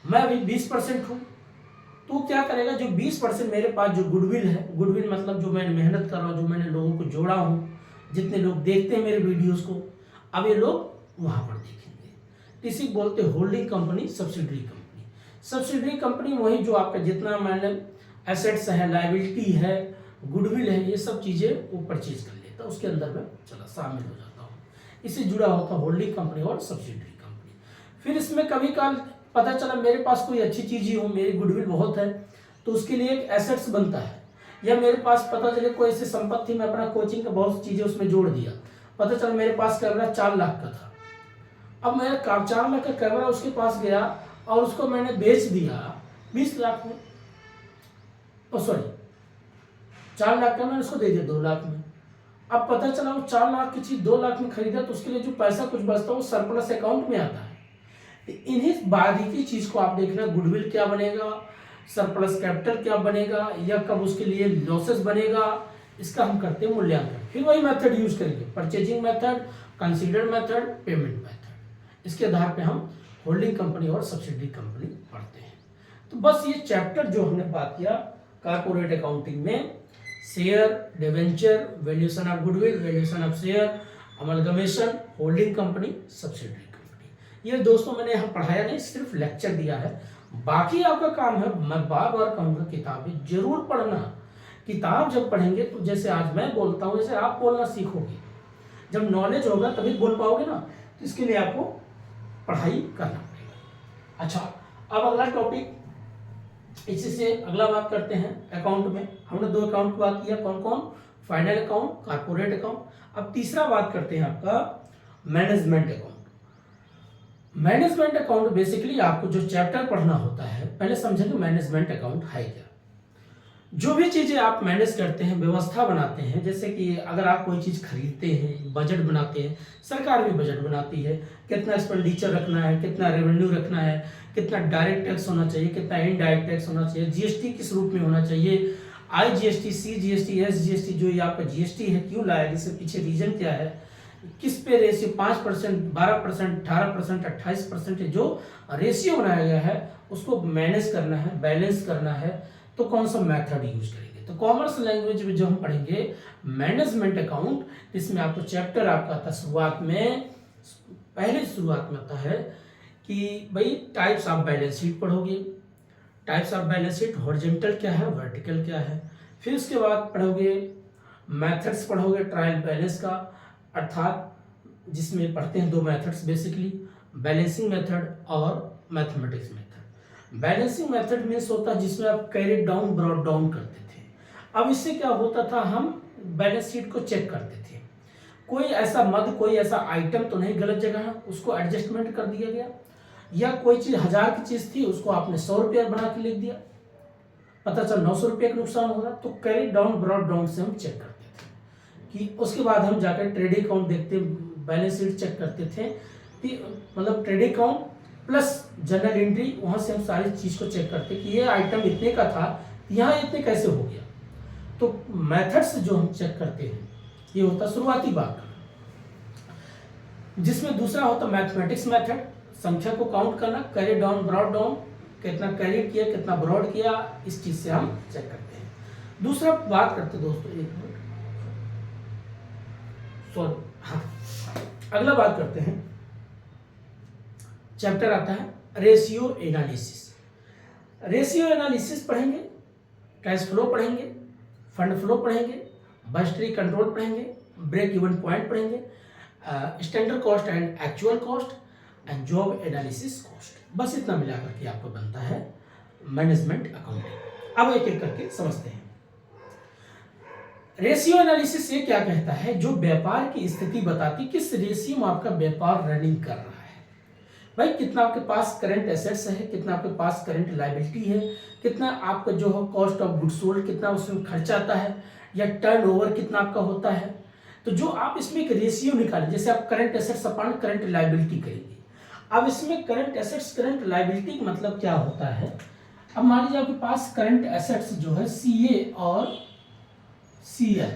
S1: मैं अभी 20% हूँ, तो क्या करेगा, जो 20% मेरे पास जो गुडविल है, गुडविल मतलब जो मैंने मेहनत कर रहा हूँ, जो मैंने लोगों को जोड़ा हूँ, जितने लोग देखते हैं मेरे वीडियोस को, अब ये लोग वहां पर देखेंगे। इसी बोलते holding company, subsidiary company. Subsidiary company वही जो आपका जितना मैंने एसेट्स है, लायबिलिटी है, गुडविल है, ये सब चीजें वो परचेज कर लेता, उसके अंदर में चला शामिल हो जाता हूँ। इससे जुड़ा होता है होल्डिंग कंपनी और सब्सिडरी कंपनी। फिर इसमें कभी काल पता चला मेरे पास कोई अच्छी चीज़ ही हो, मेरी गुडविल बहुत है, तो उसके लिए एक एसेट्स बनता है, या मेरे पास पता चले कोई ऐसी संपत्ति मैं अपना कोचिंग का बहुत चीज़ें उसमें जोड़ दिया, पता चला मेरे पास कैमरा 4 लाख का था, अब मैं 4 लाख का कैमरा उसके पास गया और उसको मैंने बेच दिया 20 लाख में, सॉरी 4 लाख का मैंने उसको दे दिया 2 लाख में। अब पता चला वो 4 लाख की चीज़ 2 लाख में खरीदा, तो उसके लिए जो पैसा कुछ बचता है वो सरप्लस अकाउंट में आता है। इन्हीं बारीकी चीज़ को आप देखना, गुडविल क्या बनेगा, सरप्लस कैपिटल क्या बनेगा, या कब उसके लिए लॉसेस बनेगा, इसका हम करते हैं मूल्यांकन। फिर वही मेथड यूज करेंगे, purchasing method, considered method, payment method. इसके आधार पे हम होल्डिंग कंपनी और सब्सिडरी कंपनी पढ़ते हैं। तो बस ये चैप्टर जो हमने बात किया कॉर्पोरेट अकाउंटिंग में, share, debenture, valuation of goodwill, valuation of share, amalgamation, holding company, subsidiary company, ये दोस्तों मैंने यहाँ पढ़ाया नहीं, सिर्फ लेक्चर दिया है। बाकी आपका काम है, मैं बार बार कहूँगा किताबें जरूर पढ़ना। किताब जब पढ़ेंगे तो जैसे आज मैं बोलता हूँ वैसे आप बोलना सीखोगे। जब नॉलेज होगा तभी बोल पाओगे ना, तो इसके लिए आपको पढ़ाई करना पड़ेगा। अच्छा, अब अगला टॉपिक, इसी से अगला बात करते हैं अकाउंट में। हमने 2 अकाउंट की बात किया, कौन कौन, फाइनल अकाउंट, कॉर्पोरेट अकाउंट। अब तीसरा बात करते हैं आपका management account. Management account basically आपको जो चैप्टर पढ़ना होता है, पहले समझेंगे मैनेजमेंट अकाउंट है क्या। जो भी चीज़ें आप मैनेज करते हैं, व्यवस्था बनाते हैं, जैसे कि अगर आप कोई चीज़ खरीदते हैं, बजट बनाते हैं, सरकार भी बजट बनाती है, कितना एक्सपेंडिचर रखना है, कितना रेवेन्यू रखना है, कितना डायरेक्ट टैक्स होना चाहिए, कितना इनडायरेक्ट टैक्स होना चाहिए, जीएसटी किस रूप में होना चाहिए, IGST, CGST, SGST, जो ये आपका GST है क्यों लाया, इसके पीछे रीजन क्या है, किस पे रेशियो 5%, 12%, 18%, 28% जो रेशियो बनाया गया है उसको मैनेज करना है, बैलेंस करना है, तो कौन सा मेथड यूज करेंगे। तो कॉमर्स लैंग्वेज में जो हम पढ़ेंगे मैनेजमेंट अकाउंट, इसमें आपको चैप्टर आपका आता है शुरुआत में, पहले शुरुआत में आता है कि भाई टाइप्स ऑफ बैलेंस शीट पढ़ोगे, types of balance sheet horizontal क्या है, वर्टिकल क्या है। फिर उसके बाद पढ़ोगे मेथड्स, पढ़ोगे ट्रायल बैलेंस का, अर्थात जिसमें पढ़ते हैं 2 मेथड्स बेसिकली, बैलेंसिंग मेथड और mathematics method. Balancing method means होता है जिसमें आप कैरी डाउन ब्रॉट डाउन करते थे। अब इससे क्या होता था, हम बैलेंस शीट को चेक करते थे, कोई ऐसा मद, कोई ऐसा आइटम तो नहीं गलत जगह है, उसको एडजस्टमेंट कर दिया गया, या कोई चीज़ 1000 की चीज़ थी उसको आपने 100 रुपया बना के लिख दिया, पता चल 900 रुपये का नुकसान हो रहा, तो कैरी डाउन ब्रॉट डाउन से हम चेक करते थे। कि उसके बाद हम जाकर ट्रेडिंग अकाउंट देखते, बैलेंस शीट चेक करते थे, मतलब trading account plus general entry, वहाँ से हम सारी चीज़ को चेक करते कि ये आइटम इतने का था, यहाँ इतने कैसे हो गया। तो मेथड्स जो हम चेक करते हैं ये होता शुरुआती बात, जिसमें दूसरा होता मैथमेटिक्स मेथड, संख्या को काउंट करना, कैरी डाउन ब्रॉड डाउन, कितना कैरी किया कितना ब्रॉड किया, इस चीज़ से हम चेक करते हैं। दूसरा बात करते दोस्तों, एक मिनट, सॉरी, हाँ, अगला बात करते हैं, चैप्टर आता है रेशियो एनालिसिस। रेशियो एनालिसिस पढ़ेंगे, कैश फ्लो पढ़ेंगे, फंड फ्लो पढ़ेंगे, बजटरी कंट्रोल पढ़ेंगे, ब्रेक इवन पॉइंट पढ़ेंगे, standard cost and actual cost and job analysis cost. बस इतना मिलाकर के आपको बनता है मैनेजमेंट अकाउंटिंग। अब एक एक करके समझते हैं। रेशियो एनालिसिस ये क्या कहता है, जो व्यापार की स्थिति बताती किस रेशियो में आपका व्यापार रनिंग कर रहा है। भाई कितना आपके पास करंट एसेट्स है, कितना आपके पास करंट लायबिलिटी है, कितना आपका जो है कॉस्ट ऑफ गुड्स सोल्ड कितना उसमें खर्चा आता है, या टर्नओवर कितना आपका होता है। तो जो आप इसमें एक रेशियो निकालें, जैसे आप current assets upon current liability करेंगे। अब इसमें करंट एसेट्स करंट लायबिलिटी का मतलब क्या होता है, अब मान लीजिए आपके पास करंट एसेट्स जो है CA और CL,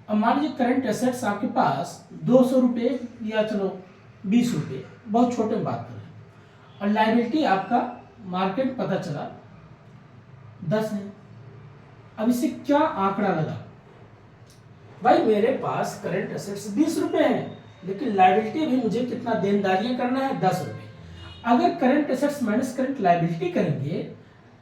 S1: अब मान लीजिए करंट एसेट्स आपके पास 200 रुपये या चलो 20 रुपये, बहुत छोटे में बात करें, और लायबिलिटी आपका मार्केट पता चला 10 है। अब इससे क्या आंकड़ा लगा, भाई मेरे पास करंट एसेट्स 20 रुपये हैं, लेकिन लायबिलिटी भी मुझे कितना देनदारियां करना है, 10 रुपये। अगर current assets minus current liability करेंगे,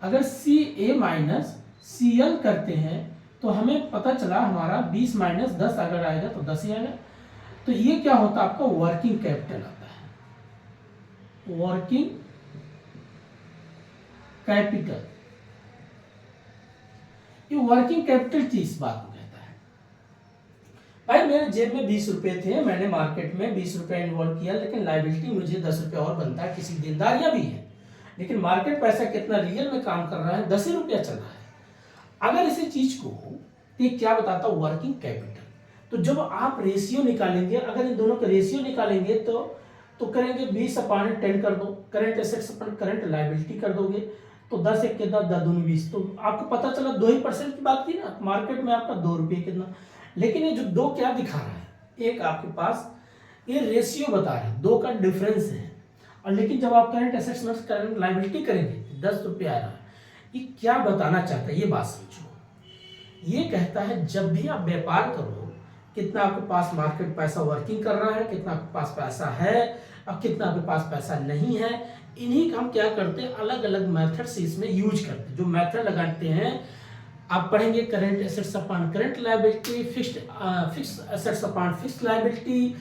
S1: अगर CA माइनस CL करते हैं तो हमें पता चला हमारा 20 माइनस 10 अगर आएगा तो 10 ही आएगा। तो ये क्या होता है आपका वर्किंग कैपिटल आता है, वर्किंग कैपिटल। ये वर्किंग कैपिटल की इस बात को कहता है। भाई मेरे जेब में 20 रुपए थे, मैंने मार्केट में 20 रुपए इन्वॉल्व किया, लेकिन लाइबिलिटी मुझे 10 रुपया और बनता है, किसी देनदारियां भी है, लेकिन मार्केट पैसा कितना रियल में काम कर रहा है, 10 ही रुपया चल रहा है। अगर इसी चीज को ये क्या बताता है वर्किंग कैपिटल। तो जब आप रेशियो निकालेंगे, अगर इन दोनों का रेशियो निकालेंगे तो करेंगे 20/10 कर दो, करंट एसेट्स अपन करंट लाइबिलिटी कर दोगे, तो 10 एक कितना 10 दूनी 20, तो आपको पता चला 2% की बात की ना, मार्केट में आपका 2 रुपये कितना। लेकिन ये जो 2 क्या दिखा रहा है, एक आपके पास ये रेशियो बता रहा है, 2 का डिफरेंस है, और लेकिन जब आप करंट एसेट्स में करंट लाइबिलिटी करेंगे 10 रुपये आ रहा है। ये क्या बताना चाहता है, ये बात समझो। ये कहता है जब भी आप व्यापार करो, कितना आपके पास मार्केट पैसा वर्किंग कर रहा है, कितना आपके पास पैसा है और कितना आपके पास पैसा नहीं है, इन्हीं का हम क्या करते हैं, अलग अलग मेथड से इसमें यूज करते हैं। जो मेथड लगाते हैं आप पढ़ेंगे, current assets upon current liability, fix assets upon fix liability,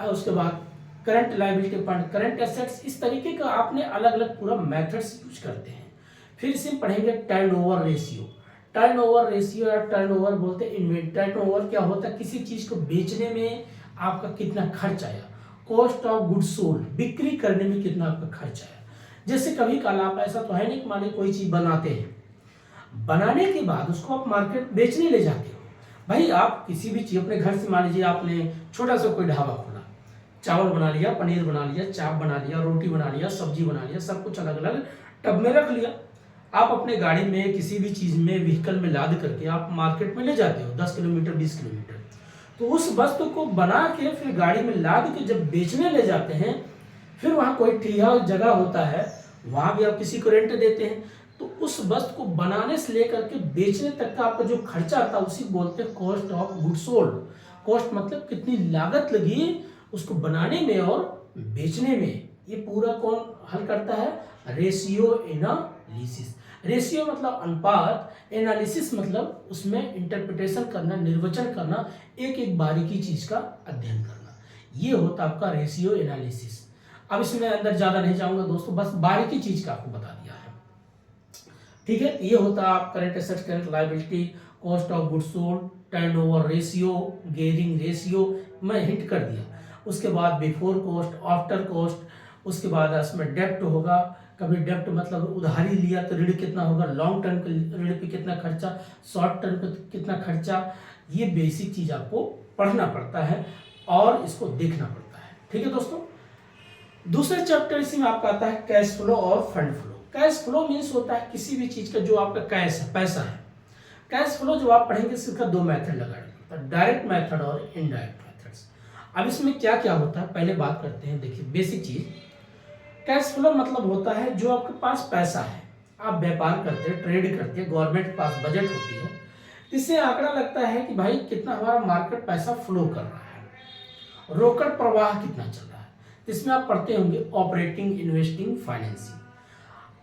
S1: उसके बाद current liability upon current assets, इस तरीके का आपने अलग अलग पूरा मेथड्स यूज करते हैं। फिर इसे पढ़ेंगे टर्नओवर रेशियो। टर्नओवर रेशियो या टर्नओवर बोलते हैं इन्वेंटरी। टर्नओवर क्या होता है, किसी चीज को बेचने में आपका कितना खर्च आया, कॉस्ट ऑफ गुड्स सोल्ड, बिक्री करने में कितना आपका खर्च आया। जैसे कभी कल आप ऐसा तो है नहीं कि मान लीजिए कोई चीज बनाते हैं, बनाने के बाद उसको आप मार्केट बेचने ले जाते हो। भाई आप किसी भी चीज अपने घर से, मान लीजिए आपने छोटा सा कोई ढाबा खोला, चावल बना लिया, पनीर बना लिया, चाप बना लिया, रोटी बना लिया, सब्जी बना लिया, सब कुछ अलग अलग टब में रख लिया। आप अपने गाड़ी में किसी भी चीज में व्हीकल में लाद करके आप मार्केट में ले जाते हो 10 किलोमीटर 20 किलोमीटर, तो उस वस्तु को बना के फिर गाड़ी में लाद के जब बेचने ले जाते हैं, फिर वहां कोई ठिया जगह होता है, वहां भी आप किसी को रेंट देते हैं, तो उस वस्तु को बनाने से लेकर के बेचने तक का आपका जो खर्चा आता है उसी बोलते हैं cost of goods sold. Cost मतलब कितनी लागत लगी उसको बनाने में और बेचने में। ये पूरा कौन हल करता है, रेशियो एनालिसिस। रेशियो मतलब अनुपात, एनालिसिस मतलब उसमें इंटरप्रिटेशन करना, निर्वचन करना, एक एक बारीकी चीज का अध्ययन करना, ये होता आपका रेशियो एनालिसिस। अब इसमें अंदर ज्यादा नहीं जाऊंगा दोस्तों, बस बारीकी चीज का आपको बता दिया है, ठीक है। ये होता आप current assets, current liability, cost of goods sold, turnover ratio, gearing ratio, मैं हिंट कर दिया। उसके बाद बिफोर कॉस्ट, आफ्टर कॉस्ट, उसके बाद इसमें डेप्ट होगा, कभी डेप्ट मतलब उधारी लिया तो ऋण कितना होगा, लॉन्ग टर्म के ऋण पे कितना खर्चा, शॉर्ट टर्म पे कितना खर्चा, ये बेसिक चीज आपको पढ़ना पड़ता है और इसको देखना पड़ता है, ठीक है दोस्तों। दूसरे चैप्टर इसी में आपका आता है कैश फ्लो और fund flow. Cash flow means होता है किसी भी चीज का जो आपका कैश है, पैसा है। कैश फ्लो जो आप पढ़ेंगे इसका 2 मेथड लगाएंगे, डायरेक्ट मेथड और इनडायरेक्ट मेथड्स। अब इसमें क्या क्या होता है पहले बात करते हैं। देखिए बेसिक चीज, कैश फ्लो मतलब होता है जो आपके पास पैसा है, आप व्यापार करते हैं, ट्रेड करते हैं, गवर्नमेंट के पास बजट होती है, इससे आंकड़ा लगता है कि भाई कितना हमारा मार्केट पैसा फ्लो कर रहा है, रोकड़ प्रवाह कितना चल रहा है। इसमें आप पढ़ते होंगे ऑपरेटिंग, इन्वेस्टिंग, फाइनेंसिंग।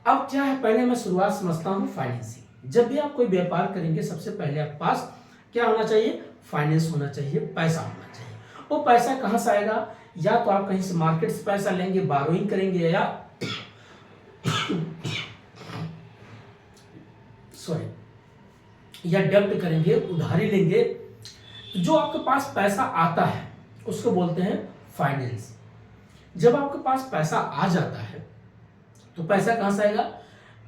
S1: अब क्या है, पहले मैं शुरुआत समझता हूँ फाइनेंसिंग। जब भी आप कोई व्यापार करेंगे सबसे पहले आपके पास क्या होना चाहिए, फाइनेंस होना चाहिए, पैसा होना चाहिए। वो पैसा कहाँ से आएगा, या तो आप कहीं से मार्केट से पैसा लेंगे, बारोइंग करेंगे, या या डेब्ट करेंगे, उधारी लेंगे। जो आपके पास पैसा आता है उसको बोलते हैं फाइनेंस। जब आपके पास पैसा आ जाता है तो पैसा कहां से आएगा,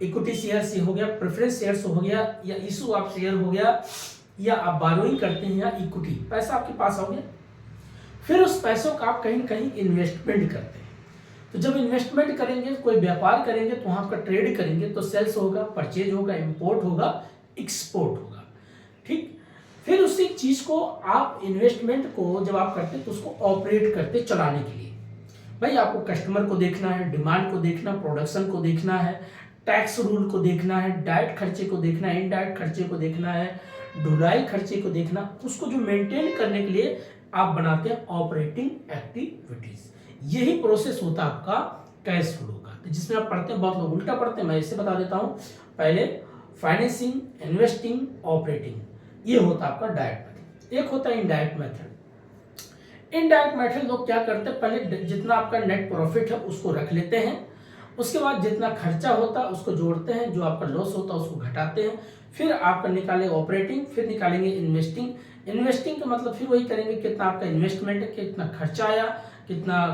S1: इक्विटी शेयर से हो गया, प्रेफरेंस शेयर से हो गया, या इशू ऑफ शेयर हो गया, या आप बारोइंग करते हैं, या इक्विटी, पैसा आपके पास हो गया। फिर उस पैसों का आप कहीं न कहीं इन्वेस्टमेंट करते हैं। तो जब इन्वेस्टमेंट करेंगे, कोई व्यापार करेंगे, तो वहां पर ट्रेड करेंगे तो सेल्स होगा, परचेज होगा, इंपोर्ट होगा, एक्सपोर्ट होगा, ठीक। फिर उसी चीज को आप इन्वेस्टमेंट को जब आप करते हैं तो उसको ऑपरेट करते, चलाने के लिए भाई आपको कस्टमर को देखना है, डिमांड को देखना, प्रोडक्शन को देखना है, टैक्स रूल को देखना है, डायरेक्ट खर्चे को देखना है, इनडायरेक्ट खर्चे को देखना है, ढुलाई खर्चे को देखना, उसको जो मेंटेन करने के लिए आप बनाते हैं ऑपरेटिंग एक्टिविटीज। यही प्रोसेस होता है आपका कैश फ्लो का, जिसमें आप पढ़ते हैं, बहुत लोग उल्टा पढ़ते हैं, मैं इसे बता देता हूं। पहले फाइनेंसिंग, इन्वेस्टिंग, ऑपरेटिंग, ये होता है आपका डायरेक्ट मेथड। एक होता है इनडायरेक्ट मेथड। इनडायरेक्ट मेथड लोग क्या करते हैं, पहले जितना आपका नेट प्रॉफिट है उसको रख लेते हैं, उसके बाद जितना खर्चा होता है उसको जोड़ते हैं, जो आपका लॉस होता है उसको घटाते हैं, फिर आपका निकालेंगे ऑपरेटिंग, फिर निकालेंगे इन्वेस्टिंग। इन्वेस्टिंग का मतलब फिर वही करेंगे कितना आपका इन्वेस्टमेंट है, कितना खर्चा आया, कितना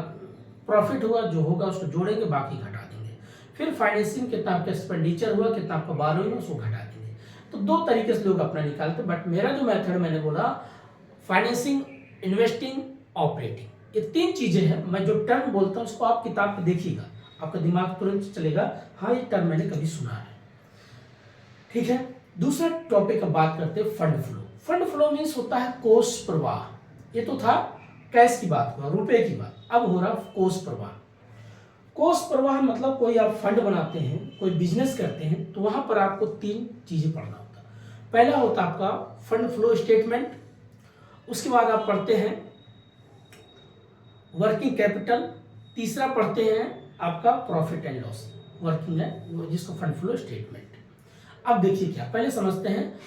S1: प्रॉफिट हुआ, जो होगा उसको जोड़ेंगे, बाकी घटा देंगे। फिर फाइनेंसिंग, कितना आपका एक्सपेंडिचर हुआ, कितना आपका बारोइंग हुआ, उसको घटा देंगे। तो दो तरीके से लोग अपना निकालते हैं, बट मेरा जो मेथड मैंने बोला फाइनेंसिंग, इन्वेस्टिंग, ऑपरेटिंग, ये तीन चीजें हैं। मैं जो टर्म बोलता हूँ उसको आप किताब पे देखिएगा, आपका दिमाग तुरंत चलेगा हाँ ये टर्म मैंने कभी सुना है। ठीक है, दूसरा टॉपिक का बात करते हैं fund flow. Fund flow means होता है कोष प्रवाह। ये तो था कैश की बात हुआ, रुपए की बात, अब हो रहा कोष प्रवाह। कोष प्रवाह मतलब कोई आप फंड बनाते हैं, कोई बिजनेस करते हैं, तो वहां पर आपको तीन चीजें पढ़ना होता है। पहला होता है आपका फंड फ्लो स्टेटमेंट, उसके बाद आप पढ़ते हैं वर्किंग कैपिटल, तीसरा पढ़ते हैं आपका प्रॉफिट एंड लॉस, वर्किंग है जिसको फंड फ्लो स्टेटमेंट। अब देखिए क्या, पहले समझते हैं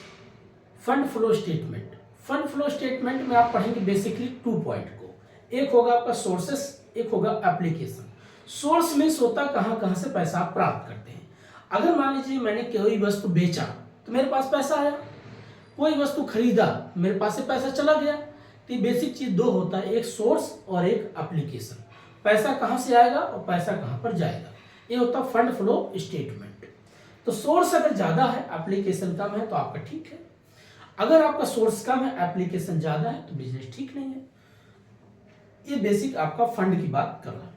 S1: fund flow statement. Fund flow statement में आप पढ़ेंगे बेसिकली 2 पॉइंट को, एक होगा आपका सोर्सेस, एक होगा एप्लीकेशन। सोर्स मीन्स होता है कहाँ कहाँ से पैसा आप प्राप्त करते हैं। अगर मान लीजिए मैंने कोई वस्तु बेचा तो मेरे पास पैसा आया, कोई वस्तु खरीदा मेरे पास से पैसा चला गया। तो ये बेसिक चीज दो होता है, एक सोर्स और एक एप्लीकेशन। पैसा कहाँ से आएगा और पैसा कहाँ पर जाएगा, ये होता है फंड फ्लो स्टेटमेंट। तो सोर्स अगर ज्यादा है एप्लीकेशन कम है तो आपका ठीक है, अगर आपका सोर्स कम है एप्लीकेशन ज्यादा है तो बिजनेस ठीक नहीं है। ये बेसिक आपका फंड की बात कर रहा है।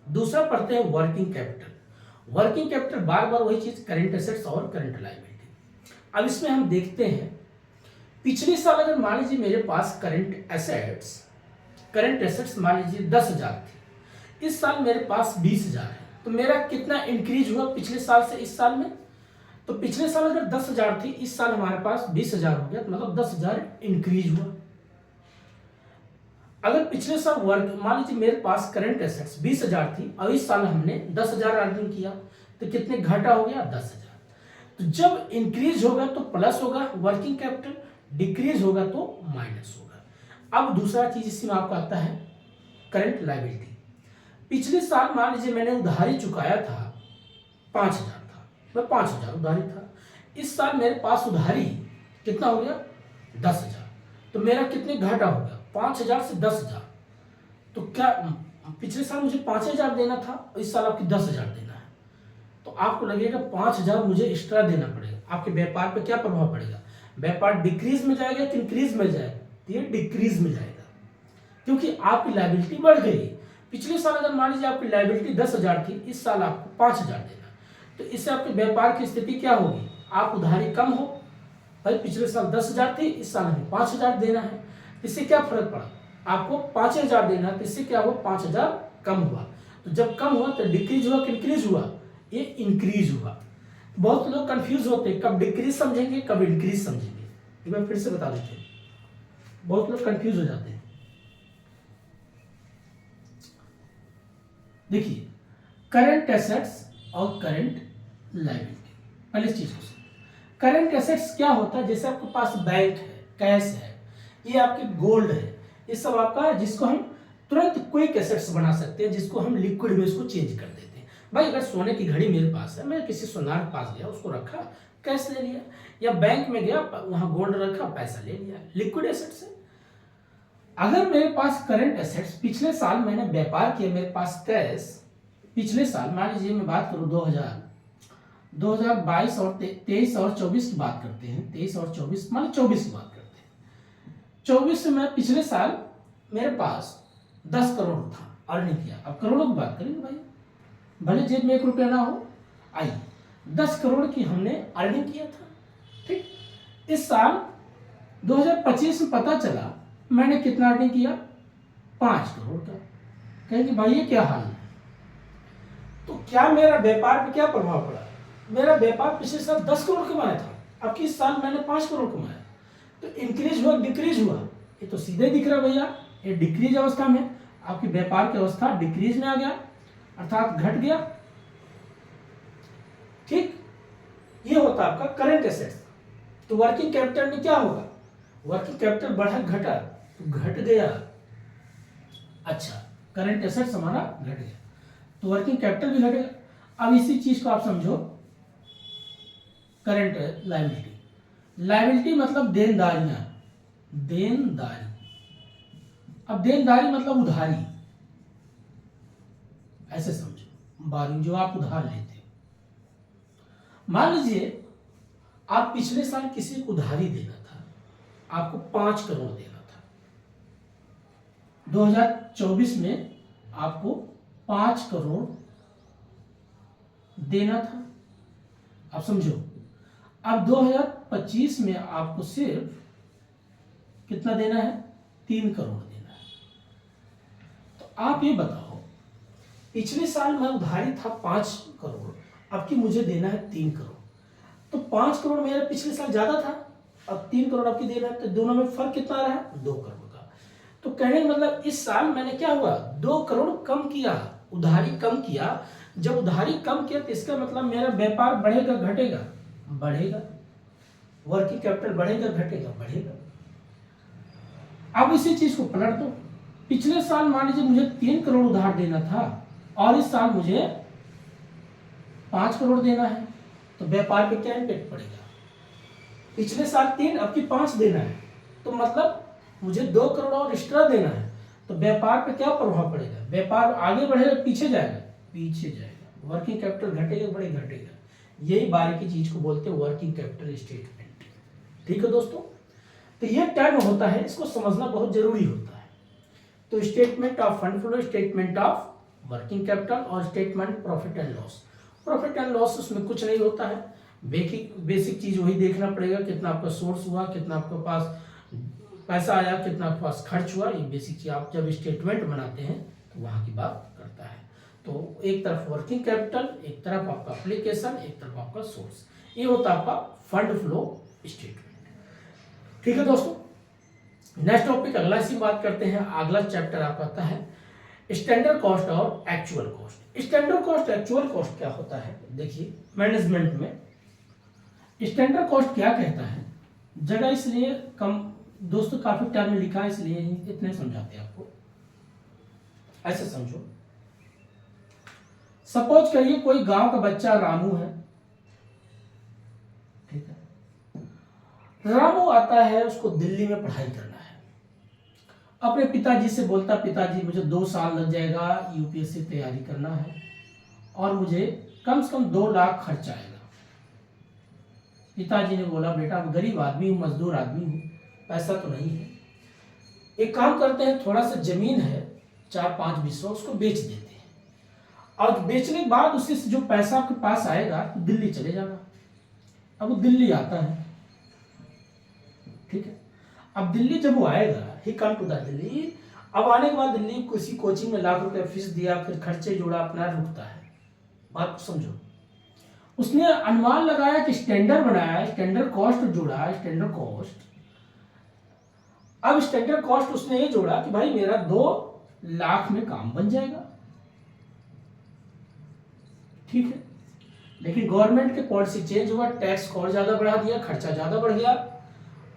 S1: दूसरा पढ़ते हैं वर्किंग कैपिटल। वर्किंग कैपिटल बार बार वही चीज, करंट एसेट्स और करंट लायबिलिटी। अब इसमें हम देखते हैं पिछले साल अगर मान लीजिए मेरे पास करंट एसेट्स मान लीजिए 10,000 थी, इस साल मेरे पास 20,000 है, तो मेरा कितना इंक्रीज हुआ पिछले साल से इस साल में। तो पिछले साल अगर 10,000 थी, इस साल हमारे पास 20,000 हो गया, तो मतलब 10,000 इंक्रीज हुआ। अगर पिछले साल वर्क मान लीजिए मेरे पास करंट एसेट्स 20,000 थी और इस साल हमने 10,000 अर्निंग किया, तो कितने घटा हो गया 10,000। तो जब इंक्रीज होगा तो प्लस होगा वर्किंग कैपिटल, डिक्रीज होगा तो माइनस होगा। अब दूसरा चीज इसमें आपका आता है करंट लायबिलिटी। पिछले साल मान लीजिए मैंने उधारी चुकाया था 5,000 था, मैं 5,000 उधारी था, इस साल मेरे पास उधारी कितना हो गया 10,000, तो मेरा कितने घाटा हो गया 5,000 से 10,000। तो क्या पिछले साल मुझे 5,000 देना था और इस साल आपकी 10,000 देना है, तो आपको लगेगा 5,000 मुझे एक्स्ट्रा देना पड़ेगा। आपके व्यापार पे क्या प्रभाव पड़ेगा, व्यापार डिक्रीज में जाएगा कि इंक्रीज में जाएगा, तो ये डिक्रीज में जाएगा क्योंकि आपकी लायबिलिटी बढ़ गई। पिछले साल अगर मान लीजिए आपकी लायबिलिटी 10,000 थी, इस साल आपको 5,000 देना, तो इससे आपके व्यापार की स्थिति क्या होगी, आप उधारी कम हो, भाई पिछले साल 10,000 थी, इस साल हमें 5,000 देना है, इससे क्या फर्क पड़ा, आपको 5,000 देना है, तो इससे क्या हुआ 5,000 कम हुआ। तो जब कम हुआ तो डिक्रीज हुआ कि इंक्रीज हुआ, ये इंक्रीज हुआ। बहुत लोग कंफ्यूज होते हैं, कब डिक्रीज समझेंगे कब इंक्रीज समझेंगे, एक बार फिर से बता देते हैं, बहुत लोग कंफ्यूज हो जाते हैं। देखिए करंट एसेट्स और करंट लायबिलिटी, पहले इस चीज को करंट एसेट्स क्या होता है, जैसे आपके पास बैंक है, कैश है, ये आपके गोल्ड है, ये सब आपका है, जिसको हम तुरंत क्विक एसेट्स बना सकते हैं, जिसको हम लिक्विड में इसको चेंज कर देते हैं। भाई अगर सोने की घड़ी मेरे पास है, मैं किसी सोनार के पास गया, उसको रखा कैश ले लिया, या बैंक में गया वहां गोल्ड रखा पैसा ले लिया, लिक्विड एसेट्स है। अगर मेरे पास करंट एसेट्स, पिछले साल मैंने व्यापार किया, मेरे पास कैश, पिछले साल मान लीजिए मैं बात करूं 2022 और 23 और 24 की बात करते हैं, 23 और 24 मान 24 की बात करते हैं, 24 से मैं पिछले साल मेरे पास 10 करोड़ था, अर्निंग किया। अब करोड़ों की बात करेंगे भाई, भले जेब में 1 रुपया ना हो, आइए 10 करोड़ की हमने अर्निंग किया था, ठीक। इस साल 2025 में पता चला मैंने कितना अर्निंग किया 5 करोड़ का। कहेंगे भाई ये क्या हाल है, तो क्या मेरा व्यापार पे क्या प्रभाव पड़ा, मेरा व्यापार पिछले साल 10 करोड़ कमाया था, अब इस साल मैंने 5 करोड़ कमाया, तो इंक्रीज हुआ डिक्रीज हुआ, ये तो सीधे दिख रहा भैया, ये डिक्रीज अवस्था में, आपकी व्यापार की अवस्था डिक्रीज में आ गया, अर्थात घट गया, ठीक। ये होता आपका करंट एसेट्स। तो वर्किंग कैपिटल में क्या होगा, वर्किंग कैपिटल बढ़ा घटा, तो घट गया, अच्छा, करंट एसेट्स हमारा घट गया तो वर्किंग कैपिटल भी घटेगा। अब इसी चीज को आप समझो करंट लायबिलिटी। लायबिलिटी मतलब देनदारियां, देनदारी। अब देनदारी मतलब उधारी, ऐसे समझो बारी जो आप उधार लेते हो। मान लीजिए आप पिछले साल किसी को उधारी देना था, आपको 5 करोड़ देना था। 2024 में आपको 5 करोड़ देना था, आप समझो। अब 2025 में आपको सिर्फ कितना देना है? 3 करोड़ देना है। तो आप ये बताओ, पिछले साल मैं उधारी था 5 करोड़, अब की मुझे देना है 3 करोड़। तो 5 करोड़ मेरा पिछले साल ज्यादा था, अब 3 करोड़ आपकी देना है, तो दोनों में फर्क कितना आ रहा है? 2 करोड़ का। तो कहने का मतलब इस साल मैंने क्या हुआ? 2 करोड़ कम किया, उधारी कम किया। जब उधारी कम किया तो इसका मतलब मेरा व्यापार बढ़ेगा घटेगा? बढ़ेगा। वर्किंग कैपिटल बढ़ेगा घटेगा? बढ़ेगा। अब इसी चीज को पलट दो। पिछले साल मान लीजिए मुझे 3 करोड़ उधार देना था और इस साल मुझे 5 करोड़ देना है, तो व्यापार पे क्या इम्पैक्ट पड़ेगा? पिछले साल 3, अब की 5 देना है, तो मतलब मुझे 2 करोड़ और एक्स्ट्रा देना है, तो व्यापार पे क्या प्रभाव पड़ेगा? व्यापार आगे बढ़ेगा पीछे जाएगा? पीछे जाएगा। वर्किंग कैपिटल घटेगा बढ़ेगा? घटेगा। यही बारीकी चीज को बोलते हैं वर्किंग कैपिटल स्टेटमेंट। ठीक है दोस्तों, तो ये टर्म होता है, इसको समझना बहुत जरूरी होता है। तो statement of fund flow, statement of working capital और statement profit and loss. Profit and loss उसमें कुछ नहीं होता है, बेसिक चीज वही देखना पड़ेगा, कितना आपका सोर्स हुआ, कितना आपके पास पैसा आया, कितना आपके पास खर्च हुआ। ये बेसिक चीज आप जब स्टेटमेंट बनाते हैं तो वहां की बात करता है। तो एक तरफ वर्किंग कैपिटल, एक तरफ आपका एप्लीकेशन, एक तरफ आपका सोर्स, ये होता है आपका फंड फ्लो स्टेटमेंट। ठीक है दोस्तों, नेक्स्ट टॉपिक अगला इसी बात करते हैं। अगला चैप्टर आपका आता है स्टैंडर्ड कॉस्ट और actual cost. Standard cost actual cost क्या होता है? देखिए मैनेजमेंट में स्टैंडर्ड कॉस्ट क्या कहता है, जगह इसलिए कम दोस्तों, काफी टर्म में लिखा है इसलिए इतने समझाते हैं आपको। ऐसे समझो, सपोज करिए कोई गांव का बच्चा रामू है, ठीक है। रामू आता है, उसको दिल्ली में पढ़ाई करना है। अपने पिताजी से बोलता, पिताजी मुझे 2 साल लग जाएगा, यूपीएससी तैयारी करना है और मुझे कम से कम 2 लाख खर्च आएगा। पिताजी ने बोला, बेटा मैं गरीब आदमी हूँ, मजदूर आदमी हूँ, पैसा तो नहीं है। एक काम करते हैं, थोड़ा सा जमीन है 4-5 बिस्वा, उसको बेच देते हैं और बेचने के बाद उससे जो पैसा आपके पास आएगा तो दिल्ली चले जाना। अब वो दिल्ली आता है, ठीक है। अब दिल्ली जब वो आएगा, ही कम टू द दिल्ली। अब आने के बाद दिल्ली किसी कोचिंग में लाख रुपए फीस दिया, फिर खर्चे जोड़ा, अपना रुकता है। बात को समझो, उसने अनुमान लगाया कि स्टैंडर्ड बनाया, स्टैंडर्ड कॉस्ट जोड़ा, स्टैंडर्ड कॉस्ट। अब स्टैंडर्ड कॉस्ट उसने ये जोड़ा कि भाई मेरा 2 लाख में काम बन जाएगा, ठीक है। लेकिन गवर्नमेंट के पॉलिसी चेंज हुआ, टैक्स और ज्यादा बढ़ा दिया, खर्चा ज्यादा बढ़ गया।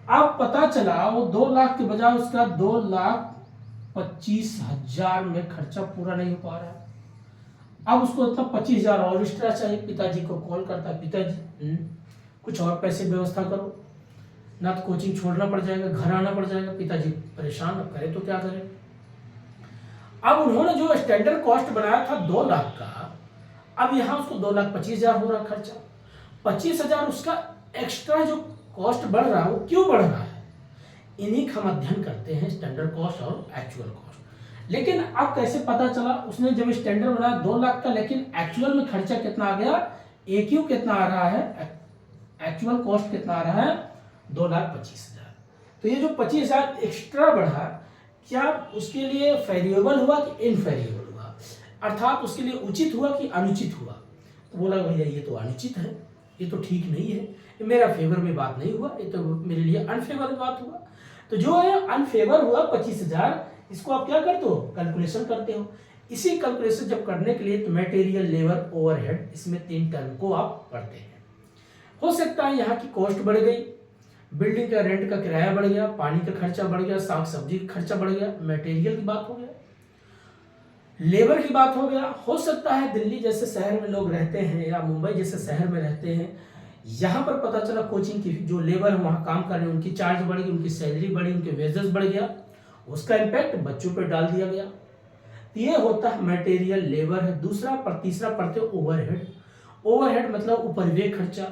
S1: अब पता चला वो 2 लाख के बजाय उसका 2,25,000 में खर्चा पूरा नहीं हो पा रहा है। अब उसको इतना 25,000 और एक्स्ट्रा चाहिए। पिताजी को कॉल करता है, पिताजी कुछ और पैसे व्यवस्था करो, ना तो कोचिंग छोड़ना पड़ जाएगा, घर आना पड़ जाएगा। पिताजी परेशान, अब करे तो क्या करें। अब उन्होंने जो स्टैंडर्ड कॉस्ट बनाया था 2 लाख का, अब यहाँ उसको 2,25,000 हो रहा खर्चा। 25,000 उसका एक्स्ट्रा जो कॉस्ट बढ़ रहा है, वो क्यों बढ़ रहा है? इन्हीं का हम अध्ययन करते हैं, स्टैंडर्ड कॉस्ट और एक्चुअल कॉस्ट। लेकिन अब कैसे पता चला? उसने जब स्टैंडर्ड बनाया 2 लाख का, लेकिन एक्चुअल में खर्चा कितना आ गया? एक्यू कितना आ रहा है, एक्चुअल कॉस्ट कितना आ रहा है? 2,25,000। तो ये जो 25,000 एक्स्ट्रा बढ़ा, क्या उसके लिए फेरिएबल हुआ कि इनफेरिएबल हुआ? अर्थात उसके लिए उचित हुआ कि अनुचित हुआ? तो बोला भैया ये तो अनुचित है, ये तो ठीक नहीं है, ये मेरा फेवर में बात नहीं हुआ, ये तो मेरे लिए अनफेवर में बात हुआ। तो जो है अनफेवर हुआ 25,000, इसको आप क्या करते हो? कैलकुलेशन करते हो। इसी कैलकुलेशन जब करने के लिए तो मटेरियल, लेबर, ओवरहेड, इसमें 3 टर्म को आप पढ़ते हैं। हो सकता है यहाँ की कॉस्ट बढ़ गई, बिल्डिंग का रेंट का किराया बढ़ गया, पानी का खर्चा बढ़ गया, साग सब्जी का खर्चा बढ़ गया, मटेरियल की बात हो गया। लेबर की बात हो गया, हो सकता है दिल्ली जैसे शहर में लोग रहते हैं या मुंबई जैसे शहर में रहते हैं, यहाँ पर पता चला कोचिंग की जो लेबर है वहाँ काम कर रहे हैं उनकी चार्ज बढ़ गई, उनकी सैलरी बढ़ी, उनके वेजेस बढ़ गया, उसका इम्पैक्ट बच्चों पर डाल दिया गया। ये होता है मटेरियल लेबर है। दूसरा तीसरा पढ़ते ओवरहेड। ओवरहेड मतलब उपरिव्यय खर्चा।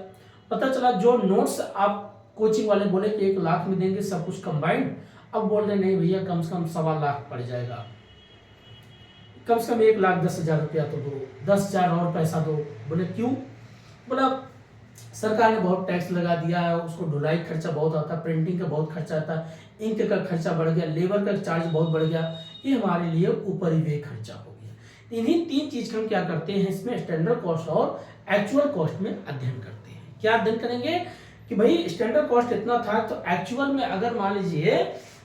S1: पता चला जो नोट्स आप कोचिंग वाले बोले कि 1 लाख में देंगे सब कुछ कंबाइंड, अब बोल रहे नहीं भैया कम से कम 1.25 लाख पड़ जाएगा, कम से कम 1,10,000 रुपया तो दो, 10,000 और पैसा दो। बोले क्यों? बोला सरकार ने बहुत टैक्स लगा दिया है, उसको ढुलाई खर्चा बहुत आता है, प्रिंटिंग का बहुत खर्चा आता है, इंक का खर्चा बढ़ गया, लेबर का चार्ज बहुत बढ़ गया, ये हमारे लिए उपरिव्यय खर्चा हो गया। इन्हीं 3 चीज का हम क्या करते हैं इसमें स्टैंडर्ड कॉस्ट और एक्चुअल कॉस्ट में अध्ययन करते हैं। क्या अध्ययन करेंगे कि भाई स्टैंडर्ड कॉस्ट इतना था तो एक्चुअल में अगर मान लीजिए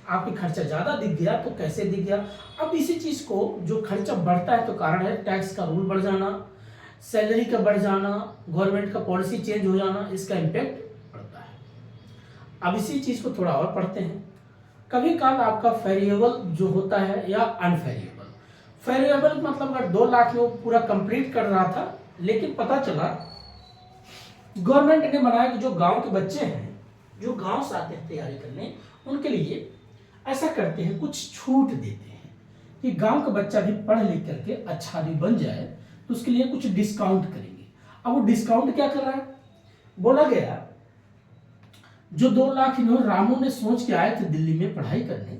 S1: आपकी खर्चा ज्यादा दिख गया तो कैसे दिख गया। अब इसी चीज को जो खर्चा बढ़ता है तो कारण है टैक्स का रूल बढ़ जाना, सैलरी का बढ़ जाना, गवर्नमेंट का पॉलिसी चेंज हो जाना, इसका इम्पैक्ट पड़ता है। अब इसी चीज को थोड़ा और पढ़ते हैं। कभी काल आपका वेरिएबल जो होता है या अनवेरिएबल। वेरिएबल मतलब अगर 2 लाख में वो पूरा कंप्लीट कर रहा था, लेकिन पता चला गवर्नमेंट ने बनाया कि जो गांव के बच्चे हैं, जो गांव से आते हैं तैयारी करने, उनके लिए ऐसा करते हैं कुछ छूट देते हैं कि गांव का बच्चा भी पढ़ लिख करके अच्छा आदमी बन जाए तो उसके लिए कुछ डिस्काउंट करेंगे। अब वो डिस्काउंट क्या कर रहा है? बोला गया जो 2 लाख इन्होंने रामू ने सोच के आए थे दिल्ली में पढ़ाई करने,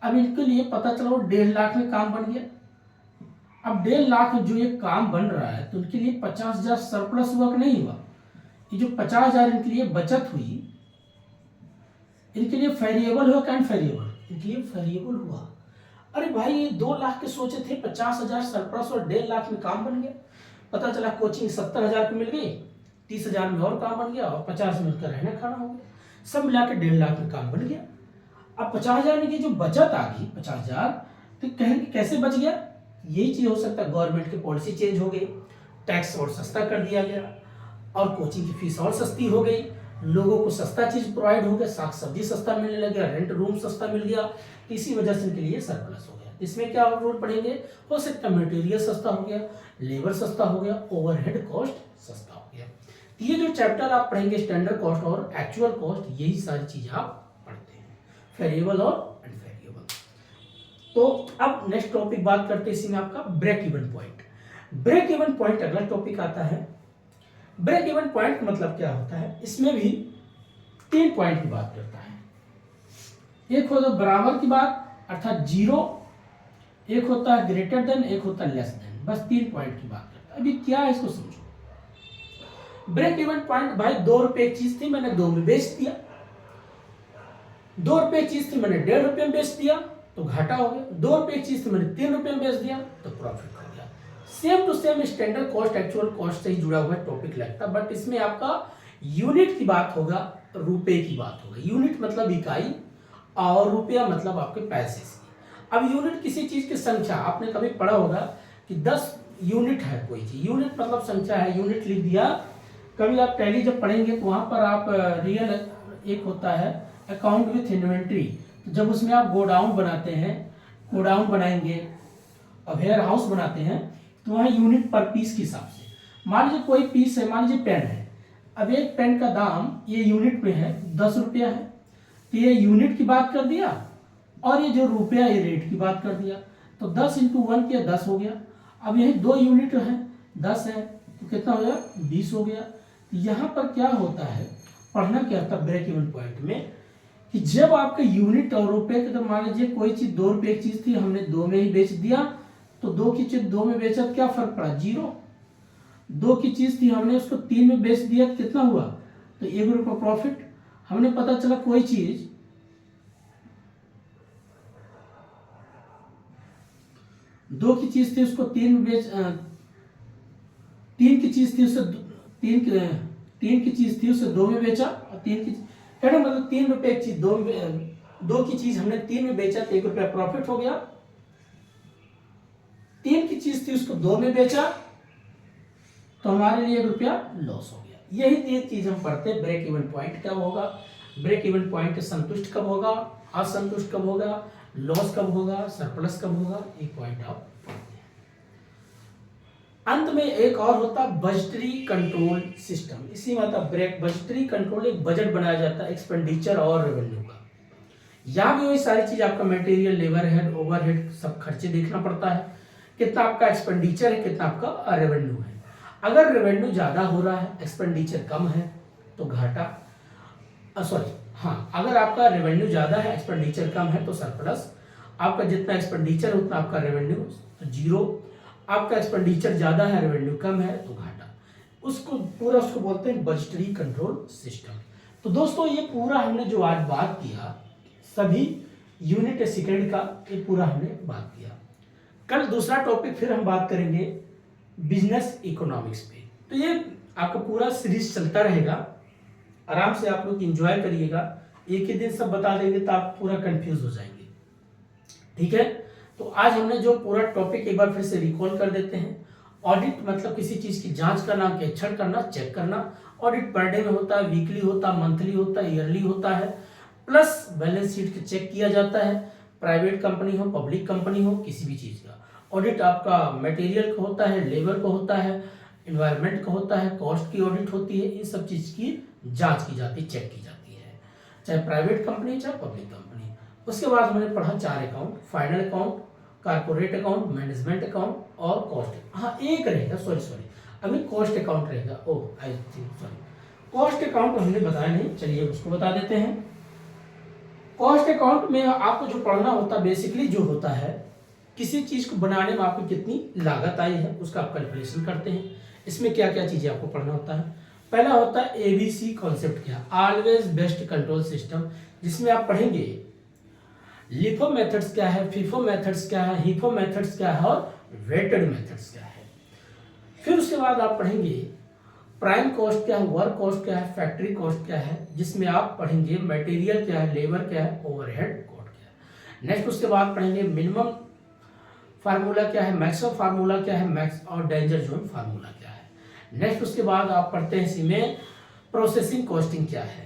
S1: अब इनके लिए पता चला वो 1.5 लाख में काम बन गया। अब 1.5 लाख जो ये काम बन रहा है तो उनके लिए 50,000 सरप्लस हुआ कि नहीं हुआ? ये जो 50,000 इनके लिए बचत हुई, इनके लिए वेरिएबल हुआ क्या अनवेरिएबल? इनके लिए वेरिएबल हुआ। अरे भाई ये 2 लाख के सोचे थे, 50,000 सरप्लस और 1.5 लाख में काम बन गया। पता चला कोचिंग 70,000 की मिल गई, 30,000 में और काम बन गया और 50 में उनका रहना खाना हो गया, सब मिला के 1.5 लाख में काम बन गया। अब 50,000 की जो बचत आ गई 50,000, तो कहेंगे कैसे बच गया? यही चीज हो सकता है गवर्नमेंट की पॉलिसी चेंज हो गई, टैक्स और सस्ता कर दिया गया और कोचिंग की फीस और सस्ती हो गई, लोगों को सस्ता चीज प्रोवाइड हो गया, साग सब्जी सस्ता मिलने लग गया, रेंट रूम सस्ता मिल गया, इसी वजह से इनके लिए सरप्लस हो गया। इसमें क्या रूल पढ़ेंगे? हो सकता है मटेरियल सस्ता हो गया, लेबर सस्ता हो गया, ओवरहेड कॉस्ट सस्ता हो गया। ये जो चैप्टर आप पढ़ेंगे स्टैंडर्ड कॉस्ट और एक्चुअल कॉस्ट, यही सारी चीज आप पढ़ते हैं, वेरिएबल और अनवेरिएबल। तो अब नेक्स्ट टॉपिक बात करते हैं इसमें आपका break even point. Break even point अगला टॉपिक आता है। ब्रेक इवन पॉइंट मतलब क्या होता है? इसमें भी 3 पॉइंट की बात करता है। एक होता है बराबर की बात अर्थात 0, एक होता है ग्रेटर देन, एक होता है लेस देन, बस 3 पॉइंट की बात करता है। अभी क्या है इसको समझो। ब्रेक इवन पॉइंट भाई 2 रुपए की चीज थी, मैंने 2 में बेच दिया, 2 रुपए की चीज थी मैंने 1.5 रुपए में बेच दिया तो घाटा हो गया, 2 रुपए की चीज थी मैंने 3 रुपए में बेच दिया तो प्रॉफिट हो गया। Same to same standard cost actual cost से ही जुड़ा हुआ टॉपिक लगता है, बट इसमें आपका यूनिट की बात होगा, रुपए की बात होगा। यूनिट मतलब इकाई और रुपया मतलब आपके पैसे से। अब यूनिट किसी चीज की संख्या, आपने कभी पढ़ा होगा कि 10 यूनिट है कोई चीज, यूनिट मतलब संख्या है, यूनिट लिख दिया। कभी आप टैली जब पढ़ेंगे तो वहां पर आप रियल एक होता है अकाउंट विथ इन्वेंट्री, जब उसमें आप गोडाउन बनाते हैं, गोडाउन बनाएंगे और वेयर हाउस बनाते हैं तो वहाँ यूनिट पर पीस के हिसाब से, मान लीजिए कोई पीस है, मान लीजिए पेन है, अब एक पेन का दाम ये यूनिट में है 10 रुपया है, तो ये यूनिट की बात कर दिया और ये जो रुपया ये रेट की बात कर दिया, तो 10 × 1 किया 10 हो गया। अब यही 2 यूनिट है, 10 है तो कितना हो गया 20 हो गया। यहाँ पर क्या होता है, पढ़ना क्या होता है ब्रेक इवन पॉइंट में कि जब आपका यूनिट और रुपए के, तो मान लीजिए कोई चीज 2 रुपए की चीज थी, हमने 2 में ही बेच दिया तो 2 की चीज 2 में बेचा, क्या फर्क पड़ा? 0। 2 की चीज थी हमने उसको 3 में बेच दिया तो कितना हुआ? तो 1 रुपया प्रॉफिट। हमने पता चला कोई चीज 2 की चीज थी उसको 3 में बेच, 3 की चीज थी उससे 3 की चीज थी उससे 2 में बेचा और 3 की कहना मतलब 3 रुपए की चीज 2 की चीज हमने 3 में बेचा तो 1 रुपया प्रॉफिट हो गया। 3 की चीज थी उसको 2 में बेचा तो हमारे लिए 1 रुपया लॉस हो गया। यही 3 चीज हम पढ़ते हैं। ब्रेक इवन पॉइंट कब होगा, ब्रेक इवन पॉइंट संतुष्ट कब होगा, असंतुष्ट कब होगा, लॉस कब होगा, सरप्लस कब होगा, ये पॉइंट आप पढ़ते हैं। अंत में एक और होता है बजटरी कंट्रोल सिस्टम। इसी मतलब ब्रेक बजटरी कंट्रोल, एक बजट बनाया जाता है एक्सपेंडिचर और रेवेन्यू का। यहाँ भी वही सारी चीज आपका मटेरियल, लेबर हेड, ओवरहेड, सब खर्चे देखना पड़ता है, कितना आपका एक्सपेंडिचर है, कितना आपका रेवेन्यू है। अगर रेवेन्यू ज्यादा हो रहा है, एक्सपेंडिचर कम है तो घाटा, सॉरी हाँ, अगर आपका रेवेन्यू ज्यादा है, एक्सपेंडिचर कम है तो सरप्लस। आपका जितना एक्सपेंडिचर है उतना आपका रेवेन्यू तो जीरो। आपका एक्सपेंडिचर ज्यादा है, रेवेन्यू कम है तो घाटा। उसको पूरा उसको बोलते हैं बजटरी कंट्रोल सिस्टम। तो दोस्तों ये पूरा हमने जो आज बात किया, सभी यूनिट सेकेंड का ये पूरा हमने बात किया। कल दूसरा टॉपिक फिर हम बात करेंगे बिजनेस इकोनॉमिक्स पे। तो ये आपका पूरा सीरीज चलता रहेगा, आराम से आप लोग एंजॉय करिएगा। एक ही दिन सब बता देंगे तो आप पूरा कंफ्यूज हो जाएंगे, ठीक है। तो आज हमने जो पूरा टॉपिक एक बार फिर से रिकॉल कर देते हैं। ऑडिट मतलब किसी चीज की जांच करना, परीक्षण करना, चेक करना। ऑडिट पर डे में होता है, वीकली होता है, मंथली होता है, ईयरली होता है, प्लस बैलेंस शीट के चेक किया जाता है। प्राइवेट कंपनी हो, पब्लिक कंपनी हो, किसी भी चीज का ऑडिट आपका मटेरियल का होता है, लेबर का होता है, इन्वायरमेंट का होता है, कॉस्ट की ऑडिट होती है। इन सब चीज की जांच की जाती है, चेक की जाती है, चाहे प्राइवेट कंपनी चाहे पब्लिक कंपनी। उसके बाद हमने पढ़ा 4 account, final account, corporate account, management account और कॉस्ट। हाँ एक रहेगा, सॉरी अभी कॉस्ट अकाउंट रहेगा। Oh I think sorry, cost account हमने बताया नहीं, चलिए उसको बता देते हैं। कॉस्ट अकाउंट में आपको जो पढ़ना होता है बेसिकली जो होता है, किसी चीज को बनाने में आपको कितनी लागत आई है उसका आप कैलकुलेशन करते हैं। इसमें क्या क्या चीजें आपको पढ़ना होता है। पहला होता है एबीसी कॉन्सेप्ट, क्या ऑलवेज बेस्ट कंट्रोल सिस्टम, जिसमें आप पढ़ेंगे लिफो मेथड्स क्या है, फीफो मेथड्स क्या है, हीफो मेथड्स क्या है और वेटेड मेथड्स क्या है। फिर उसके बाद आप पढ़ेंगे प्राइम कॉस्ट क्या है, वर्क कॉस्ट क्या है, फैक्ट्री कॉस्ट क्या है, जिसमें आप पढ़ेंगे मटेरियल क्या है, लेबर क्या है, ओवरहेड कॉस्ट क्या है। नेक्स्ट उसके बाद पढ़ेंगे मिनिमम फार्मूला क्या है, मैक्सिमम फार्मूला क्या है, मैक्स और डेंजर जोन फार्मूला क्या है। नेक्स्ट उसके बाद आप पढ़ते हैं इसी में प्रोसेसिंग कॉस्टिंग क्या है,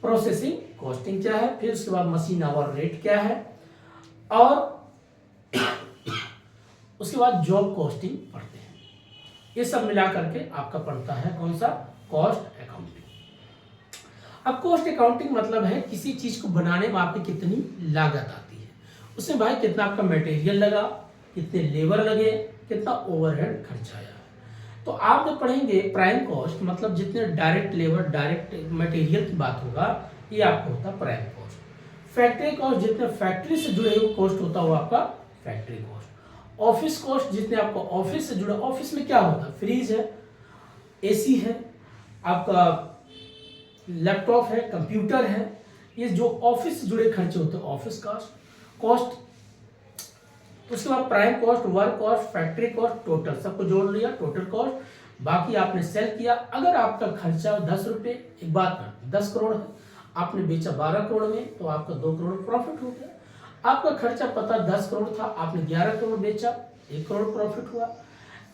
S1: प्रोसेसिंग कॉस्टिंग क्या है। फिर उसके बाद मशीन आवर रेट क्या है और उसके बाद जॉब कॉस्टिंग पढ़ते हैं। ये सब मिला करके आपका पड़ता है कौन सा, कॉस्ट अकाउंटिंग। अब कॉस्ट अकाउंटिंग मतलब है किसी चीज को बनाने में आपकी कितनी लागत आती है, उसमें भाई कितना आपका मटेरियल लगा, कितने लेबर लगे, कितना ओवरहेड खर्चा आया। तो आप जब पढ़ेंगे प्राइम कॉस्ट मतलब जितने डायरेक्ट लेबर, डायरेक्ट मटेरियल की बात होगा, ये आपको होता है प्राइम कॉस्ट। फैक्ट्री कॉस्ट जितने फैक्ट्री से जुड़े हुए कॉस्ट होता है वो आपका फैक्ट्री कॉस्ट। ऑफिस कॉस्ट जितने आपको ऑफिस से जुड़े, ऑफिस में क्या होता है, फ्रिज है, एसी है, आपका लैपटॉप है, कंप्यूटर है, ये जो ऑफिस से जुड़े खर्चे होते हैं ऑफिस कॉस्ट। उसके बाद prime cost, work cost, factory cost, total सबको जोड़ लिया, टोटल कॉस्ट। बाकी आपने सेल किया, अगर आपका खर्चा 10 रुपये, एक बात कर 10 करोड़ है, आपने बेचा 12 करोड़ में तो आपका 2 करोड़ प्रॉफिट हो गया। आपका खर्चा पता 10 करोड़ था, आपने 11 करोड़ बेचा, 1 करोड़ प्रॉफिट हुआ।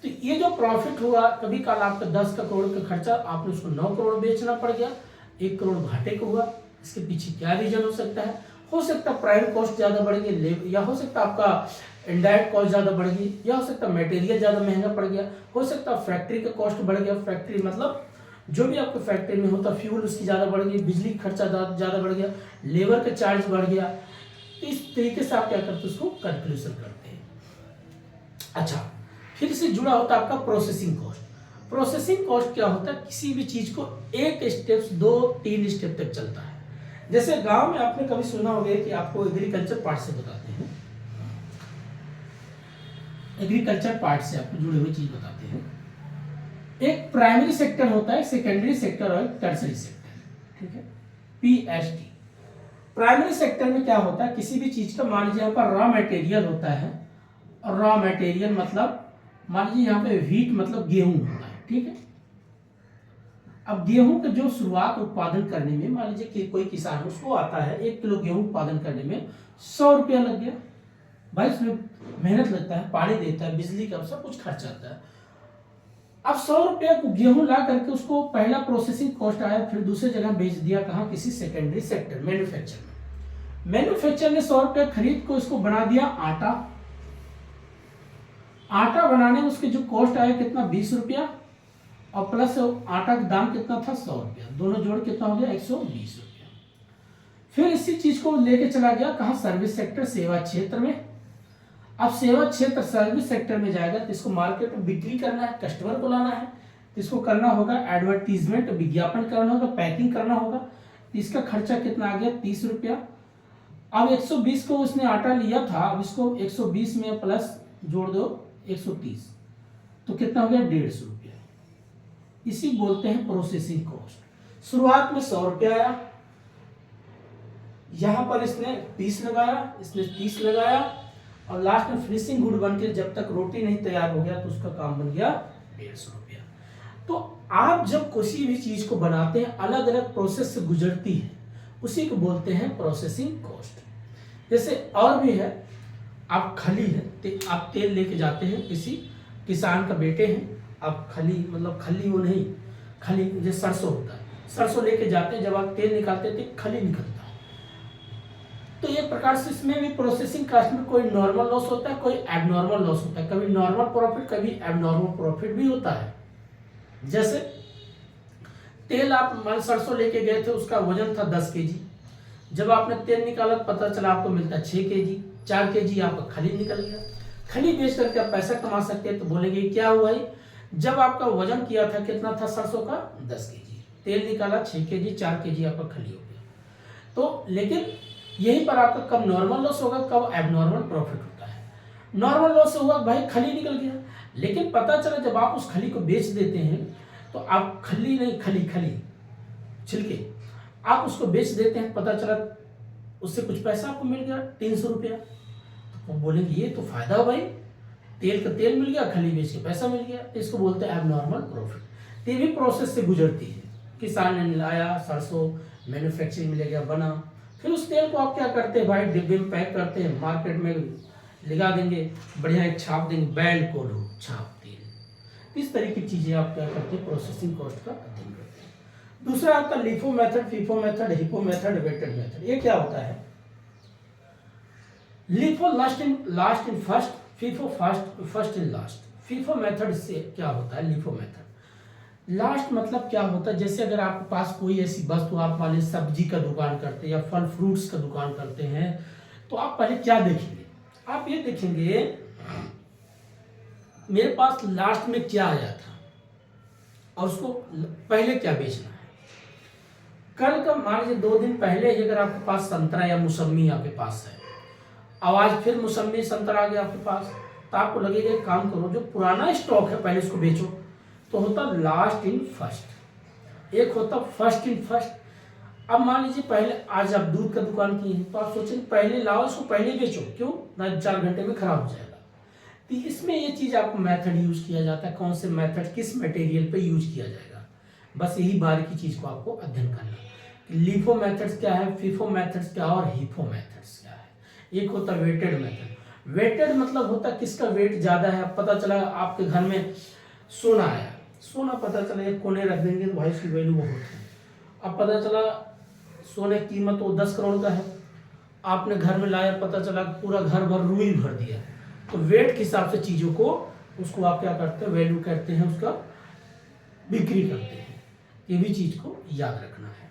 S1: तो ये जो प्रॉफिट हुआ, कभी काल आपका 10 का करोड़ का खर्चा आपने उसको 9 करोड़ बेचना पड़ गया, 1 करोड़ घाटे को हुआ। इसके पीछे क्या रीजन हो सकता है, हो सकता है प्राइम कॉस्ट ज्यादा बढ़ गई, या हो सकता है आपका इनडायरेक्ट कॉस्ट ज्यादा बढ़ गई, या हो सकता है मटेरियल ज्यादा महंगा पड़ गया, हो सकता है फैक्ट्री का कॉस्ट बढ़ गया। फैक्ट्री मतलब जो भी आपको फैक्ट्री में होता, फ्यूल उसकी ज्यादा बढ़ गई, बिजली खर्चा ज्यादा बढ़ गया, लेबर का चार्ज बढ़ गया। तो इस तरीके से आप क्या करते हैं, उसको कैलकुलेशन करते हैं। अच्छा, फिर से जुड़ा होता है आपका प्रोसेसिंग कॉस्ट। प्रोसेसिंग कॉस्ट क्या होता है, किसी भी चीज को एक स्टेप, 2-3 स्टेप तक चलता है। जैसे गांव में आपने कभी सुना होगा कि आपको एग्रीकल्चर पार्ट से बताते हैं, एग्रीकल्चर पार्ट से आपको जुड़ी हुई चीज बताते हैं। एक प्राइमरी सेक्टर होता है, सेकेंडरी सेक्टर और टर्सरी सेक्टर, ठीक है, पीएसटी। प्राइमरी सेक्टर में क्या होता है, किसी भी चीज का मान लीजिए यहाँ पर रॉ मटेरियल होता है, और रॉ मटेरियल मतलब मान लीजिए यहाँ पे व्हीट मतलब गेहूं होता है, ठीक है। अब गेहूं का जो शुरुआत उत्पादन करने में मान लीजिए कि कोई किसान उसको आता है 1 किलो गेहूं उत्पादन करने में 100 रुपया लग गया। भाई इसमें मेहनत लगता है, पानी देता है, बिजली का सब कुछ खर्च आता है। अब 100 रुपया को गेहूं ला करके उसको पहला प्रोसेसिंग कॉस्ट आया, फिर दूसरी जगह बेच दिया, कहाँ, किसी सेकेंडरी सेक्टर, मैन्युफैक्चर में। मैन्युफैक्चर ने 100 रुपया खरीद को इसको बना दिया आटा, आटा बनाने में उसके जो कॉस्ट आया कितना 20 रुपया, और प्लस आटा का दाम कितना था 100 रुपया, दोनों जोड़ कितना हो गया 120 रुपया। फिर इसी चीज को लेके चला गया कहाँ, सर्विस सेक्टर, सेवा क्षेत्र में। अब सेवा क्षेत्र सर्विस सेक्टर में जाएगा तो इसको मार्केट में बिक्री करना है, कस्टमर को लाना है, तो इसको करना होगा एडवर्टीजमेंट, विज्ञापन करना होगा, पैकिंग करना होगा। तो इसका खर्चा कितना आ गया 30 रुपया। अब 120 को उसने आटा लिया था, अब इसको 120 में प्लस जोड़ दो 130, तो कितना हो गया 150 रुपया। इसी बोलते हैं प्रोसेसिंग कॉस्ट। शुरुआत में 100 रुपया आया, यहां पर इसने 20 लगाया, इसने 30 लगाया, और लास्ट में फिनिशिंग गुड बन के जब तक रोटी नहीं तैयार हो गया तो उसका काम बन गया 150 रुपया। तो आप जब किसी भी चीज को बनाते हैं अलग अलग प्रोसेस से गुजरती है, उसी को बोलते हैं प्रोसेसिंग कॉस्ट। जैसे और भी है, आप खली है, आप तेल लेके जाते हैं, किसी किसान का बेटे हैं, आप खली मतलब खली वो नहीं, खली जैसे सरसों होता है, सरसों लेके जाते हैं, जब आप तेल निकालते हैं तो खली निकलता है। तो एक प्रकार से इसमें भी प्रोसेसिंग कॉस्ट में कोई नॉर्मल लॉस होता है, कोई एबनॉर्मल लॉस होता है, कभी नॉर्मल प्रॉफिट कभी एबनॉर्मल प्रॉफिट भी होता है। जैसे तेल आप मान सरसों लेके गए थे, उसका वजन था 10 केजी, जब आपने तेल निकाला पता चला आपको मिलता है 6 केजी, 4 केजी आपका खली निकल गया। खली बेच करके आप पैसा कमा सकते हैं। तो बोलेंगे क्या हुआ ही, जब आपका वजन किया था कितना था सरसों का 10 केजी, तेल निकाला 6 केजी, 4 केजी आपका खली हो गया। तो लेकिन यहीं पर आपका कब नॉर्मल लॉस होगा, कब एबनॉर्मल प्रॉफिट होता है। नॉर्मल लॉस हुआ भाई खली निकल गया, लेकिन पता चला जब आप उस खली को बेच देते हैं तो आप खली नहीं, खली छिलके आप उसको बेच देते हैं, पता चला उससे कुछ पैसा आपको मिल गया 300 रुपया। तो बोलेंगे ये तो फायदा हो भाई, तेल का तेल मिल गया, खली बेच के पैसा मिल गया। तो इसको बोलते हैं एबनॉर्मल प्रॉफिट। ये भी प्रोसेस से गुजरती है, किसान ने लाया सरसों, मैन्युफैक्चरिंग में ले गया, बना, फिर उस तेल को आप क्या करते हैं भाई, डिब्बे में पैक करते हैं, मार्केट में लगा देंगे, बढ़िया एक छाप देंगे, बैल कोल्हू छाप तेल। इस तरह की चीजें आप क्या करते हैं, प्रोसेसिंग कॉस्ट का अध्ययन करते हैं। दूसरा आपका LIFO method, FIFO method, HIFO method, weighted method. ये क्या होता है, LIFO last in first, FIFO first in last. FIFO method से क्या होता है, लिफो मेथड लास्ट मतलब क्या होता है, जैसे अगर आपके पास कोई ऐसी वस्तु, आप मान लीजिए सब्जी का दुकान करते हैं या फल फ्रूट्स का दुकान करते हैं, तो आप पहले क्या देखेंगे, आप ये देखेंगे मेरे पास लास्ट में क्या आया था और उसको पहले क्या बेचना है। कल का मान लीजिए 2 दिन पहले अगर आपके पास संतरा या मौसमी आपके पास है, अब आज फिर मौसमी संतरा आ गया आपके पास, तो आपको लगेगा एक काम करो, जो पुराना स्टॉक है पहले उसको बेचो। तो होता लास्ट इन फर्स्ट, एक होता फर्स्ट इन फर्स्ट। अब मान लीजिए पहले आज आप दूध का दुकान किए हैं, तो आप सोचेंगे पहले लाओ, इसको पहले बेचो, क्यों ना 4 घंटे में खराब हो जाएगा। तो इसमें ये चीज आपको मेथड यूज किया जाता है, कौन से मेथड किस मटेरियल पे यूज किया जाएगा, बस यही बारीकी चीज को आपको अध्ययन करना है। लिफो मेथड्स क्या है, फीफो मेथड्स क्या है और हिपो मेथड्स क्या है। एक होता वेटेड मेथड। वेटेड मतलब होता किसका वेट ज्यादा है। पता चला आपके घर में सोना आया, सोना पता चला एक कोने रख देंगे तो भाई उसकी वैल्यू बहुत है। अब पता चला सोने की कीमत वो 10 करोड़ का है, आपने घर में लाया, पता चला पूरा घर भर रुई भर दिया। तो वेट के हिसाब से चीजों को उसको आप क्या करते हैं, वैल्यू करते हैं, उसका बिक्री करते हैं। ये भी चीज को याद रखना है।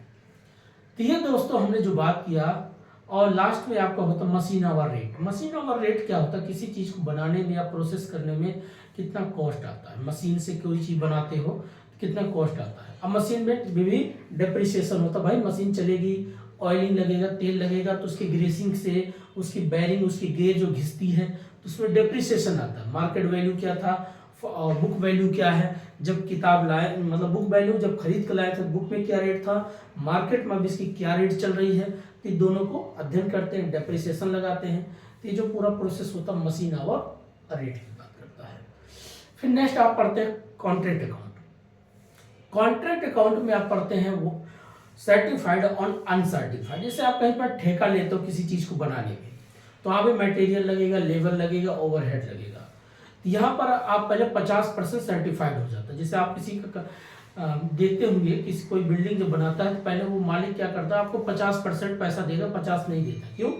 S1: तो ये दोस्तों हमने जो बात किया, और लास्ट में आपका होता machine hour rate. Machine hour rate क्या होता है, किसी चीज को बनाने में या प्रोसेस करने में कितना कॉस्ट आता है। मशीन से कोई चीज बनाते हो कितना कॉस्ट आता है। अब मशीन में भी डेप्रिसिएशन होता है, भाई मशीन चलेगी, ऑयलिंग लगेगा, तेल लगेगा, तो उसकी ग्रेसिंग से उसकी बैरिंग, उसकी गेयर जो घिसती है, तो उसमें डेप्रिसिएशन आता है। मार्केट वैल्यू क्या था और बुक वैल्यू क्या है। जब किताब लाए, मतलब बुक वैल्यू जब खरीद कर लाए थे, बुक में क्या रेट था, मार्केट में अब इसकी क्या रेट चल रही है, तो दोनों को अध्ययन करते हैं, डेप्रिसिएशन लगाते हैं। तो ये जो पूरा प्रोसेस होता है मशीन आवर रेट की बात करता है। फिर नेक्स्ट आप पढ़ते हैं कॉन्ट्रैक्ट अकाउंट। कॉन्ट्रैक्ट अकाउंट में आप पढ़ते हैं वो सर्टिफाइड ऑन अनसर्टिफाइड। जैसे आप कहीं पर ठेका लेते हो किसी चीज को बनाने में, तो वहाँ पे मटेरियल लगेगा, लेबर लगेगा, ओवरहेड लगेगा। तो यहाँ पर आप पहले 50% सर्टिफाइड हो जाता है। जैसे आप किसी का देखते होंगे, किसी कोई बिल्डिंग जो बनाता है तो पहले वो मालिक क्या करता है, आपको 50% पैसा देगा, 50 नहीं देता। क्यों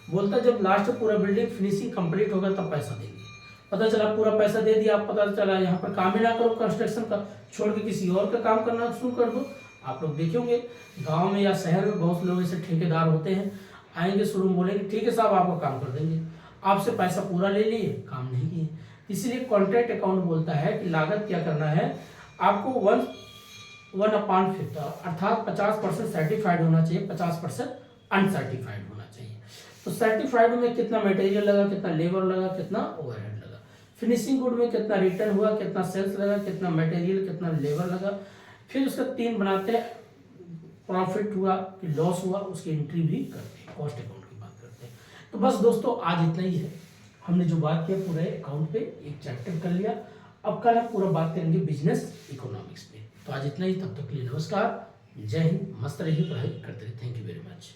S1: बोलता, जब लास्ट पूरा बिल्डिंग फिनिशिंग कंप्लीट होगा तब पैसा देंगे। पता चला पूरा पैसा दे दिया, आप पता चला यहाँ पर काम ही ना करो कंस्ट्रक्शन का, छोड़ के किसी और का काम करना शुरू कर दो। आप लोग देखेंगे गांव में या शहर में बहुत लोग ऐसे ठेकेदार होते हैं, आएंगे शुरू में बोलेंगे ठीक है साहब आपका काम कर देंगे, आपसे पैसा पूरा ले लिए, काम नहीं किए। इसीलिए कॉन्ट्रैक्ट अकाउंट बोलता है कि लागत क्या करना है, आपको 1/50 अर्थात 50% सर्टिफाइड होना चाहिए, 50% अनसर्टिफाइड होना चाहिए। तो सर्टिफाइड में कितना मटेरियल लगा, कितना लेबर लगा, कितना ओवरहेड लगा, फिनिशिंग गुड में कितना रिटर्न हुआ, कितना सेल्स लगा, कितना मटेरियल, कितना लेबर लगा, फिर उसका 3 बनाते हैं, प्रॉफिट हुआ कि लॉस हुआ, उसकी एंट्री भी करते हैं, कॉस्ट अकाउंट की बात करते हैं। तो बस दोस्तों आज इतना ही है, हमने जो बात किया पूरे अकाउंट पे एक चैप्टर कर लिया। अब कल हम पूरा बात करेंगे बिजनेस इकोनॉमिक्स पे। तो आज इतना ही, तब तक के लिए नमस्कार, जय हिंद, मस्त रहिए, पढ़ाई करते रहिए। Thank you very much.